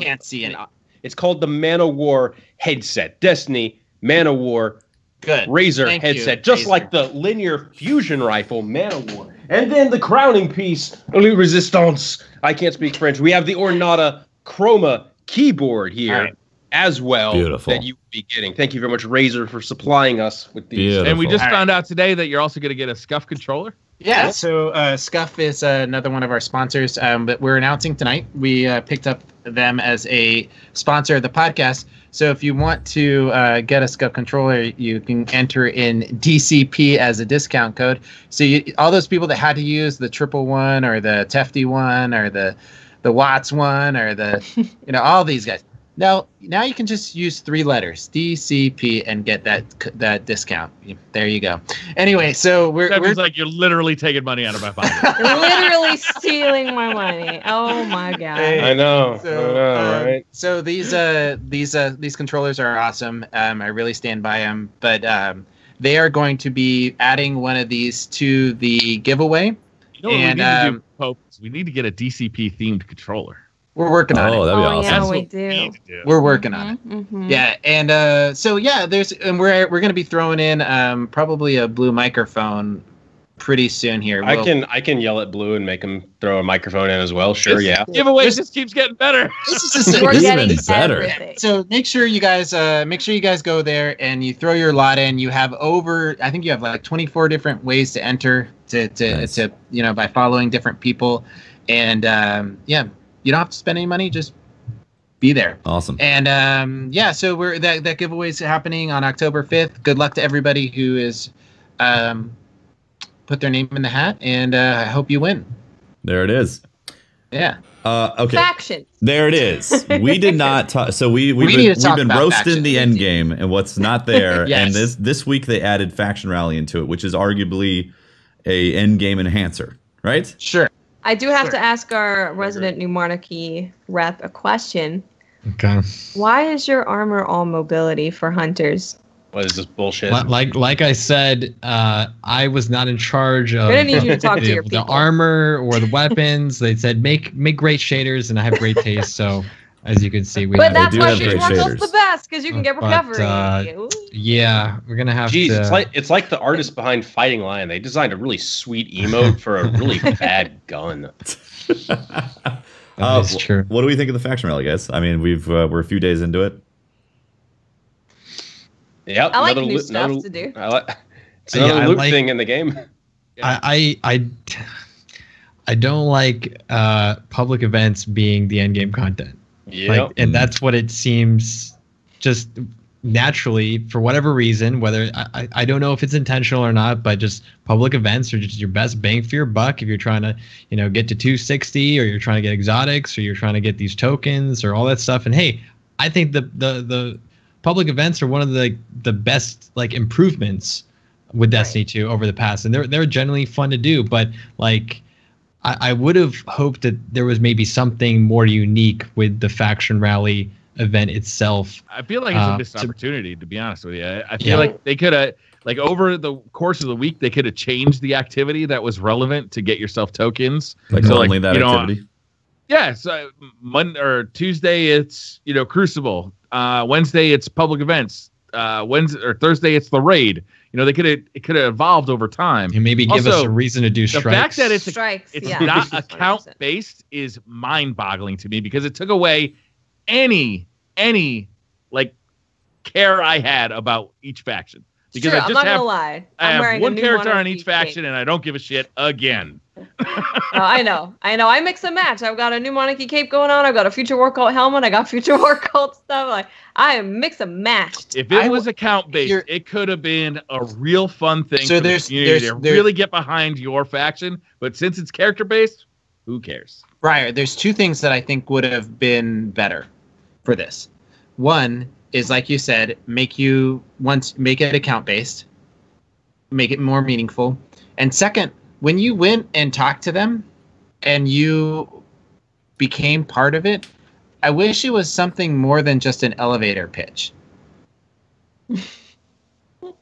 Speaker 5: can't see it.
Speaker 1: It's called the Man of War headset. Destiny Man of War Razer headset, just like the linear fusion rifle Man of War. And then the crowning piece, Le Resistance. I can't speak French. We have the Ornata Chroma keyboard here as well.
Speaker 2: Beautiful.
Speaker 1: That you will be getting. Thank you very much, Razer, for supplying us with these.
Speaker 2: Beautiful.
Speaker 3: And we just found out today that you're also going to get a Scuff controller.
Speaker 5: Yeah, so Scuff is another one of our sponsors, but we're announcing tonight. We picked up them as a sponsor of the podcast. So if you want to get a Scuff controller, you can enter in DCP as a discount code. So all those people that had to use the 111 or the Tefty one or the Watts one or the all these guys. Now you can just use 3 letters, DCP, and get that discount. There you go. Anyway, so we're
Speaker 3: like you're literally taking money out of my pocket.
Speaker 4: You're literally stealing my money. Oh my god.
Speaker 1: I know. Right?
Speaker 5: So these controllers are awesome. I really stand by them. But they are going to be adding one of these to the giveaway.
Speaker 3: You know what we need to do, Pope? We need to get a DCP themed controller.
Speaker 5: We're working on it.
Speaker 2: Oh, that'd be awesome.
Speaker 4: Yeah, we do.
Speaker 5: We're working on it.
Speaker 4: Mm-hmm.
Speaker 5: Yeah, and we're going to be throwing in probably a blue microphone pretty soon here.
Speaker 1: I can yell at Blue and make him throw a microphone in as well. Sure, yeah.
Speaker 3: Giveaway just keeps getting better.
Speaker 5: This is just
Speaker 4: We're getting
Speaker 2: better.
Speaker 4: everything.
Speaker 5: So make sure you guys go there and you throw your lot in. You have I think you have like 24 different ways to enter to by following different people, and you don't have to spend any money, just be there.
Speaker 2: Awesome.
Speaker 5: And so we're that giveaway is happening on October 5th. Good luck to everybody who is put their name in the hat, and I hope you win.
Speaker 2: There it is.
Speaker 5: Yeah.
Speaker 2: Okay.
Speaker 4: Factions.
Speaker 2: There it is. We did not talk. So we've been roasting the end game and what's not there.
Speaker 5: Yes.
Speaker 2: And this week they added Faction Rally into it, which is arguably a end game enhancer, right?
Speaker 5: Sure.
Speaker 4: I do have to ask our resident New Monarchy rep a question.
Speaker 6: Okay.
Speaker 4: Why is your armor all mobility for hunters?
Speaker 1: What is this bullshit?
Speaker 6: Like I said, I was not in charge of
Speaker 4: I didn't need you to talk to your
Speaker 6: the
Speaker 4: people.
Speaker 6: armor or the weapons. They said make great shaders, and I have great taste. So as you can see,
Speaker 4: But that's
Speaker 2: do
Speaker 4: why
Speaker 2: have
Speaker 4: she's
Speaker 2: great
Speaker 4: one
Speaker 2: shaders.
Speaker 4: the best, because you can get recovery.
Speaker 6: Yeah, we're gonna have
Speaker 1: Jeez,
Speaker 6: to.
Speaker 1: it's like the artist behind Fighting Lion. They designed a really sweet emote for a really bad gun.
Speaker 6: That's true.
Speaker 2: What do we think of the Faction Rally, guys? I mean, we're a few days into it.
Speaker 1: Yep.
Speaker 4: I like new stuff to do.
Speaker 1: It's another loot
Speaker 6: like-
Speaker 1: thing in the game.
Speaker 6: I don't like public events being the end game content.
Speaker 1: Yeah.
Speaker 6: And that's what it seems just naturally, for whatever reason, whether I don't know if it's intentional or not, but just public events are just your best bang for your buck if you're trying to, get to 260 or you're trying to get exotics or you're trying to get these tokens or all that stuff. And hey, I think the public events are one of the best improvements with Destiny 2 over the past, and they're generally fun to do, but I would have hoped that there was maybe something more unique with the Faction Rally event itself.
Speaker 3: I feel like it's a missed opportunity, to be honest with you. I feel like they could have, like, over the course of the week, they could have changed the activity that was relevant to get yourself tokens.
Speaker 2: Like, so only that activity?
Speaker 3: Yeah, so Monday or Tuesday, it's, Crucible. Wednesday, it's public events. Wednesday or Thursday, it's the raid. It could have evolved over time.
Speaker 6: And maybe give us a reason to do strikes.
Speaker 3: The fact that it's
Speaker 4: yeah.
Speaker 3: not account based is mind boggling to me, because it took away any like care I had about each faction. Because
Speaker 4: I'm not gonna lie.
Speaker 3: I have one character on each faction, and I don't give a shit again.
Speaker 4: I know. I mix and match. I've got a new Monarchy cape going on. I've got a Future War Cult helmet. I got Future War Cult stuff. Like, I am mix and matched.
Speaker 3: If it was account based, it could have been a real fun thing for the community to really get behind your faction. But since it's character based, who cares?
Speaker 5: Briar, there's two things that I think would have been better for this. One is, like you said, make it account based, make it more meaningful. And second, when you went and talked to them and you became part of it, I wish it was something more than just an elevator pitch.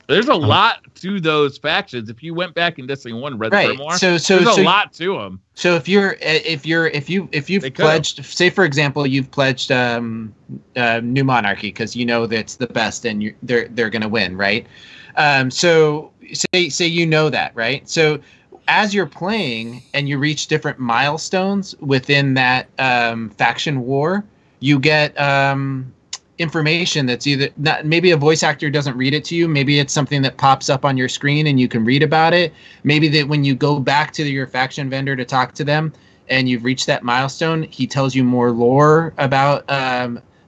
Speaker 3: There's a lot to those factions. If you went back and Destiny 1 read them more, there's a lot to them.
Speaker 5: So if you've pledged, say for example, you've pledged New Monarchy because you know that's the best and they're going to win, right? So say you know that, right? So as you're playing and you reach different milestones within that faction war, you get information that's either not, maybe a voice actor doesn't read it to you, maybe it's something that pops up on your screen and you can read about it, maybe that when you go back to your faction vendor to talk to them and you've reached that milestone, he tells you more lore about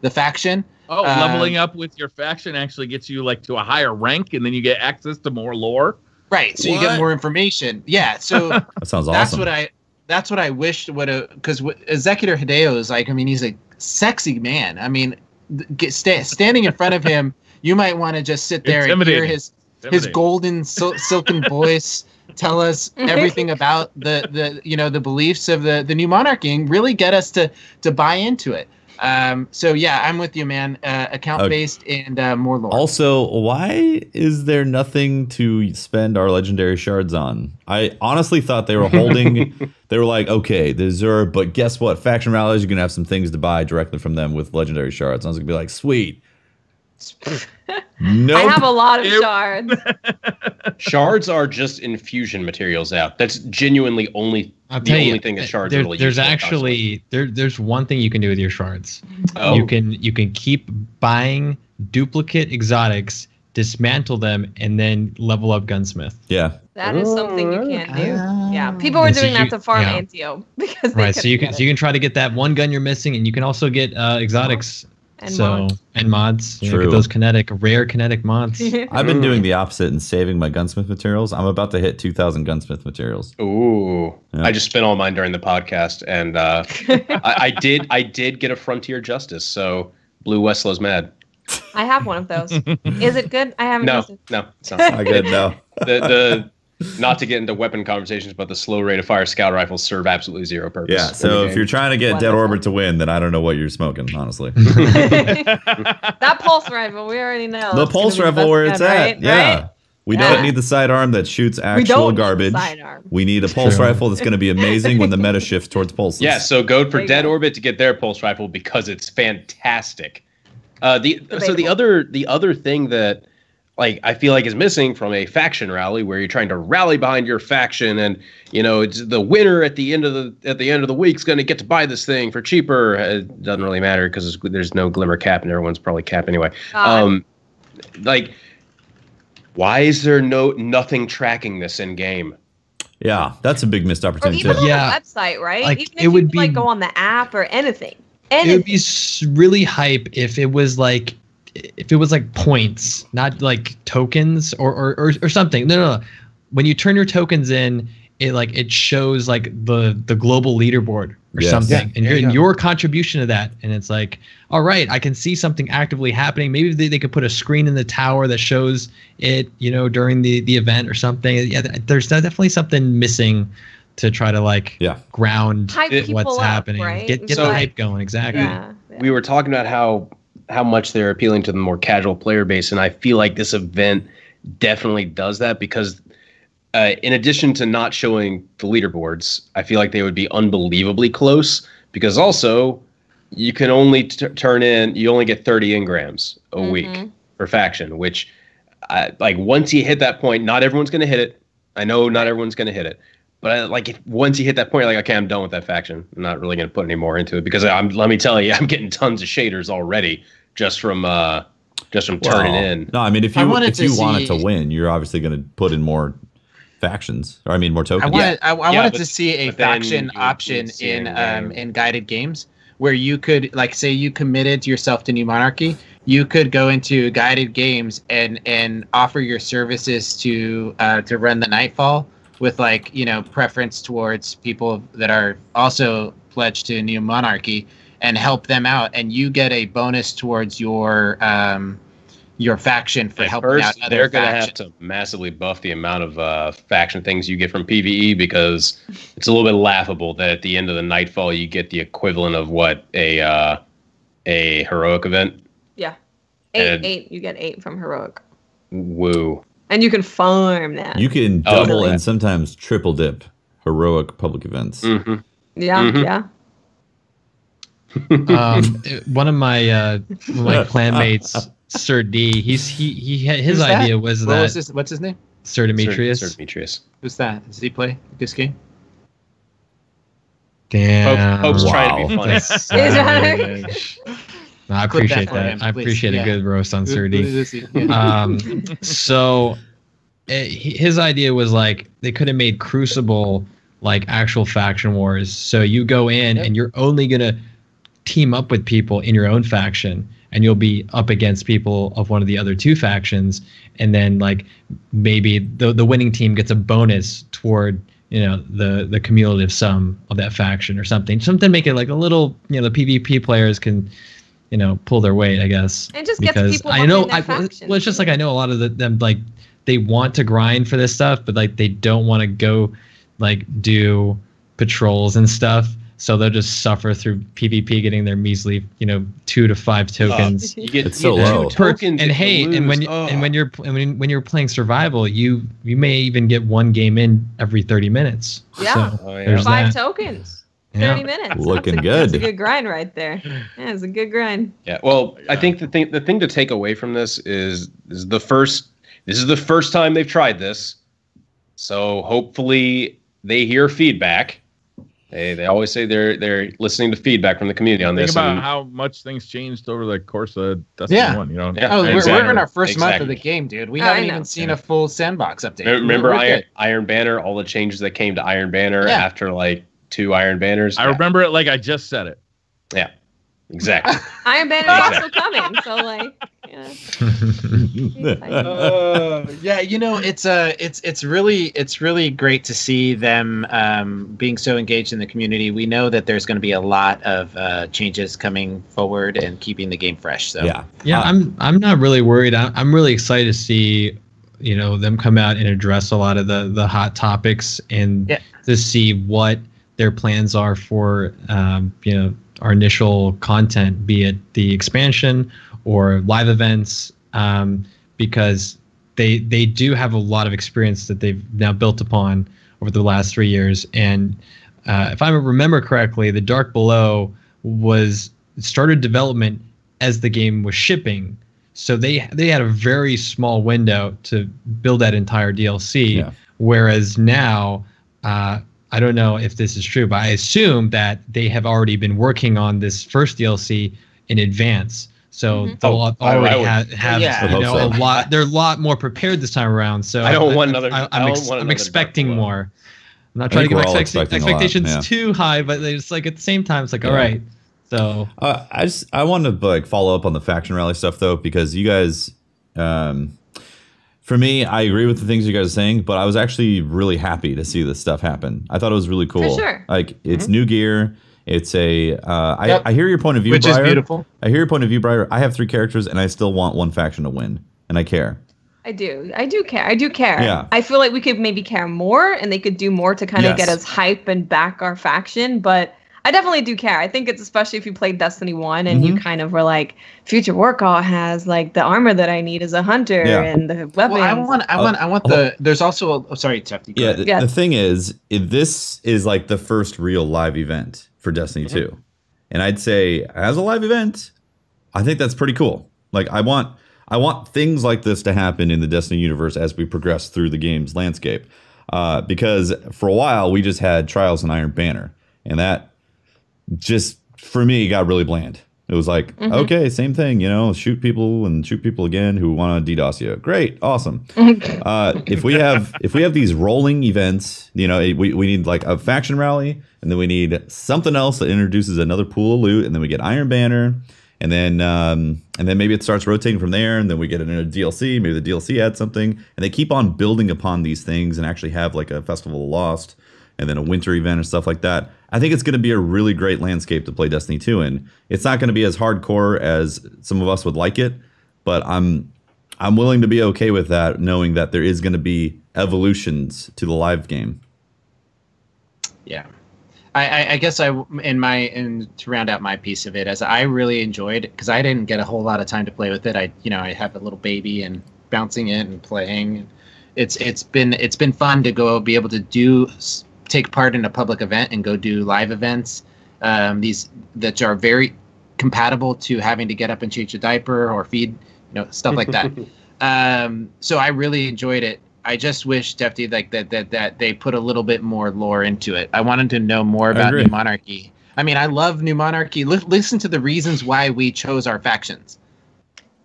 Speaker 5: the faction.
Speaker 3: Leveling up with your faction actually gets you like to a higher rank, and then you get access to more lore.
Speaker 5: Right, so you get more information. Yeah, so
Speaker 2: that sounds awesome.
Speaker 5: That's what I wished would have, because Executor Hideo is like, I mean, he's a sexy man. I mean, standing in front of him, you might want to just sit there and hear his golden silken voice tell us everything about the beliefs of the new monarchy and really get us to buy into it. So yeah, I'm with you, man. Account based and more lore.
Speaker 2: Also, why is there nothing to spend our legendary shards on? I honestly thought they were holding. They were like, okay, the Azure, but guess what? Faction rallies, you're gonna have some things to buy directly from them with legendary shards. I was gonna be like, sweet.
Speaker 4: Nope. I have a lot of shards.
Speaker 1: Shards are just infusion materials out. That's genuinely the only thing that shards are really
Speaker 6: there's actually there's one thing you can do with your shards. You can keep buying duplicate exotics, dismantle them, and then level up gunsmith.
Speaker 2: Yeah.
Speaker 4: That is something you can't do. Yeah. People were doing that to farm Antio because
Speaker 6: so you can try to get that one gun you're missing, and you can also get exotics. And mods.
Speaker 2: True.
Speaker 6: Get those rare kinetic mods.
Speaker 2: I've been doing the opposite and saving my gunsmith materials. I'm about to hit 2,000 gunsmith materials.
Speaker 1: Ooh. Yeah. I just spent all mine during the podcast, and I did get a Frontier Justice, so Blue Westlow's mad.
Speaker 4: I have one of those. Is it good? I haven't used it.
Speaker 1: No, it's not good. No. The not to get into weapon conversations, but the slow rate of fire scout rifles serve absolutely zero purpose.
Speaker 2: Yeah, so if you're trying to get Dead Orbit to win, then I don't know what you're smoking, honestly.
Speaker 4: That pulse rifle, we already know.
Speaker 2: The pulse rifle where it's at. Right? Yeah. Right? We don't need the sidearm that shoots actual garbage. We need a pulse rifle that's going to be amazing when the meta shifts towards pulses.
Speaker 1: Yeah, so go for Dead Orbit to get their pulse rifle because it's fantastic. The other thing that I feel like is missing from a faction rally where you're trying to rally behind your faction, and it's the winner at the end of the week is going to get to buy this thing for cheaper. It doesn't really matter because there's no glimmer cap and everyone's probably cap anyway. Why is there nothing tracking this in game?
Speaker 2: Yeah, that's a big missed opportunity.
Speaker 4: Or even on the website, right? Even if you would go on the app or anything.
Speaker 6: It would be really hype if it was like points, not like tokens or something. No. When you turn your tokens in, it shows like the global leaderboard or something, and your contribution to that. And it's like, all right, I can see something actively happening. Maybe they could put a screen in the tower that shows it, during the event or something. Yeah, there's definitely something missing to try to ground
Speaker 4: hype
Speaker 6: what's happening.
Speaker 4: Right?
Speaker 6: Get the hype going. Exactly.
Speaker 4: Yeah.
Speaker 1: we were talking about how much they're appealing to the more casual player base, and I feel like this event definitely does that because in addition to not showing the leaderboards, I feel like they would be unbelievably close because also you can only you only get 30 engrams a week per faction, which like once you hit that point, not everyone's going to hit it. I know not everyone's going to hit it, but once you hit that point, you're like, okay, I'm done with that faction. I'm not really going to put any more into it because let me tell you, I'm getting tons of shaders already just from turning in.
Speaker 2: No, I mean, if you wanted to win, you're obviously going to put in more factions, or I mean, more tokens.
Speaker 5: I wanted to see a faction option in guided games where you could, like, say you committed yourself to New Monarchy, you could go into guided games and offer your services to run the Nightfall with, like, you know, preference towards people that are also pledged to New Monarchy and help them out, and you get a bonus towards your faction for helping out other
Speaker 1: they're going to have to massively buff the amount of faction things you get from PvE because it's a little bit laughable that at the end of the Nightfall you get the equivalent of what a heroic event.
Speaker 4: Yeah, eight. You get 8 from heroic.
Speaker 1: Woo! And
Speaker 4: you can farm that.
Speaker 2: You can double and sometimes triple dip heroic public events.
Speaker 4: Mm-hmm. Yeah.
Speaker 6: One of my clanmates, Sir D, his idea was that.
Speaker 5: What's his name?
Speaker 6: Sir Demetrius.
Speaker 1: Sir Demetrius.
Speaker 5: Who's that? Does he play this game?
Speaker 6: Damn.
Speaker 1: Pope's trying to be funny.
Speaker 6: No, I appreciate that. I appreciate a good roast on Sir D. So his idea was like they could have made Crucible like actual faction wars. So you go in and you're only gonna team up with people in your own faction, and you'll be up against people of one of the other two factions, and then like maybe the winning team gets a bonus toward, you know, the cumulative sum of that faction or something make it like a little, you know, the PvP players can, you know, pull their weight, I guess.
Speaker 4: And just get people
Speaker 6: I know it's just like I know a lot of them like they want to grind for this stuff, but like they don't want to go like do patrols and stuff. So they'll just suffer through PvP getting their measly, you know, 2 to 5 tokens.
Speaker 2: It's so low.
Speaker 6: And hey, and when you're playing survival, you may even get one game in every 30 minutes.
Speaker 4: Yeah, so 5 tokens. 30 minutes.
Speaker 2: Looking good.
Speaker 4: That's a good grind right there. Yeah, it's a good grind.
Speaker 1: Yeah. Well, I think the thing to take away from this is this is the first time they've tried this. So hopefully they hear feedback. They always say they're listening to feedback from the community on this.
Speaker 3: Think about how much things changed over the course of Destiny 1. You know?
Speaker 5: Yeah. We're in our first month of the game, dude. We haven't even seen a full sandbox update.
Speaker 1: Remember Iron Banner? All the changes that came to Iron Banner after like 2 Iron Banners.
Speaker 3: I remember it like I just said it.
Speaker 1: Yeah, exactly.
Speaker 4: Iron Banner's also coming, so like,
Speaker 5: yeah, you know, it's really great to see them being so engaged in the community. We know that there's going to be a lot of changes coming forward and keeping the game fresh. So
Speaker 6: yeah, I'm not really worried. I'm really excited to see, you know, them come out and address a lot of the hot topics and to see what their plans are for you know, our initial content, be it the expansion or live events, because they do have a lot of experience that they've now built upon over the last 3 years. And if I remember correctly, the Dark Below started development as the game was shipping. So they had a very small window to build that entire DLC. Yeah. Whereas now, I don't know if this is true, but I assume that they have already been working on this first DLC in advance. So they'll already have you know, a lot. They're a lot more prepared this time around. So I'm expecting more. I'm not trying to get my expectations too high, but it's like at the same time, it's like all right. So
Speaker 2: I want to like follow up on the faction rally stuff though, because you guys, for me, I agree with the things you guys are saying, but I was actually really happy to see this stuff happen. I thought it was really cool.
Speaker 4: For sure.
Speaker 2: Like it's new gear. It's I hear your point of view,
Speaker 5: which
Speaker 2: Briar.
Speaker 5: is beautiful.
Speaker 2: I hear your point of view, Briar. I have 3 characters, and I still want one faction to win, and I care.
Speaker 4: I do care.
Speaker 2: Yeah.
Speaker 4: I feel like we could maybe care more, and they could do more to kind of get us hype and back our faction. But I definitely do care. I think it's especially if you played Destiny 1 and you kind of were like, Future Warcall has like the armor that I need as a hunter and the weapons.
Speaker 5: Well, I want the. There's also. Sorry, Tefty.
Speaker 2: The thing is, this is like the first real live event for Destiny 2, and I'd say as a live event, I think that's pretty cool. Like I want things like this to happen in the Destiny universe as we progress through the game's landscape, because for a while we just had Trials and Iron Banner, and that just for me got really bland. It was like, okay, same thing, shoot people and shoot people again who want to DDoS you. Great, awesome. If we have these rolling events, we need like a faction rally, and then we need something else that introduces another pool of loot, and then we get Iron Banner, and then maybe it starts rotating from there, and then we get another DLC. Maybe the DLC adds something, and they keep on building upon these things and actually have like a Festival of Lost, and then a winter event and stuff like that. I think it's going to be a really great landscape to play Destiny 2 in. It's not going to be as hardcore as some of us would like it, but I'm willing to be okay with that, knowing that there is going to be evolutions to the live game.
Speaker 5: Yeah. I guess to round out my piece of it, as I really enjoyed it, because I didn't get a whole lot of time to play with it. I have a little baby and bouncing it and playing. It's been fun to be able to take part in a public event and go do live events. These that are very compatible to having to get up and change a diaper or feed, stuff like that. So I really enjoyed it. I just wish, Tefty, like that they put a little bit more lore into it. I wanted to know more about New Monarchy. I mean, I love New Monarchy. Listen to the reasons why we chose our factions.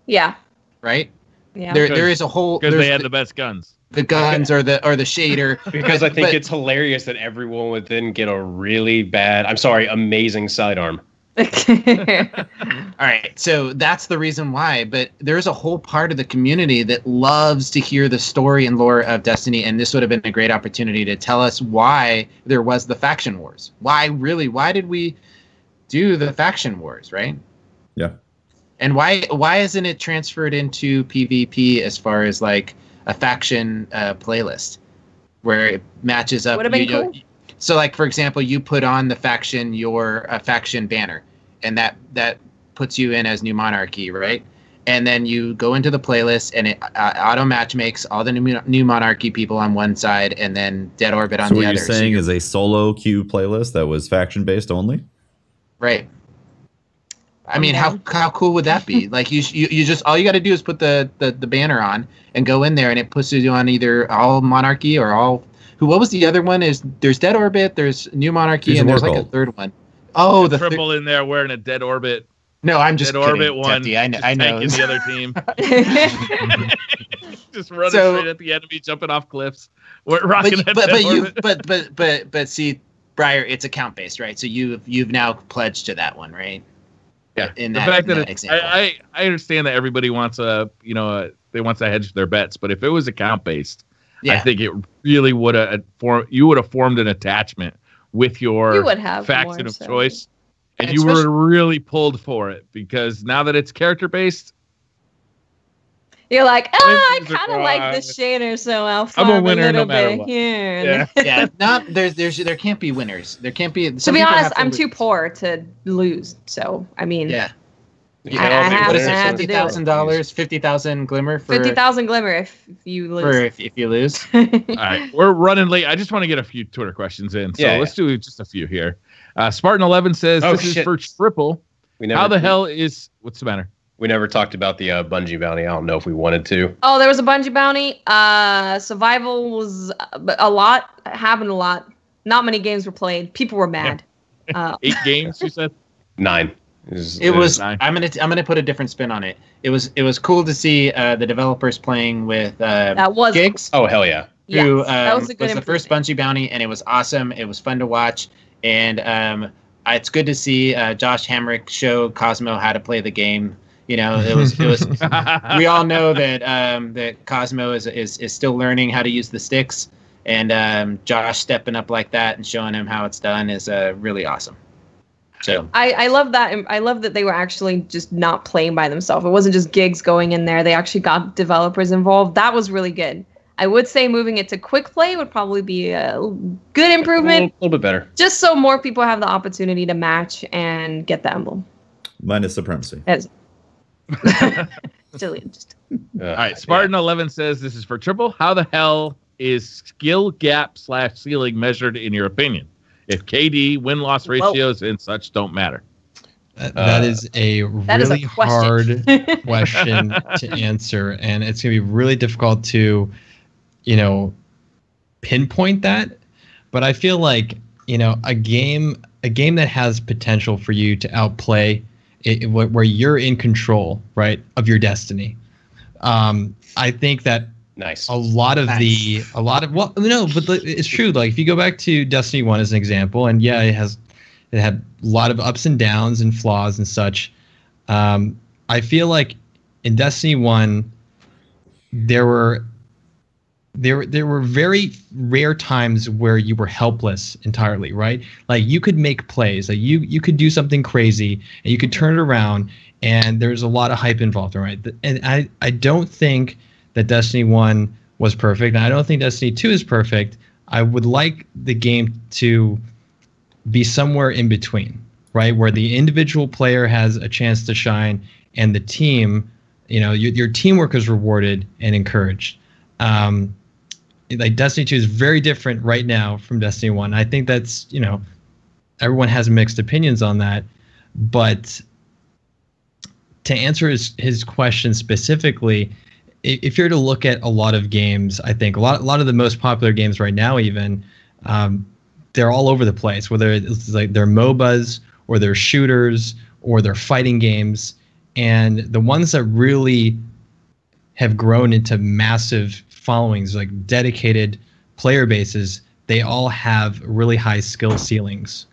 Speaker 4: Yeah.
Speaker 5: Right?
Speaker 4: Yeah.
Speaker 5: There is a whole
Speaker 3: because they had the best guns.
Speaker 5: The guns or the shader.
Speaker 1: Because I think it's hilarious that everyone would then get a really amazing sidearm.
Speaker 5: All right, so that's the reason why. But there's a whole part of the community that loves to hear the story and lore of Destiny, and this would have been a great opportunity to tell us why there was the faction wars. Why did we do the faction wars, right?
Speaker 2: Yeah.
Speaker 5: And why isn't it transferred into PvP as far as like a faction playlist where it matches up?
Speaker 4: Would have been cool.
Speaker 5: So, like, for example, you put on the faction your faction banner, and that puts you in as New Monarchy, right? And then you go into the playlist, and it auto match makes all the New Monarchy people on one side, and then Dead Orbit on the other.
Speaker 2: So what you're saying is a solo queue playlist that was faction based only,
Speaker 5: right? I mean, how cool would that be? Like, you just all you got to do is put the banner on and go in there, and it puts you on either all Monarchy or all. What was the other one? There's Dead Orbit, there's New Monarchy, and there's like a third one. Oh, the
Speaker 3: triple in there wearing a Dead Orbit.
Speaker 5: No, I'm just
Speaker 3: Dead
Speaker 5: kidding,
Speaker 3: Orbit one.
Speaker 5: I know.
Speaker 3: The other team. Just running straight at the enemy, jumping off cliffs. We're rocking
Speaker 5: but see, Briar, it's account based, right? So you've now pledged to that one, right?
Speaker 3: Yeah.
Speaker 5: In
Speaker 3: the
Speaker 5: that,
Speaker 3: fact
Speaker 5: in
Speaker 3: that
Speaker 5: example.
Speaker 3: I understand that everybody wants they want to hedge their bets, but if it was account based. Yeah. I think it really would have formed an attachment with your faction of choice, and you were really pulled for it, because now that it's character based,
Speaker 4: you're like, I kind of like this shader, so I'll farm
Speaker 3: I'm a winner
Speaker 4: little
Speaker 3: no matter
Speaker 4: bit
Speaker 3: what.
Speaker 4: here.
Speaker 5: Yeah. There can't be winners. There can't be.
Speaker 4: To be honest, I'm too poor to lose. So I mean,
Speaker 5: yeah.
Speaker 4: I have
Speaker 5: $50,000, 50,000 glimmer for
Speaker 4: 50,000 glimmer if you lose.
Speaker 5: If you lose.
Speaker 3: All right, we're running late. I just want to get a few Twitter questions in, so let's do just a few here. Spartan11 says this is for Triple. How the hell is what's the matter?
Speaker 1: We never talked about the Bungie bounty. I don't know if we wanted to.
Speaker 4: Oh, there was a Bungie bounty. Survival was happened a lot. Not many games were played. People were mad.
Speaker 3: 8 games, you said?
Speaker 1: 9.
Speaker 5: It was. I'm gonna put a different spin on it. It was cool to see the developers playing with gigs.
Speaker 1: Oh hell yeah!
Speaker 5: Who
Speaker 4: that was
Speaker 5: the first Bungie bounty, and it was awesome. It was fun to watch, and it's good to see Josh Hamrick show Cosmo how to play the game. It was. We all know that Cosmo is still learning how to use the sticks, and Josh stepping up like that and showing him how it's done is really awesome. So
Speaker 4: I love that. I love that they were actually just not playing by themselves. It wasn't just gigs going in there. They actually got developers involved. That was really good. I would say moving it to quick play would probably be a good improvement.
Speaker 1: A little bit better.
Speaker 4: Just so more people have the opportunity to match and get the emblem.
Speaker 2: Minus supremacy.
Speaker 4: Silly.
Speaker 3: All right, Spartan11 says, this is for Triple. How the hell is skill gap / ceiling measured in your opinion? If KD, win-loss ratios, and such don't matter.
Speaker 6: That is a really hard question to answer, and it's going to be really difficult to, pinpoint that. But I feel like, a game that has potential for you to outplay, where you're in control, right, of your destiny. I think that
Speaker 1: nice.
Speaker 6: It's true. Like if you go back to Destiny 1 as an example, and yeah, it had a lot of ups and downs and flaws and such. I feel like in Destiny 1, there were very rare times where you were helpless entirely, right? Like you could make plays, like you could do something crazy and you could turn it around, and there's a lot of hype involved, right? And I don't think that Destiny 1 was perfect, and I don't think Destiny 2 is perfect. I would like the game to be somewhere in between, right? Where the individual player has a chance to shine and the team, your teamwork is rewarded and encouraged. Like Destiny 2 is very different right now from Destiny 1. I think that's, everyone has mixed opinions on that. But to answer his question specifically, if you're to look at a lot of games, I think a lot of the most popular games right now, even, they're all over the place, whether it's like they're MOBAs or they're shooters or they're fighting games. And the ones that really have grown into massive followings, like dedicated player bases, they all have really high skill ceilings.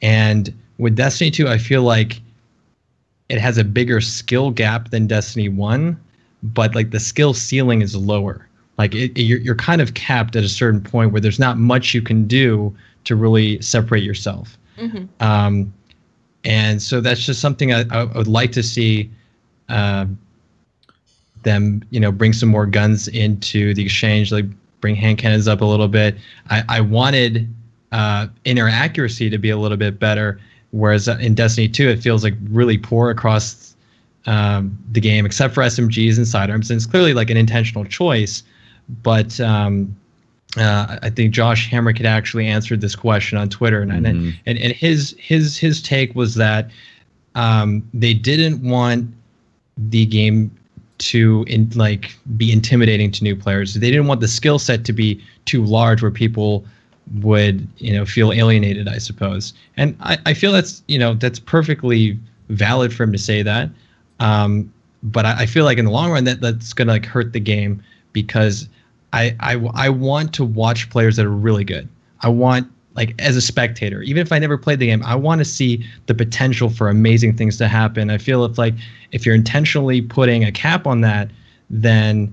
Speaker 6: And with Destiny 2, I feel like it has a bigger skill gap than Destiny 1, but like the skill ceiling is lower. Like you're kind of capped at a certain point where there's not much you can do to really separate yourself. Mm-hmm. And so that's just something I would like to see them, bring some more guns into the exchange, like bring hand cannons up a little bit. I wanted inner accuracy to be a little bit better, whereas in Destiny 2 it feels like really poor across the game, except for SMGs and sidearms, and it's clearly like an intentional choice. But I think Josh Hamrick had actually answered this question on Twitter, and his take was that they didn't want the game to be intimidating to new players. They didn't want the skill set to be too large where people would feel alienated, I suppose. And I feel that's perfectly valid for him to say that. But I feel like in the long run that's gonna hurt the game, because I want to watch players that are really good. I want, as a spectator, even if I never played the game, I want to see the potential for amazing things to happen. I feel if you're intentionally putting a cap on that, then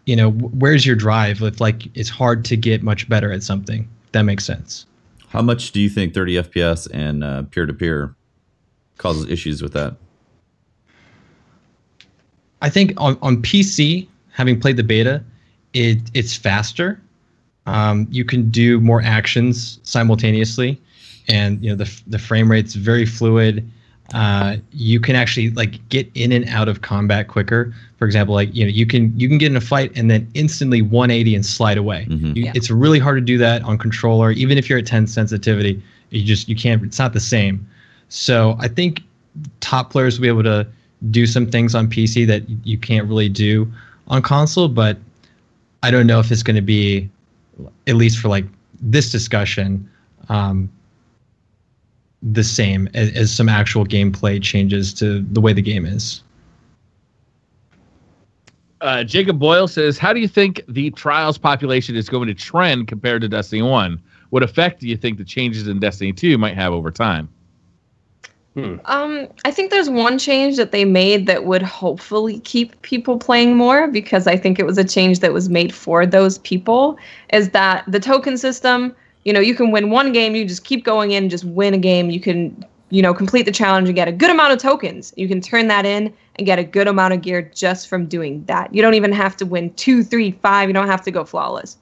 Speaker 6: where's your drive? If it's hard to get much better at something. That makes sense.
Speaker 2: How much do you think 30 FPS and peer-to-peer causes issues with that?
Speaker 6: I think on PC, having played the beta, it's faster. You can do more actions simultaneously, and the frame rate's very fluid. You can actually get in and out of combat quicker. For example, you can get in a fight and then instantly 180 and slide away. Mm-hmm. It's really hard to do that on controller, even if you're at 10 sensitivity. You can't. It's not the same. So I think top players will be able to do some things on PC that you can't really do on console, but I don't know if it's going to be, at least for this discussion, the same as some actual gameplay changes to the way the game is.
Speaker 3: Jacob Boyle says, how do you think the Trials population is going to trend compared to Destiny 1? What effect do you think the changes in Destiny 2 might have over time?
Speaker 4: I think there's one change that they made that would hopefully keep people playing more, because I think it was a change that was made for those people, is that the token system, you can win one game, you just keep going in, just win a game. You can complete the challenge and get a good amount of tokens. You can turn that in and get a good amount of gear just from doing that. You don't even have to win 2, 3, 5. You don't have to go flawless.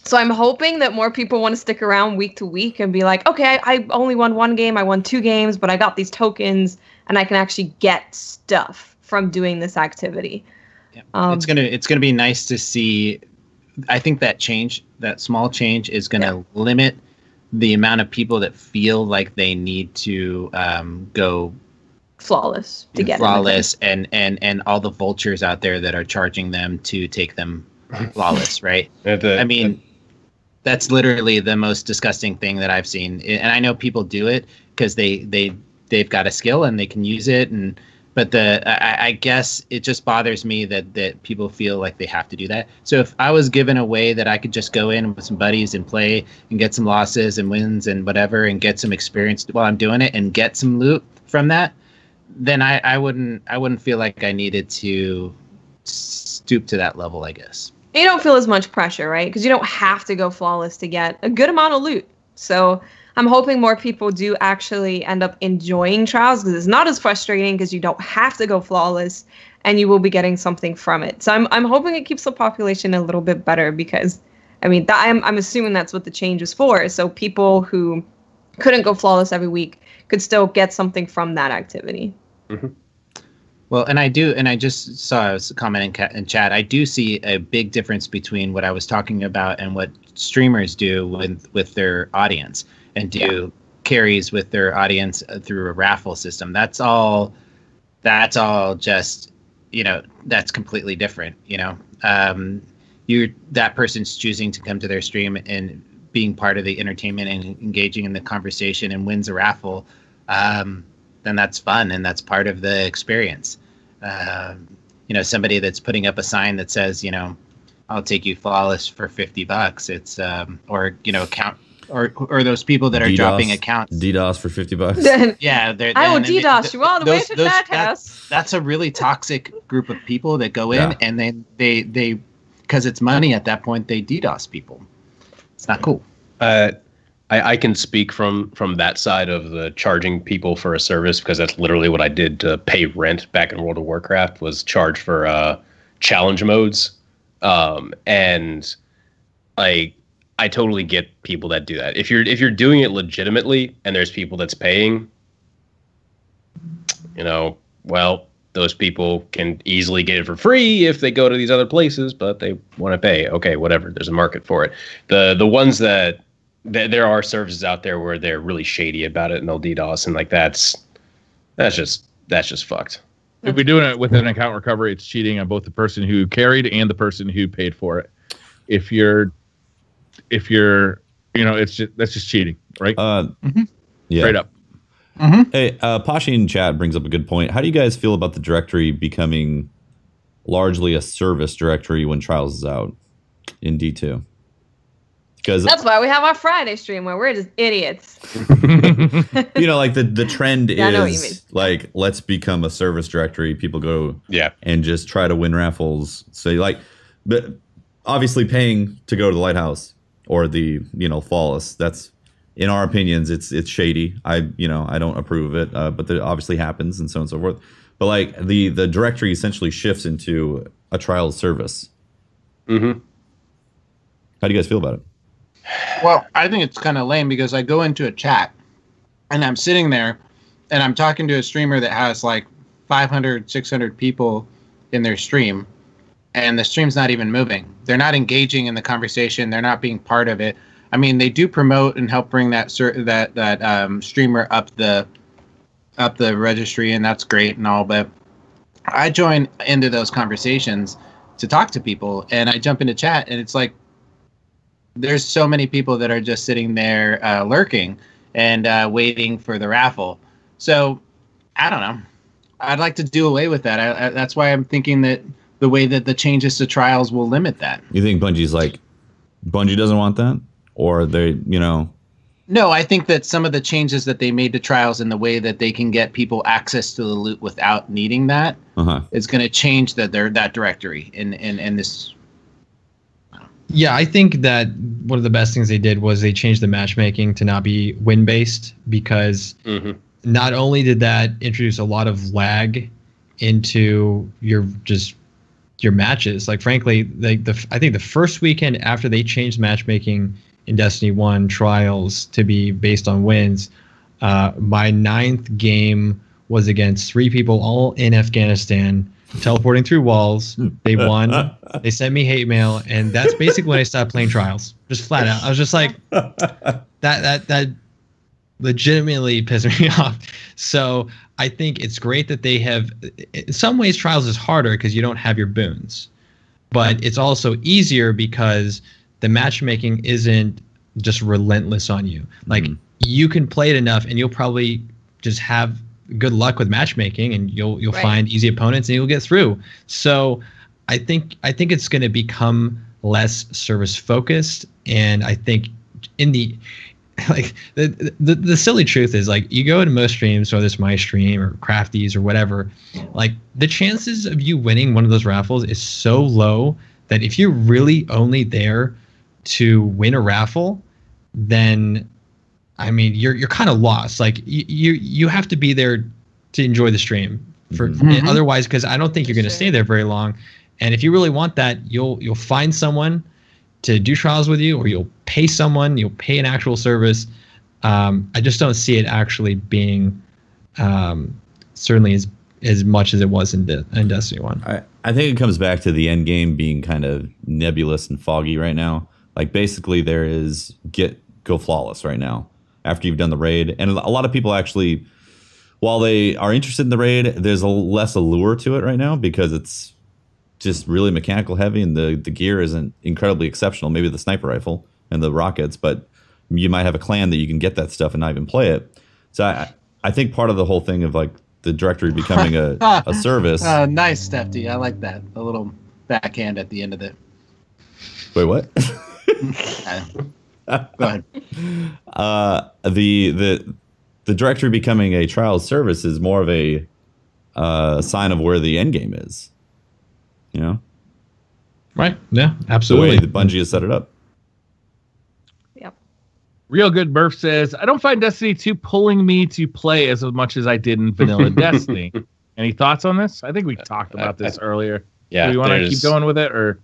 Speaker 4: So I'm hoping that more people want to stick around week to week and be like, okay, I only won 1 game, I won 2 games, but I got these tokens and I can actually get stuff from doing this activity.
Speaker 5: Yeah. It's gonna be nice to see. I think that small change is gonna limit the amount of people that feel like they need to go
Speaker 4: flawless to get
Speaker 5: flawless, and all the vultures out there that are charging them to take them flawless, right? I mean, that's literally the most disgusting thing that I've seen, and I know people do it because they've got a skill and they can use it, but I guess it just bothers me that people feel like they have to do that. So if I was given a way that I could just go in with some buddies and play and get some losses and wins and whatever and get some experience while I'm doing it and get some loot from that, then I wouldn't feel like I needed to stoop to that level, I guess.
Speaker 4: You don't feel as much pressure, right? Because you don't have to go flawless to get a good amount of loot. So I'm hoping more people do actually end up enjoying trials because it's not as frustrating because you don't have to go flawless and you will be getting something from it. So I'm hoping it keeps the population a little bit better because, I mean, I'm assuming that's what the change is for. So people who couldn't go flawless every week could still get something from that activity.
Speaker 5: Mm-hmm. Well, and I just saw a comment in chat. I do see a big difference between what I was talking about and what streamers do with their audience and do carries with their audience through a raffle system. That's all just, that's completely different. That person's choosing to come to their stream and being part of the entertainment and engaging in the conversation and wins a raffle. Then that's fun and that's part of the experience. Somebody that's putting up a sign that says, I'll take you flawless for $50. It's account or those people that are dropping accounts.
Speaker 2: DDoS for $50.
Speaker 5: Yeah,
Speaker 4: I will DDoS you all the way to that house.
Speaker 5: That's a really toxic group of people that go in and they because it's money at that point they DDoS people. It's not cool.
Speaker 1: I can speak from that side of the charging people for a service because that's literally what I did to pay rent back in World of Warcraft was charge for challenge modes. And I totally get people that do that. If you're doing it legitimately and there's people that's paying, well, those people can easily get it for free if they go to these other places, but they want to pay. Okay, whatever. There's a market for it. The ones that there are services out there where they're really shady about it and they'll DDoS and that's just fucked.
Speaker 3: If we're doing it with an account recovery, it's cheating on both the person who carried and the person who paid for it. If you're that's just cheating, right?
Speaker 2: Yeah.
Speaker 3: Straight up.
Speaker 2: Mm-hmm. Hey, Pashi in chat brings up a good point. How do you guys feel about the directory becoming largely a service directory when Trials is out in D2? Because
Speaker 4: that's why we have our Friday stream where we're just idiots.
Speaker 2: The trend is let's become a service directory. People go and just try to win raffles. So but obviously paying to go to the lighthouse or the flawless. That's in our opinions, it's shady. I don't approve of it, but it obviously happens and so on and so forth. But the directory essentially shifts into a trial service.
Speaker 1: Mm-hmm.
Speaker 2: How do you guys feel about it?
Speaker 5: Well, I think it's kind of lame because I go into a chat and I'm sitting there and I'm talking to a streamer that has 500, 600 people in their stream and the stream's not even moving. They're not engaging in the conversation. They're not being part of it. I mean, they do promote and help bring that streamer up the registry, and that's great and all. But I join into those conversations to talk to people, and I jump into chat, and it's there's so many people that are just sitting there lurking and waiting for the raffle. So I don't know. I'd like to do away with that. That's why I'm thinking that the way that the changes to trials will limit that.
Speaker 2: You think Bungie doesn't want that? Or they,
Speaker 5: No, I think that some of the changes that they made to trials and the way that they can get people access to the loot without needing that is going to change that directory in this.
Speaker 6: Yeah, I think that one of the best things they did was they changed the matchmaking to not be win based, because not only did that introduce a lot of lag into your matches, like frankly, I think the first weekend after they changed matchmaking in Destiny 1 Trials to be based on wins, my 9th game was against 3 people all in Afghanistan, teleporting through walls. They won. They sent me hate mail, and that's basically when I stopped playing Trials. Just flat out. I was just like, that legitimately pissed me off. So I think it's great that they have. In some ways, Trials is harder because you don't have your boons, but it's also easier because the matchmaking isn't just relentless on you. Like you can play it enough, and you'll probably just have good luck with matchmaking, and you'll find easy opponents and you'll get through. So I think it's going to become less service focused, and I think in the like the silly truth is, like, you go into most streams, whether it's my stream or Crafty's or whatever, like the chances of you winning one of those raffles is so low that if you're really only there to win a raffle, then I mean, you're kind of lost. Like you have to be there to enjoy the stream. Otherwise, because I don't think you're going to stay there very long. And if you really want that, you'll find someone to do trials with you, or you'll pay someone. You'll pay an actual service. I just don't see it actually being certainly as much as it was in Destiny 1.
Speaker 2: I think it comes back to the end game being kind of nebulous and foggy right now. Like basically, there is go flawless right now after you've done the raid. And a lot of people actually, while they are interested in the raid, there's a less allure to it right now because it's just really mechanical heavy, and the gear isn't incredibly exceptional. Maybe the sniper rifle and the rockets, but you might have a clan that you can get that stuff and not even play it. So I think part of the whole thing of like the directory becoming a service.
Speaker 5: Nice, Stefty. I like that. A little backhand at the end of it.
Speaker 2: Wait, what?
Speaker 5: Go ahead.
Speaker 2: The directory becoming a trial service is more of a sign of where the end game is. You know?
Speaker 6: Right. Yeah, absolutely.
Speaker 2: The way that Bungie has set it up.
Speaker 4: Yep.
Speaker 3: Real Good Murph says, I don't find Destiny 2 pulling me to play as much as I did in vanilla Destiny. Any thoughts on this? I think we talked about this earlier.
Speaker 1: Yeah.
Speaker 3: Do you want to keep going with it, or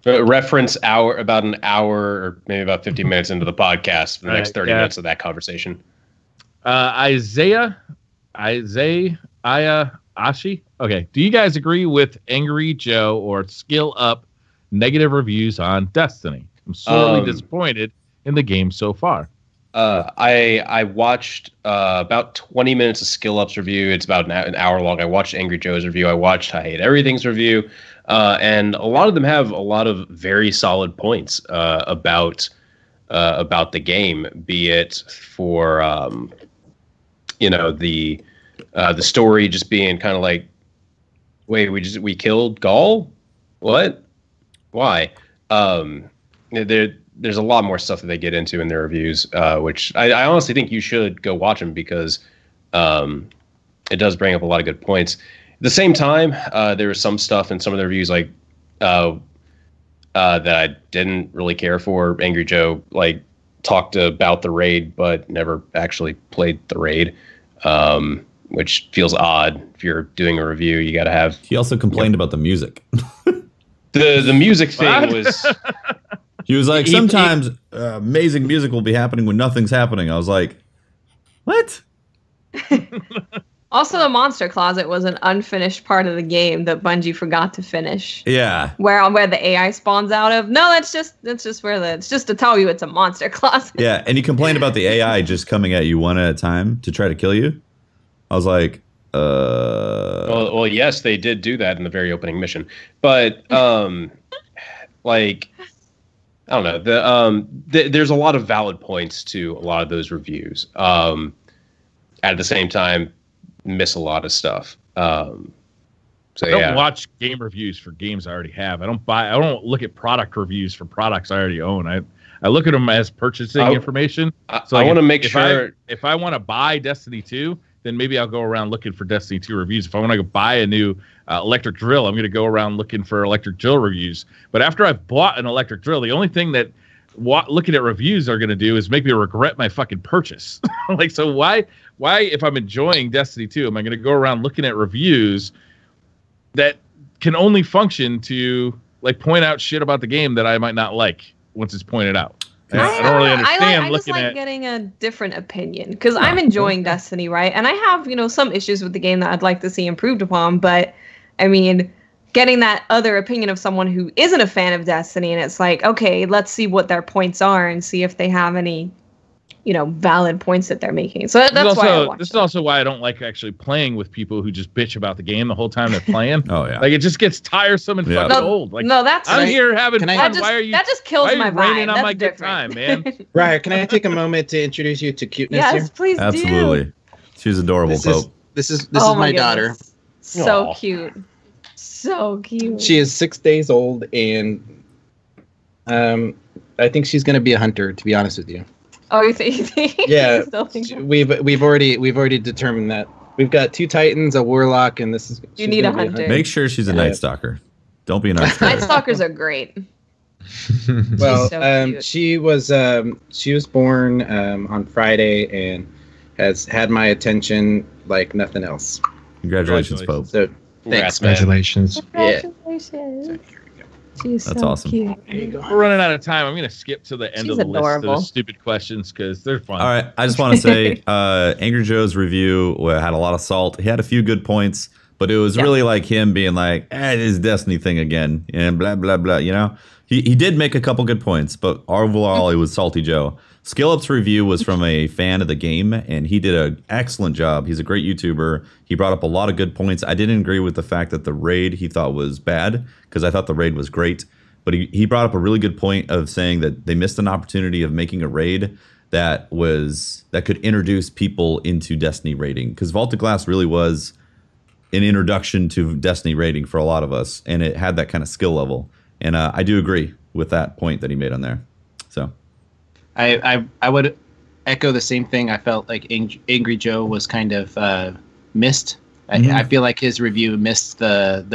Speaker 1: reference about an hour or maybe about 15 minutes into the podcast for the next 30 minutes of that conversation?
Speaker 3: Isaiah Ashi. Okay. Do you guys agree with Angry Joe or Skill Up negative reviews on Destiny? I'm sorely disappointed in the game so far.
Speaker 1: I watched about 20 minutes of Skill Up's review. It's about an hour long. I watched Angry Joe's review. I watched I Hate Everything's review. And a lot of them have a lot of very solid points about the game, be it for the story just being kind of like, wait, we killed Gaul? What? Why? There's a lot more stuff that they get into in their reviews, which I honestly think you should go watch them because it does bring up a lot of good points. At the same time, there was some stuff in some of the reviews like that I didn't really care for. Angry Joe talked about the raid, but never actually played the raid, which feels odd. If you're doing a review, you got to have.
Speaker 2: He also complained about the music.
Speaker 1: The music thing was.
Speaker 2: He was like, sometimes amazing music will be happening when nothing's happening. I was like, what?
Speaker 4: Also, the Monster Closet was an unfinished part of the game that Bungie forgot to finish.
Speaker 2: Yeah.
Speaker 4: Where the AI spawns out of. No, that's just it's just to tell you it's a monster closet.
Speaker 2: Yeah, and he complained about the AI just coming at you one at a time to try to kill you. I was like,
Speaker 1: Well, yes, they did do that in the very opening mission, but I don't know. There's a lot of valid points to a lot of those reviews. At the same time, miss a lot of stuff. I
Speaker 3: don't watch game reviews for games I already have. I don't look at product reviews for products I already own. I look at them as purchasing information.
Speaker 1: So I want to make sure
Speaker 3: if I want to buy Destiny 2, then maybe I'll go around looking for Destiny 2 reviews. If I want to buy a new electric drill, I'm going to go around looking for electric drill reviews. But after I've bought an electric drill, the only thing that looking at reviews are going to do is make me regret my fucking purchase. Like, so why, if I'm enjoying Destiny 2, am I going to go around looking at reviews that can only function to like point out shit about the game that I might not like once it's pointed out? I don't really understand.
Speaker 4: I just like getting a different opinion because I'm enjoying Destiny, right? And I have, some issues with the game that I'd like to see improved upon. But I mean, getting that other opinion of someone who isn't a fan of Destiny, and it's like, okay, let's see what their points are and see if they have any, valid points that they're making. So that's why I watch.
Speaker 3: This is also why I don't like actually playing with people who just bitch about the game the whole time they're playing.
Speaker 2: Oh yeah,
Speaker 3: like it just gets tiresome and fucking old. Like,
Speaker 4: no, that's
Speaker 3: I'm here having fun.
Speaker 4: Why are you? That just kills my vibe.
Speaker 3: Raining
Speaker 4: That's
Speaker 3: on my
Speaker 4: different.
Speaker 3: good time, man.
Speaker 7: Right? Can I take a moment to introduce you to cuteness here?
Speaker 4: Yes, please do.
Speaker 2: Absolutely. She's adorable, Pope.
Speaker 7: This is my daughter.
Speaker 4: So cute. So cute.
Speaker 7: She is 6 days old, and I think she's going to be a hunter. To be honest with you.
Speaker 4: Oh, you think?
Speaker 7: Yeah, we've already determined that. We've got 2 Titans, a Warlock, and this is.
Speaker 4: You need a hunter.
Speaker 2: Make sure she's a Night Stalker. Don't be a Night Stalker.
Speaker 4: Night Stalkers are great.
Speaker 7: Well,
Speaker 4: so
Speaker 7: she was born on Friday and has had my attention like nothing else.
Speaker 2: Congratulations, Pope.
Speaker 7: So thanks,
Speaker 6: Congratulations.
Speaker 4: Congratulations. She's
Speaker 2: That's
Speaker 4: so
Speaker 2: awesome.
Speaker 4: Cute.
Speaker 3: We're running out of time. I'm going to skip to the end
Speaker 4: She's
Speaker 3: of the list
Speaker 4: adorable.
Speaker 3: of the stupid questions because they're fun.
Speaker 2: All right. I just want to say Angry Joe's review had a lot of salt. He had a few good points, but it was really like him being like, it is Destiny thing again and blah, blah, blah. He did make a couple good points, but overall it was Salty Joe. SkillUp's review was from a fan of the game, and he did an excellent job. He's a great YouTuber. He brought up a lot of good points. I didn't agree with the fact that the raid he thought was bad, because I thought the raid was great. But he brought up a really good point of saying that they missed an opportunity of making a raid that could introduce people into Destiny raiding, because Vault of Glass really was an introduction to Destiny raiding for a lot of us, and it had that kind of skill level. And I do agree with that point that he made on there. So
Speaker 5: I would echo the same thing. I felt like Angry Joe was kind of missed. I feel like his review missed it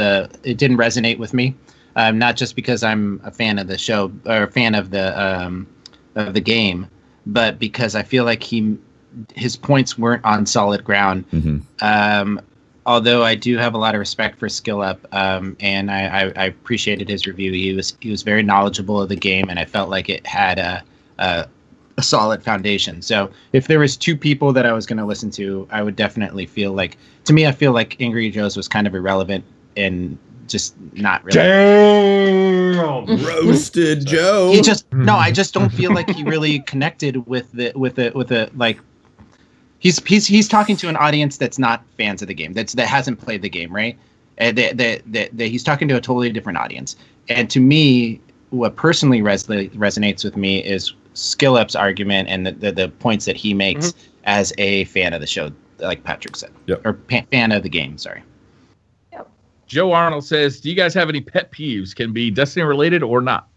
Speaker 5: didn't resonate with me. Not just because I'm a fan of the show or a fan of the game, but because I feel like his points weren't on solid ground. Although I do have a lot of respect for SkillUp, and I appreciated his review. He was very knowledgeable of the game, and I felt like it had a solid foundation. So if there was 2 people that I was going to listen to, I would definitely feel like, to me, I feel like Angry Joe's was kind of irrelevant and just not really.
Speaker 2: Damn, roasted Joe.
Speaker 5: I just don't feel like he really connected with the like. He's talking to an audience that's not fans of the game, that hasn't played the game, right? He's talking to a totally different audience. And to me, what personally resonates with me is SkillUp's argument and the points that he makes as a fan of the show, like Patrick said, or fan of the game. Sorry.
Speaker 3: Yep. Joe Arnold says, "Do you guys have any pet peeves? Can be Destiny related or not."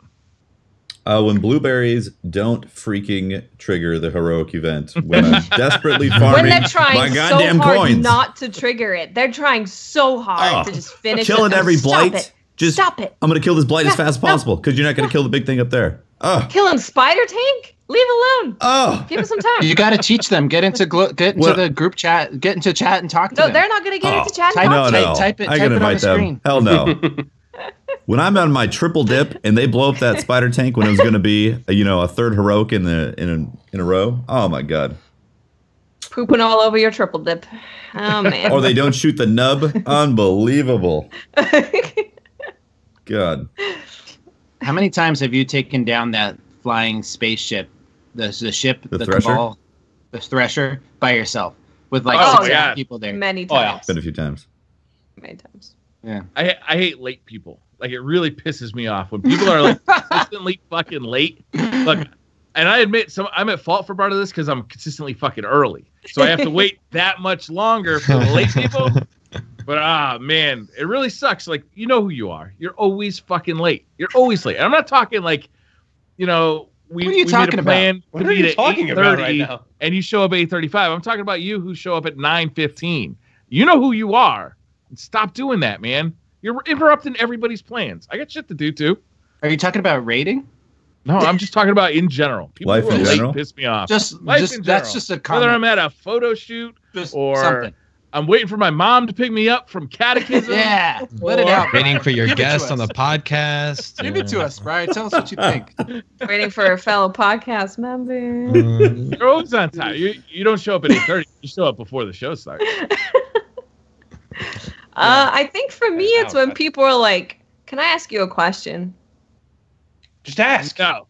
Speaker 2: When blueberries don't freaking trigger the heroic event, when I'm desperately farming my goddamn coins.
Speaker 4: Not to trigger it. They're trying so hard to just finish
Speaker 2: killing every blight.
Speaker 4: Stop it.
Speaker 2: I'm going to kill this blight as fast as possible, because you're not going to kill the big thing up there.
Speaker 4: Killing Spider Tank? Leave alone. Give it some time.
Speaker 5: You got to teach them. Get into the group chat. Get into chat and talk to them.
Speaker 4: No, they're not going to get into chat and talk to them.
Speaker 5: Type it.
Speaker 2: I can invite them. Hell no. When I'm on my triple dip and they blow up that spider tank when it was going to be a third heroic in a row, oh my god,
Speaker 4: pooping all over your triple dip. Oh man.
Speaker 2: Or they don't shoot the nub. Unbelievable. God.
Speaker 5: How many times have you taken down that flying spaceship, the ship, the
Speaker 2: Thresher?
Speaker 5: Cabal, the Thresher, by yourself with like 6 people there?
Speaker 4: Many times.
Speaker 2: Been a few times.
Speaker 4: Many times.
Speaker 5: Yeah.
Speaker 3: I hate late people. Like, it really pisses me off when people are like consistently fucking late. Look, and I admit I'm at fault for part of this because I'm consistently fucking early. So I have to wait that much longer for the late people. But man, it really sucks. Like, you know who you are. You're always fucking late. You're always late. And I'm not talking like, we
Speaker 5: what are you talking
Speaker 3: about?
Speaker 1: What are you talking about right now?
Speaker 3: And you show up at 8:35. I'm talking about you who show up at 9:15. You know who you are. Stop doing that, man. You're interrupting everybody's plans. I got shit to do too.
Speaker 5: Are you talking about rating?
Speaker 3: No, I'm just talking about in general. People
Speaker 2: Life
Speaker 3: who are
Speaker 2: in
Speaker 3: late
Speaker 2: general?
Speaker 3: piss me off.
Speaker 5: Just
Speaker 3: Life in
Speaker 5: that's
Speaker 3: general.
Speaker 5: just a comment.
Speaker 3: Whether I'm at a photo shoot
Speaker 5: Just
Speaker 3: or
Speaker 5: something.
Speaker 3: I'm waiting for my mom to pick me up from catechism.
Speaker 5: Yeah, let it out.
Speaker 6: Waiting for your
Speaker 5: Give it to
Speaker 6: guest on the
Speaker 5: us.
Speaker 6: podcast.
Speaker 5: Give it to us, Brian. Tell us what you think.
Speaker 4: Waiting for a fellow podcast member.
Speaker 3: You're always on time. You don't show up at 8:30. You show up before the show starts.
Speaker 4: I think for me, it's when people are like, "Can I ask you a question?"
Speaker 1: Just ask.
Speaker 3: No.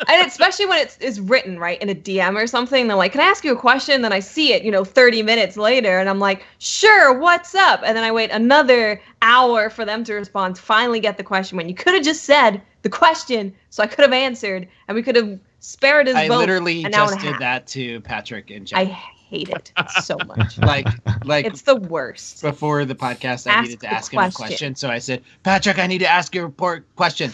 Speaker 4: And especially when it's written right in a DM or something. They're like, "Can I ask you a question?" Then I see it, 30 minutes later, and I'm like, "Sure, what's up?" And then I wait another hour for them to respond. To finally get the question when you could have just said the question, so I could have answered, and we could have spared us both.
Speaker 5: I literally
Speaker 4: an hour
Speaker 5: just
Speaker 4: and a
Speaker 5: did
Speaker 4: half.
Speaker 5: that to Patrick and Jeff.
Speaker 4: I hate it so much.
Speaker 5: like
Speaker 4: It's the worst.
Speaker 5: before the podcast, I
Speaker 4: Ask
Speaker 5: needed to
Speaker 4: the
Speaker 5: ask him a
Speaker 4: question.
Speaker 5: question. So I said, Patrick, I need to ask you a question.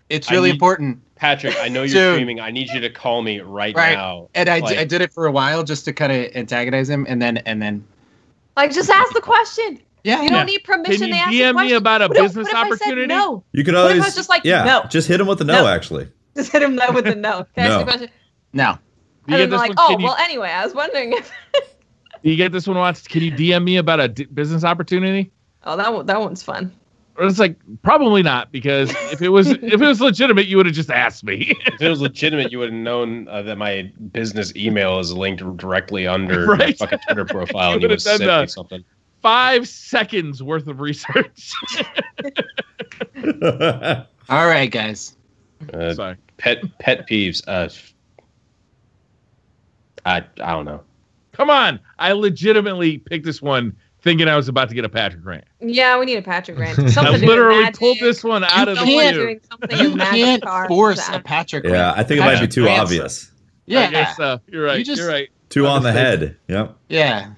Speaker 5: It's really important.
Speaker 1: Patrick, I know you're
Speaker 5: Dude.
Speaker 1: streaming. I need you to call me right
Speaker 5: Right.
Speaker 1: now.
Speaker 5: And I
Speaker 1: Like,
Speaker 5: did it for a while just to kind of antagonize him, and then
Speaker 4: Like, just ask the question.
Speaker 5: yeah,
Speaker 4: You don't need permission
Speaker 3: Can you
Speaker 4: to ask the
Speaker 3: DM me
Speaker 4: question.
Speaker 3: about a
Speaker 4: What if-
Speaker 3: business
Speaker 4: what if I said
Speaker 3: opportunity?
Speaker 4: no.
Speaker 2: You could
Speaker 4: What if I
Speaker 2: always
Speaker 4: was just like,
Speaker 2: yeah,
Speaker 4: no?
Speaker 2: just hit him with the no,
Speaker 4: No.
Speaker 2: actually.
Speaker 4: Just hit him that with the no. Can I ask you a
Speaker 2: No.
Speaker 4: question?
Speaker 5: no.
Speaker 3: Do
Speaker 4: And
Speaker 3: you
Speaker 4: then
Speaker 3: get
Speaker 4: they're
Speaker 3: this
Speaker 4: like,
Speaker 3: one?
Speaker 4: oh,
Speaker 3: Can you,
Speaker 4: well, anyway, I was wondering if...
Speaker 3: do you get this one once? Can you DM me about a business opportunity?
Speaker 4: Oh, that one's fun.
Speaker 3: Or it's like probably not, because if it was legitimate, you would have just asked me.
Speaker 1: if it was legitimate, you would have known that my business email is linked directly under my
Speaker 3: Right.
Speaker 1: fucking Twitter profile,
Speaker 3: You
Speaker 1: and you
Speaker 3: would've
Speaker 1: would have
Speaker 3: done
Speaker 1: sent me
Speaker 3: that.
Speaker 1: something.
Speaker 3: 5 seconds worth of research.
Speaker 5: All right, guys.
Speaker 3: Sorry.
Speaker 1: Pet peeves. I don't know.
Speaker 3: Come on. I legitimately picked this one thinking I was about to get a Patrick Grant.
Speaker 4: Yeah, we need a Patrick Grant.
Speaker 3: I
Speaker 4: Something to do with
Speaker 3: literally
Speaker 4: magic.
Speaker 3: pulled this one out of the
Speaker 4: Someone
Speaker 3: blue.
Speaker 4: doing something
Speaker 5: You
Speaker 4: with magic
Speaker 5: can't
Speaker 4: cards.
Speaker 5: force a Patrick.
Speaker 2: Yeah,
Speaker 5: Grant.
Speaker 2: I think it might be
Speaker 5: Patrick
Speaker 2: too
Speaker 5: Grant's-
Speaker 2: obvious.
Speaker 5: Yeah,
Speaker 3: I guess so. You're right.
Speaker 5: You just-
Speaker 3: You're right.
Speaker 2: Too on the
Speaker 3: Understood.
Speaker 2: head. Yep.
Speaker 5: yeah.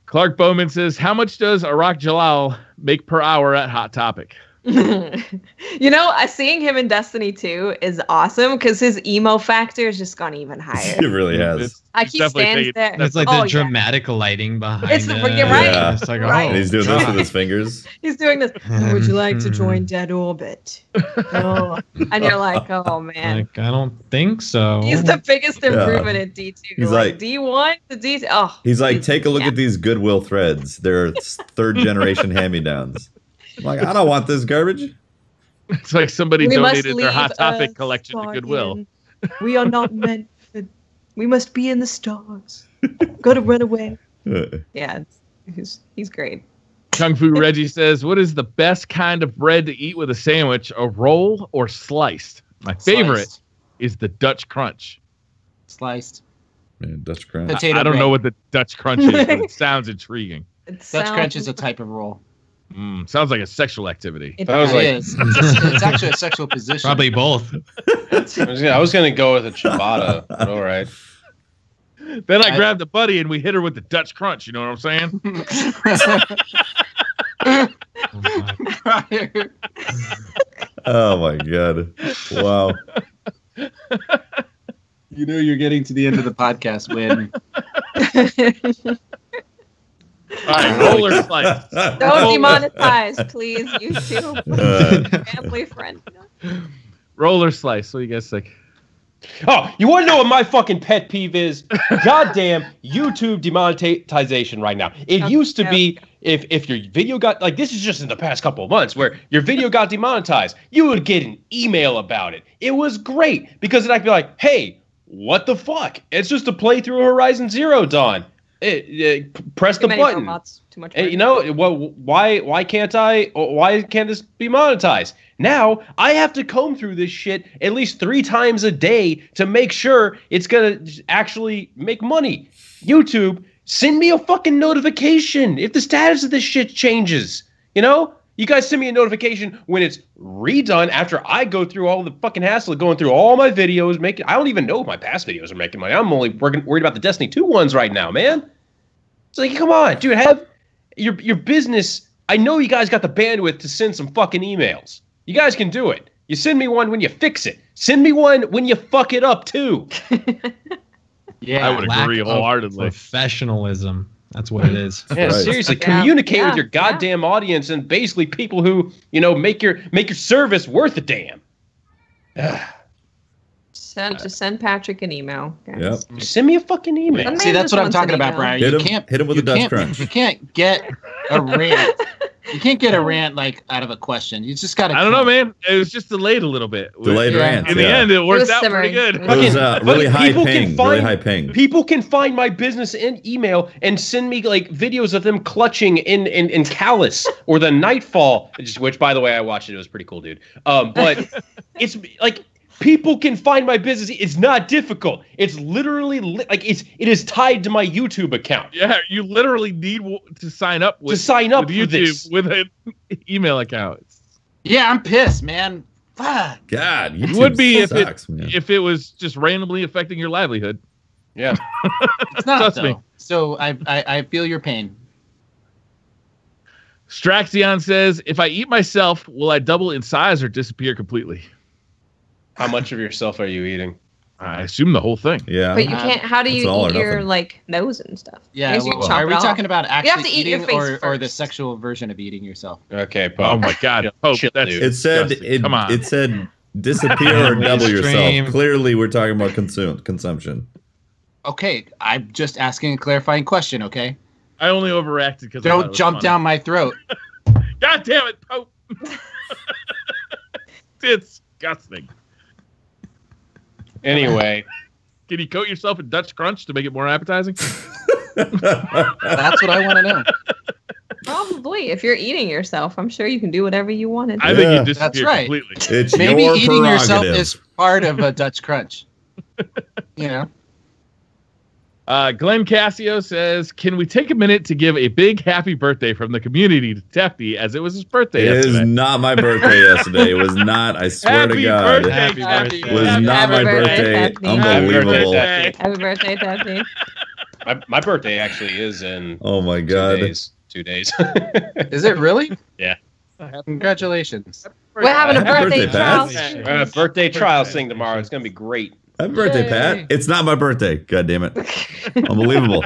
Speaker 3: Clark Bowman says, how much does Arak Jalal make per hour at Hot Topic?
Speaker 4: Seeing him in Destiny 2 is awesome because his emo factor has just gone even higher.
Speaker 2: It really has.
Speaker 3: It's
Speaker 4: He
Speaker 3: definitely
Speaker 4: stands
Speaker 3: taken-
Speaker 4: there.
Speaker 6: It's like
Speaker 4: Oh,
Speaker 6: the
Speaker 4: yeah.
Speaker 6: dramatic lighting behind
Speaker 4: It's-
Speaker 6: it.
Speaker 4: you're right.
Speaker 2: Yeah.
Speaker 6: It's like,
Speaker 4: Right.
Speaker 2: And he's doing this with his fingers.
Speaker 4: He's doing this. Would you like to join Dead Orbit? Oh. And you're like, oh man.
Speaker 6: Like, I don't think so.
Speaker 4: He's the biggest improvement in D2.
Speaker 2: He's like-
Speaker 4: D1 to D2. Oh,
Speaker 2: He's like, take a look
Speaker 4: yeah.
Speaker 2: at these Goodwill threads. They're third generation hand-me-downs. I'm like, I don't want this garbage.
Speaker 3: It's like somebody
Speaker 4: We must
Speaker 3: donated their Hot
Speaker 4: leave
Speaker 3: Topic
Speaker 4: Earth,
Speaker 3: collection to Goodwill.
Speaker 4: Guardian. We are not meant for. We must be in the stars. Gotta run away. Yeah, he's great.
Speaker 3: Kung Fu Reggie says, what is the best kind of bread to eat with a sandwich, a roll or sliced? My favorite
Speaker 5: Sliced.
Speaker 3: is the Dutch Crunch.
Speaker 5: Sliced.
Speaker 2: Man, Dutch crunch.
Speaker 5: Potato
Speaker 3: I don't
Speaker 5: bread.
Speaker 3: know what the Dutch Crunch is, but it sounds intriguing.
Speaker 5: Dutch crunch is a type of roll.
Speaker 3: Sounds like a sexual activity.
Speaker 4: It
Speaker 1: That was
Speaker 5: It
Speaker 1: like-
Speaker 5: is. It's actually a sexual position.
Speaker 6: Probably both.
Speaker 1: I was gonna go with a ciabatta. But all right.
Speaker 3: Then I grabbed a buddy and we hit her with the Dutch Crunch. You know what I'm saying?
Speaker 2: Oh my god! Wow.
Speaker 5: You know you're getting to the end of the podcast when
Speaker 3: All right, roller slice.
Speaker 4: Don't demonetize, please. YouTube family friend.
Speaker 3: Roller slice. What do you guys think?
Speaker 1: Oh, you want to know what my fucking pet peeve is? Goddamn YouTube demonetization right now. It used to be if your video got, like, this is just in the past couple of months where your video got demonetized, you would get an email about it. It was great because then I'd be like, hey, what the fuck? It's just a playthrough of Horizon Zero Dawn. Press the button.
Speaker 4: Too much
Speaker 1: You know, why can't this be monetized? Now I have to comb through this shit at least 3 times a day to make sure it's gonna actually make money. YouTube, send me a fucking notification if the status of this shit changes. You know, you guys send me a notification when it's redone after I go through all the fucking hassle of going through all my videos, making. I don't even know if my past videos are making money. I'm only worried about the Destiny 2 ones right now, man. It's like, come on, dude, have your business. I know you guys got the bandwidth to send some fucking emails. You guys can do it. You send me one when you fix it. Send me one when you fuck it up too.
Speaker 5: yeah,
Speaker 3: I would agree
Speaker 6: Lack of
Speaker 3: wholeheartedly.
Speaker 6: Professionalism. That's what it is.
Speaker 1: Yeah,
Speaker 2: Right.
Speaker 1: seriously,
Speaker 4: Yeah,
Speaker 1: communicate
Speaker 4: yeah,
Speaker 1: with your goddamn audience and basically people who, make your service worth a damn.
Speaker 4: Just send Patrick an email, guys.
Speaker 2: Yep.
Speaker 1: Send me a fucking email.
Speaker 5: See, that's what I'm talking about, Brian.
Speaker 2: Hit
Speaker 5: You
Speaker 2: him,
Speaker 5: can't
Speaker 2: hit him with a Dutch crunch.
Speaker 5: You can't get a rant. You can't get a rant like out of a question. You just got to.
Speaker 3: I don't know, man. It was just delayed a little bit.
Speaker 2: Delayed rant.
Speaker 3: In the end, it worked out pretty good.
Speaker 2: It was really high ping. Really high ping.
Speaker 1: People can find my business in email and send me like videos of them clutching in Callus or the Nightfall, which by the way I watched it. It was pretty cool, dude. But it's like. People can find my business. It's not difficult. It's literally it is tied to my YouTube account.
Speaker 3: Yeah, you literally need to sign up with
Speaker 1: YouTube
Speaker 3: with an email account.
Speaker 5: Yeah, I'm pissed, man. Fuck.
Speaker 2: God,
Speaker 3: you would be if it was just randomly affecting your livelihood.
Speaker 1: Yeah,
Speaker 5: it's not. Trust me. So I feel your pain.
Speaker 3: Straxion says, "If I eat myself, will I double in size or disappear completely?"
Speaker 1: How much of yourself are you eating?
Speaker 3: I assume the whole thing.
Speaker 2: Yeah.
Speaker 4: But you can't. How do you eat your like nose and stuff?
Speaker 5: Yeah. Well, are we talking about actually eating or the sexual version of eating yourself?
Speaker 1: Okay. Pope.
Speaker 3: Oh my God. Pope,
Speaker 2: it said come on. It said disappear or double yourself. Clearly, we're talking about consumption.
Speaker 5: Okay, I'm just asking a clarifying question. Okay.
Speaker 3: I only overreacted because
Speaker 5: don't jump down my throat.
Speaker 3: God damn it, Pope! It's disgusting.
Speaker 1: Anyway,
Speaker 3: can you coat yourself in Dutch Crunch to make it more appetizing?
Speaker 5: That's what I want to know.
Speaker 4: Probably. If you're eating yourself, I'm sure you can do whatever you wanted.
Speaker 3: I think you disappear
Speaker 5: that's right.
Speaker 3: completely.
Speaker 2: It's
Speaker 5: maybe
Speaker 2: your
Speaker 5: eating yourself is part of a Dutch Crunch. You know.
Speaker 3: Glenn Cassio says, "Can we take a minute to give a big happy birthday from the community to Tefty as it was his birthday yesterday?"
Speaker 2: It is not my birthday yesterday. It was not. I swear to God.
Speaker 3: Happy birthday.
Speaker 2: It was not my birthday. Unbelievable.
Speaker 4: Happy birthday, Tefty.
Speaker 1: My birthday actually is in
Speaker 2: oh my God.
Speaker 1: 2 days.
Speaker 5: Is it really?
Speaker 1: Yeah.
Speaker 5: Congratulations.
Speaker 4: We're having a birthday trial.
Speaker 1: Birthday trial thing tomorrow. It's gonna be great.
Speaker 2: Happy birthday, Pat. It's not my birthday. God damn it. Unbelievable.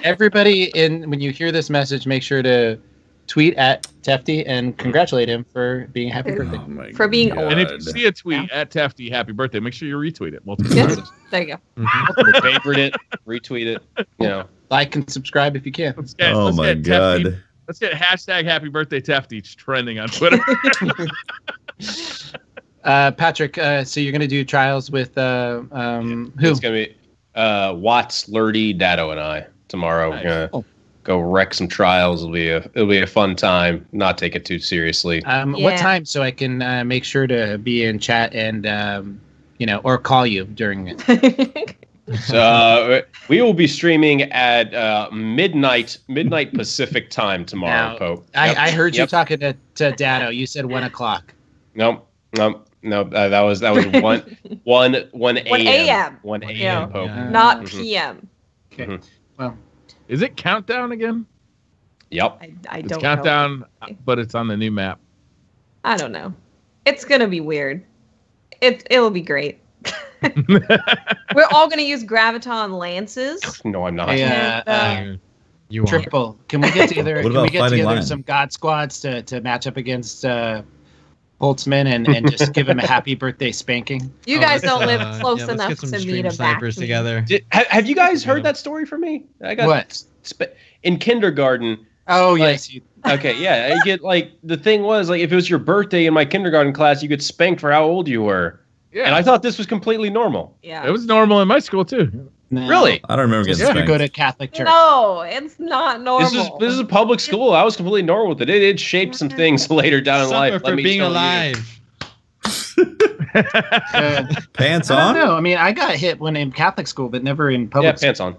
Speaker 5: Everybody, when you hear this message, make sure to tweet at Tefty and congratulate him for being happy birthday.
Speaker 2: Oh
Speaker 4: for being old.
Speaker 3: And if you see a tweet at Tefty happy birthday, make sure you retweet it multiple times.
Speaker 4: There you go.
Speaker 1: Favorite it, retweet it. You know,
Speaker 5: like and subscribe if you can.
Speaker 3: Let's
Speaker 2: God.
Speaker 3: Tefty, let's get hashtag happy birthday Tefty trending on Twitter.
Speaker 5: Patrick, so you're gonna do trials with who?
Speaker 1: It's gonna be Watts, Lurdy, Datto, and I tomorrow.
Speaker 3: Nice.
Speaker 1: We're gonna go wreck some trials. It'll be a fun time. Not take it too seriously.
Speaker 5: What time so I can make sure to be in chat and or call you during it.
Speaker 1: So we will be streaming at midnight Pacific time tomorrow.
Speaker 5: Now,
Speaker 1: Pope.
Speaker 5: I heard you talking to Datto. You said 1 o'clock.
Speaker 1: Nope. That was 1 a.m.
Speaker 4: 1 a.m.
Speaker 1: 1 a.m.
Speaker 4: Yeah.
Speaker 1: Pope.
Speaker 4: Not p.m.
Speaker 5: Okay.
Speaker 1: Mhm.
Speaker 5: Well,
Speaker 3: Is it countdown again?
Speaker 1: Yep.
Speaker 4: I
Speaker 3: It's
Speaker 4: don't
Speaker 3: countdown,
Speaker 4: know.
Speaker 3: but it's on the new map.
Speaker 4: I don't know. It's gonna be weird. It'll be great. We're all gonna use graviton lances.
Speaker 1: No, I'm not.
Speaker 5: hey,
Speaker 6: You are.
Speaker 5: Triple. Can we get together?
Speaker 2: What
Speaker 5: Can
Speaker 2: about
Speaker 5: we get
Speaker 2: Fighting
Speaker 5: together
Speaker 2: Lion?
Speaker 5: some God squads to match up against Holtzmann and just give him a happy birthday spanking?
Speaker 4: You guys don't live close
Speaker 6: let's
Speaker 4: enough
Speaker 6: get some
Speaker 4: to me
Speaker 6: stream
Speaker 4: to
Speaker 6: snipers
Speaker 4: back me.
Speaker 6: together.
Speaker 1: Have you guys heard that story from me? I got
Speaker 5: What?
Speaker 1: In kindergarten.
Speaker 5: Oh
Speaker 1: Like-
Speaker 5: yes.
Speaker 1: Okay, yeah. I get the thing was if it was your birthday in my kindergarten class, you get spanked for how old you were.
Speaker 3: Yeah,
Speaker 1: And I thought this was completely normal.
Speaker 4: Yeah.
Speaker 3: it was normal in my school too.
Speaker 5: No.
Speaker 1: Really?
Speaker 2: I don't remember getting
Speaker 5: Just to
Speaker 2: spanked.
Speaker 5: go to Catholic church.
Speaker 4: No, it's not normal.
Speaker 1: This is a public school. I was completely normal with it. It shaped some things later down in life.
Speaker 6: Suffer for being alive.
Speaker 2: Pants
Speaker 5: I
Speaker 2: on?
Speaker 5: don't know. I mean, I got hit when in Catholic school, but never in public.
Speaker 1: Yeah, pants on.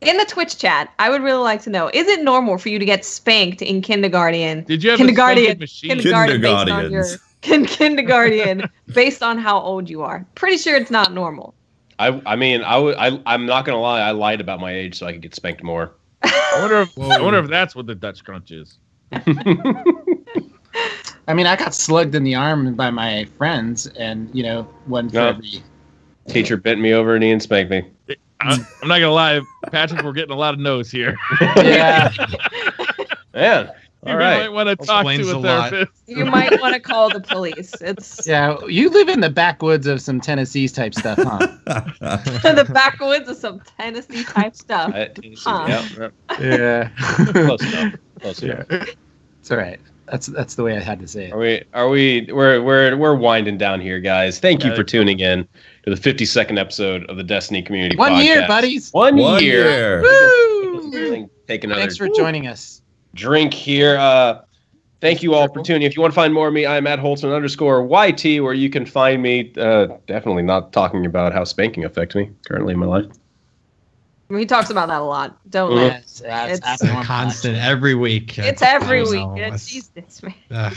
Speaker 4: In the Twitch chat, I would really like to know: is it normal for you to get spanked in kindergarten?
Speaker 3: Did you have
Speaker 4: kindergarten,
Speaker 3: a spanking machine?
Speaker 4: kindergarten based on your
Speaker 2: Kindergartens.
Speaker 4: kindergarten based on how old you are? Pretty sure it's not normal.
Speaker 1: I'm not gonna lie. I lied about my age so I could get spanked more.
Speaker 3: I wonder if that's what the Dutch Crunch is.
Speaker 5: I mean, I got slugged in the arm by my friends, and one for every.
Speaker 1: Teacher bent me over a knee and spanked me.
Speaker 3: I'm not gonna lie, Patrick. We're getting a lot of no's here.
Speaker 5: Yeah.
Speaker 1: Man, All right.
Speaker 3: You might want to talk to a therapist.
Speaker 4: You might want to call the police. It's
Speaker 5: you live in the backwoods of some Tennessee type stuff, huh?
Speaker 4: the backwoods of some Tennessee type stuff.
Speaker 1: Yep.
Speaker 5: Yeah.
Speaker 1: Close enough. Close enough.
Speaker 5: It's all right. That's the way I had to say it.
Speaker 1: We're winding down here, guys. Thank you for tuning in to the 52nd episode of the Destiny Community Podcast.
Speaker 5: 1 year, buddies.
Speaker 1: One year.
Speaker 5: Woo!
Speaker 1: Take another
Speaker 5: Thanks for joining us.
Speaker 1: drink here. Thank you all for tuning. If you want to find more of me, I'm at Holtzmann_YT, where you can find me. Definitely not talking about how spanking affects me currently in my life.
Speaker 4: He talks about that a lot. Don't
Speaker 5: It's
Speaker 6: constant every week.
Speaker 4: It's every week. Jesus, man.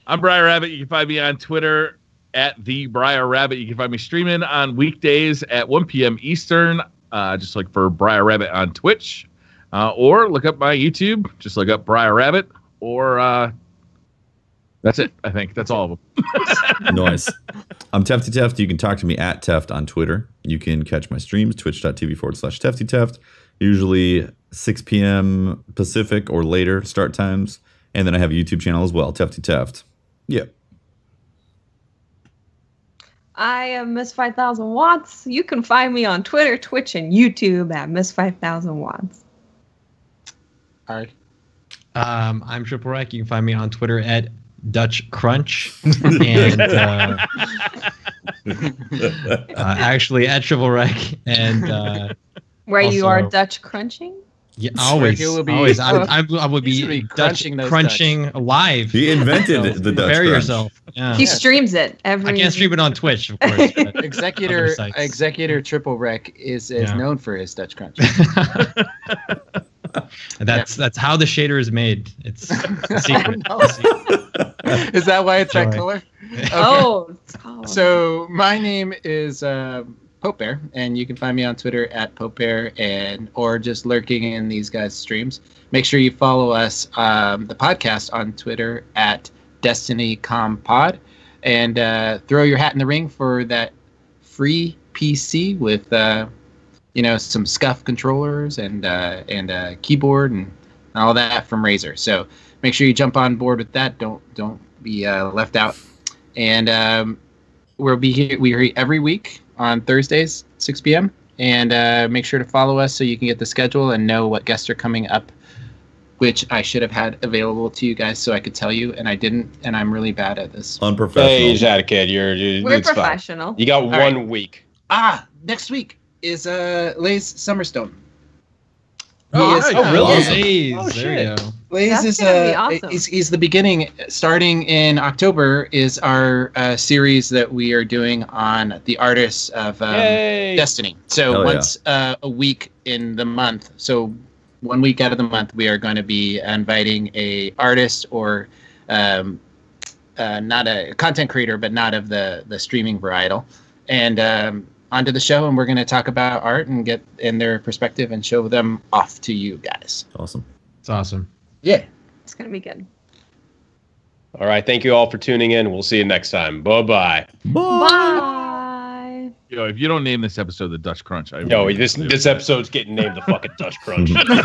Speaker 3: I'm Briar Rabbit. You can find me on Twitter at the Briar Rabbit. You can find me streaming on weekdays at 1 p.m. Eastern. Just look for Briar Rabbit on Twitch. Or look up my YouTube. Just look up Briar Rabbit. Or that's it. I think that's all of them.
Speaker 2: Nice. I'm Tefty Teft. You can talk to me at Teft on Twitter. You can catch my streams, twitch.tv/Tefty Teft. Usually 6 p.m. Pacific or later start times. And then I have a YouTube channel as well, Tefty Teft. Yep.
Speaker 4: I am Miss 5000 Watts. You can find me on Twitter, Twitch, and YouTube at Miss 5000 Watts.
Speaker 5: All right.
Speaker 6: I'm tripleWreck. You can find me on Twitter at Dutch Crunch, and actually at tripleWreck, and
Speaker 4: where
Speaker 6: also,
Speaker 4: you are Dutch crunching.
Speaker 6: Yeah, always. I would be
Speaker 5: crunching
Speaker 6: Dutch crunching live.
Speaker 2: He invented the Dutch
Speaker 6: Prepare
Speaker 2: crunch.
Speaker 6: yourself. Yeah.
Speaker 4: He streams it every.
Speaker 6: I can't stream it on Twitch, of course.
Speaker 5: Executor tripleWreck is known for his Dutch crunch.
Speaker 6: That's how the shader is made. It's a secret.
Speaker 5: Is that why it's that color? Okay.
Speaker 4: Oh.
Speaker 5: So my name is Pope Bear, and you can find me on Twitter at Pope Bear, or just lurking in these guys' streams. Make sure you follow us, the podcast, on Twitter at DestinyComPod, and throw your hat in the ring for that free PC with some SCUF controllers and a keyboard and all that from Razer. So make sure you jump on board with that. Don't be left out. And we're here every week on Thursdays, 6 p.m. And make sure to follow us so you can get the schedule and know what guests are coming up, which I should have had available to you guys so I could tell you, and I didn't, and I'm really bad at this.
Speaker 2: Unprofessional.
Speaker 1: Hey, you had a kid.
Speaker 4: We're professional.
Speaker 1: Fine. You got one week.
Speaker 5: Next week is Lays Summerstone.
Speaker 1: Really?
Speaker 6: Oh, there you go.
Speaker 5: Lays is
Speaker 4: awesome.
Speaker 5: He's the beginning. Starting in October is our series that we are doing on the artists of Destiny. So once a week in the month. So 1 week out of the month, we are going to be inviting a artist or not a content creator, but not of the streaming varietal, and onto the show, and we're going to talk about art and get in their perspective and show them off to you guys.
Speaker 2: Awesome.
Speaker 6: It's awesome.
Speaker 5: Yeah.
Speaker 4: It's going to be good.
Speaker 1: All right. Thank you all for tuning in. We'll see you next time. Bye-bye.
Speaker 4: Bye.
Speaker 3: Yo, if you don't name this episode the Dutch Crunch,
Speaker 1: this episode's getting named the fucking Dutch Crunch.